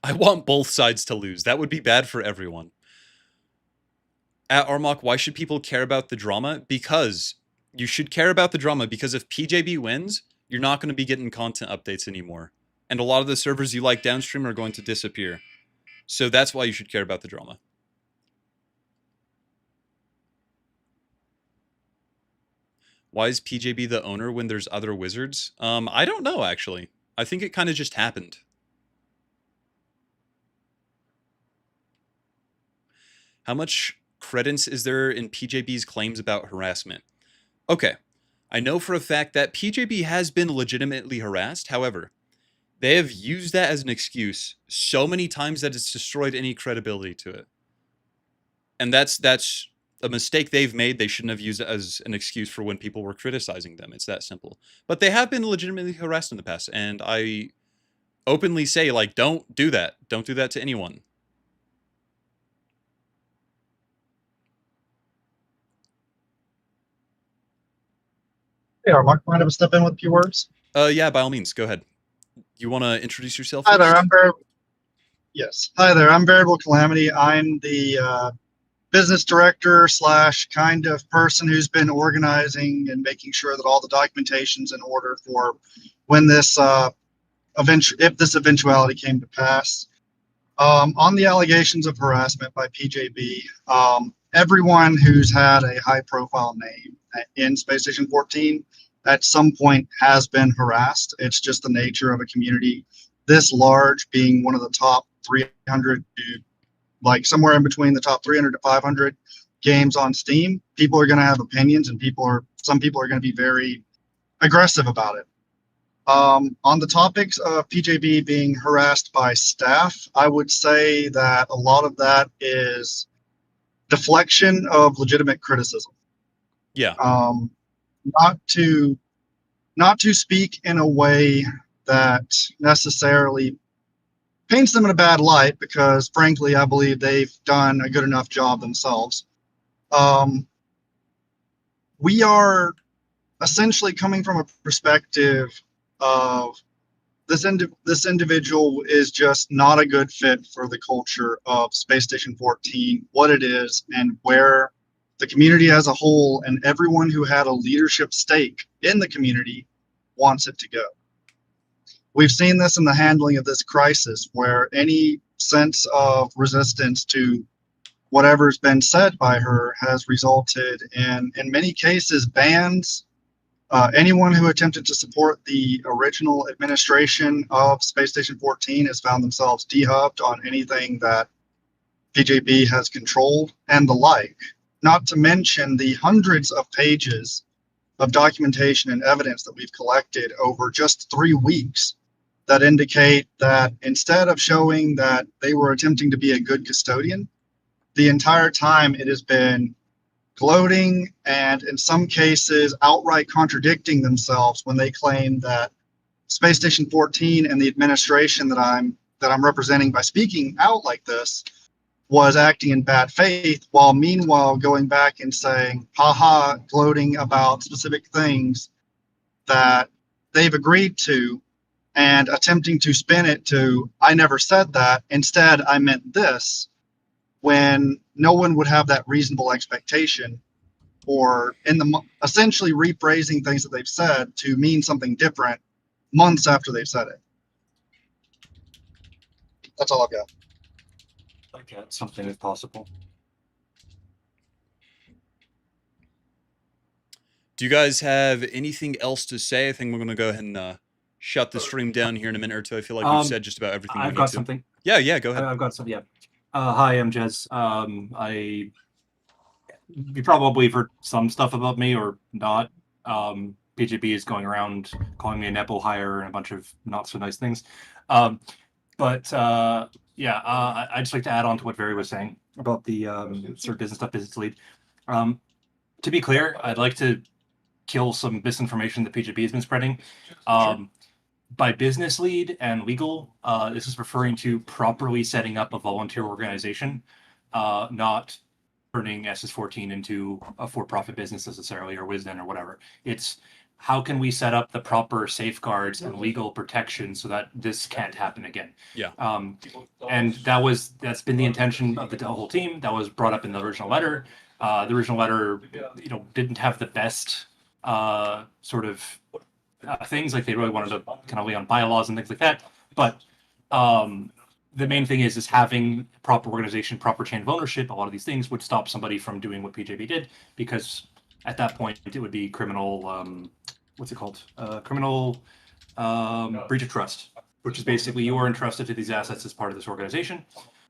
[SPEAKER 1] I want both sides to lose. That would be bad for everyone. At Armok, why should people care about the drama? Because you should care about the drama, because if PJB wins, you're not going to be getting content updates anymore. And a lot of the servers you like downstream are going to disappear. So that's why you should care about the drama. Why is PJB the owner when there's other wizards? I don't know, actually. I think it kind of just happened. How much credence is there in PJB's claims about harassment? Okay, I know for a fact that PJB has been legitimately harassed. However, they have used that as an excuse so many times that it's destroyed any credibility to it. And that's a mistake they've made. They shouldn't have used it as an excuse for when people were criticizing them. It's that simple. But they have been legitimately harassed in the past, and I openly say, like, don't do that. Don't do that to anyone.
[SPEAKER 5] Hey, Mark, mind if I step in with a few words?
[SPEAKER 1] Yeah, by all means, go ahead. You want to introduce yourself?
[SPEAKER 5] Hi
[SPEAKER 1] first?
[SPEAKER 5] there, Yes. Hi there, I'm Variable Calamity. I'm the business director / kind of person who's been organizing and making sure that all the documentation's in order for when this if this eventuality came to pass. On the allegations of harassment by PJB, everyone who's had a high-profile name in Space Station 14 at some point has been harassed. It's just the nature of a community this large, being one of the top 300 to like somewhere in between the top 300 to 500 games on Steam. People are going to have opinions, and some people are going to be very aggressive about it. On the topics of PJB being harassed by staff, I would say that a lot of that is deflection of legitimate criticism.
[SPEAKER 1] Yeah.
[SPEAKER 5] Not to speak in a way that necessarily paints them in a bad light, because frankly, I believe they've done a good enough job themselves. We are essentially coming from a perspective of this individual is just not a good fit for the culture of Space Station 14, what it is, and where the community as a whole and everyone who had a leadership stake in the community wants it to go. We've seen this in the handling of this crisis, where any sense of resistance to whatever's been said by her has resulted in many cases, bans. Anyone who attempted to support the original administration of Space Station 14 has found themselves dehubbed on anything that PJB has controlled and the like. Not to mention the hundreds of pages of documentation and evidence that we've collected over just 3 weeks that indicate that instead of showing that they were attempting to be a good custodian, the entire time it has been gloating and in some cases outright contradicting themselves when they claim that Space Station 14 and the administration that I'm representing by speaking out like this was acting in bad faith, while meanwhile going back and saying, haha, gloating about specific things that they've agreed to and attempting to spin it to, I never said that, instead I meant this, when no one would have that reasonable expectation, or essentially rephrasing things that they've said to mean something different months after they've said it. That's all I've got.
[SPEAKER 6] Like that, something if possible.
[SPEAKER 1] Do you guys have anything else to say? I think we're going to go ahead and shut the stream down here in a minute or two. I feel like we've said just about everything we
[SPEAKER 6] I've
[SPEAKER 1] need
[SPEAKER 6] got
[SPEAKER 1] to.
[SPEAKER 6] something.
[SPEAKER 1] Yeah, go ahead.
[SPEAKER 6] I've got some. Yeah. Hi, I'm Jez. You probably have heard some stuff about me or not. PGB is going around calling me a Nepo hire and a bunch of not so nice things. I'd just like to add on to what Very was saying about the sort of business stuff, business lead. To be clear, I'd like to kill some misinformation that PGB has been spreading.
[SPEAKER 1] Sure.
[SPEAKER 6] By business lead and legal, this is referring to properly setting up a volunteer organization, not turning SS14 into a for-profit business necessarily, or Wizden or whatever. It's how can we set up the proper safeguards and legal protection so that this can't happen again.
[SPEAKER 1] Yeah.
[SPEAKER 6] And that's been the intention of the whole team. That was brought up in the original letter. The original letter, didn't have the best things, like they really wanted to kind of lay on bylaws and things like that. But the main thing is having proper organization, proper chain of ownership. A lot of these things would stop somebody from doing what PJB did, because at that point it would be criminal. What's it called? Criminal breach of trust, which is basically you are entrusted to these assets as part of this organization.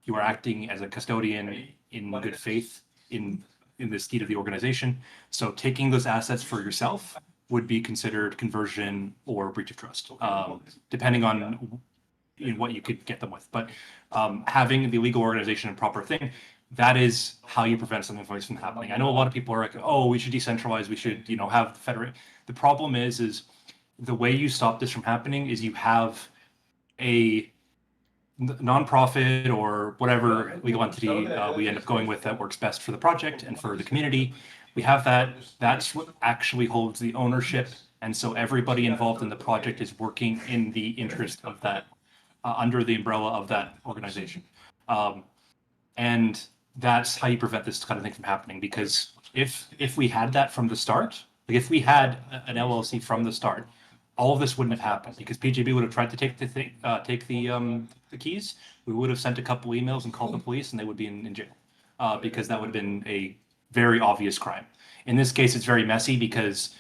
[SPEAKER 6] You are acting as a custodian in good faith in the seat of the organization. So taking those assets for yourself would be considered conversion or breach of trust, depending on what you could get them with. But having the legal organization and proper thing, that is how you prevent something like this from happening. I know a lot of people are like, oh, we should decentralize, we should, have the federate. The problem is the way you stop this from happening is you have a nonprofit or whatever legal entity we end up going with that works best for the project and for the community. We have that. That's what actually holds the ownership. And so everybody involved in the project is working in the interest of that, under the umbrella of that organization. And that's how you prevent this kind of thing from happening. Because if we had that from the start, like if we had an LLC from the start, all of this wouldn't have happened, because PGB would have tried to take the keys. We would have sent a couple emails and called the police, and they would be in jail, because that would have been a very obvious crime. In this case, it's very messy because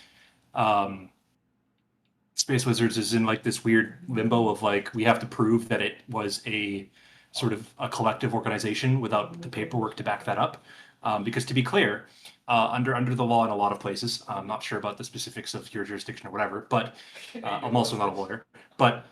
[SPEAKER 6] Space Wizards is in like this weird limbo of like, we have to prove that it was a sort of a collective organization without the paperwork to back that up. Because to be clear, under the law in a lot of places, I'm not sure about the specifics of your jurisdiction or whatever, but I'm also not a lawyer. But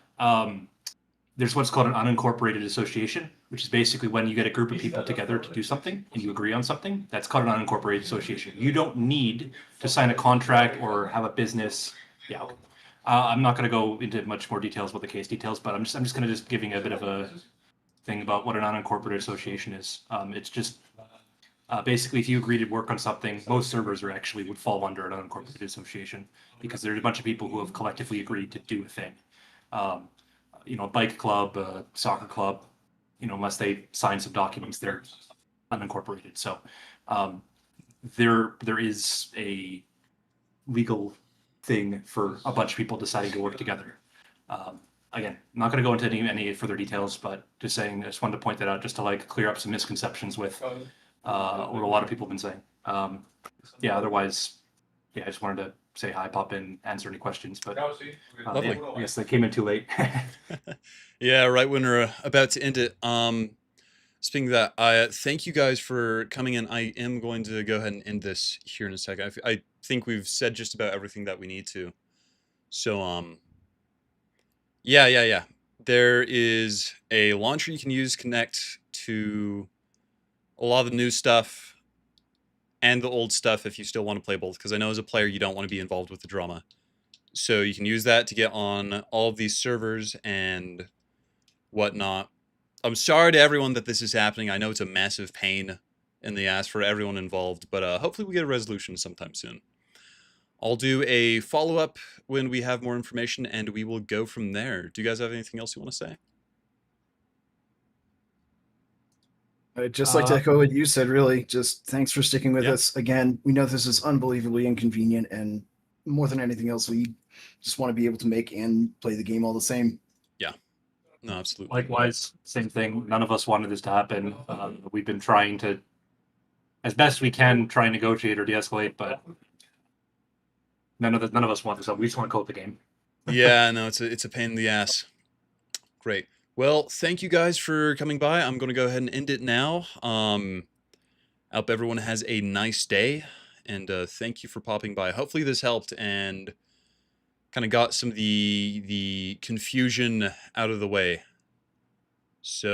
[SPEAKER 6] there's what's called an unincorporated association, which is basically when you get a group of people together to do something and you agree on something. That's called an unincorporated association. You don't need to sign a contract or have a business. Yeah. Okay. I'm not going to go into much more details about the case details, but I'm just going to giving a bit of a thing about what an unincorporated association is. It's just basically, if you agree to work on something, most servers would fall under an unincorporated association, because there's a bunch of people who have collectively agreed to do a thing. A bike club, a soccer club, unless they sign some documents, they're unincorporated. So there is a legal thing for a bunch of people deciding to work together. Again, I'm not going to go into any further details, but just saying, I just wanted to point that out just to like clear up some misconceptions with what a lot of people have been saying. Yeah, otherwise, yeah, I just wanted to say hi, pop in, answer any questions, but
[SPEAKER 1] Lovely.
[SPEAKER 6] yeah, I guess they came in too late.
[SPEAKER 1] Yeah, right when we're about to end it. Speaking of that, I thank you guys for coming in. I am going to go ahead and end this here in a second. I think we've said just about everything that we need to. So, yeah. There is a launcher you can use to connect to a lot of the new stuff and the old stuff if you still want to play both. Because I know as a player you don't want to be involved with the drama. So you can use that to get on all of these servers and whatnot. I'm sorry to everyone that this is happening. I know it's a massive pain in the ass for everyone involved, but hopefully we get a resolution sometime soon. I'll do a follow-up when we have more information, and we will go from there. Do you guys have anything else you want to say?
[SPEAKER 3] I'd just like to echo what you said, really. Just thanks for sticking with
[SPEAKER 1] Yeah.
[SPEAKER 3] us. Again, we know this is unbelievably inconvenient, and more than anything else, we just want to be able to make and play the game all the same.
[SPEAKER 1] No, absolutely.
[SPEAKER 6] Likewise, same thing. None of us wanted this to happen. We've been trying to, as best we can, try and negotiate or de-escalate, but none of us want this. We just want to code the game.
[SPEAKER 1] Yeah, no, it's a pain in the ass. Great. Well, thank you guys for coming by. I'm going to go ahead and end it now. I hope everyone has a nice day, and thank you for popping by. Hopefully this helped and kind of got some of the confusion out of the way. So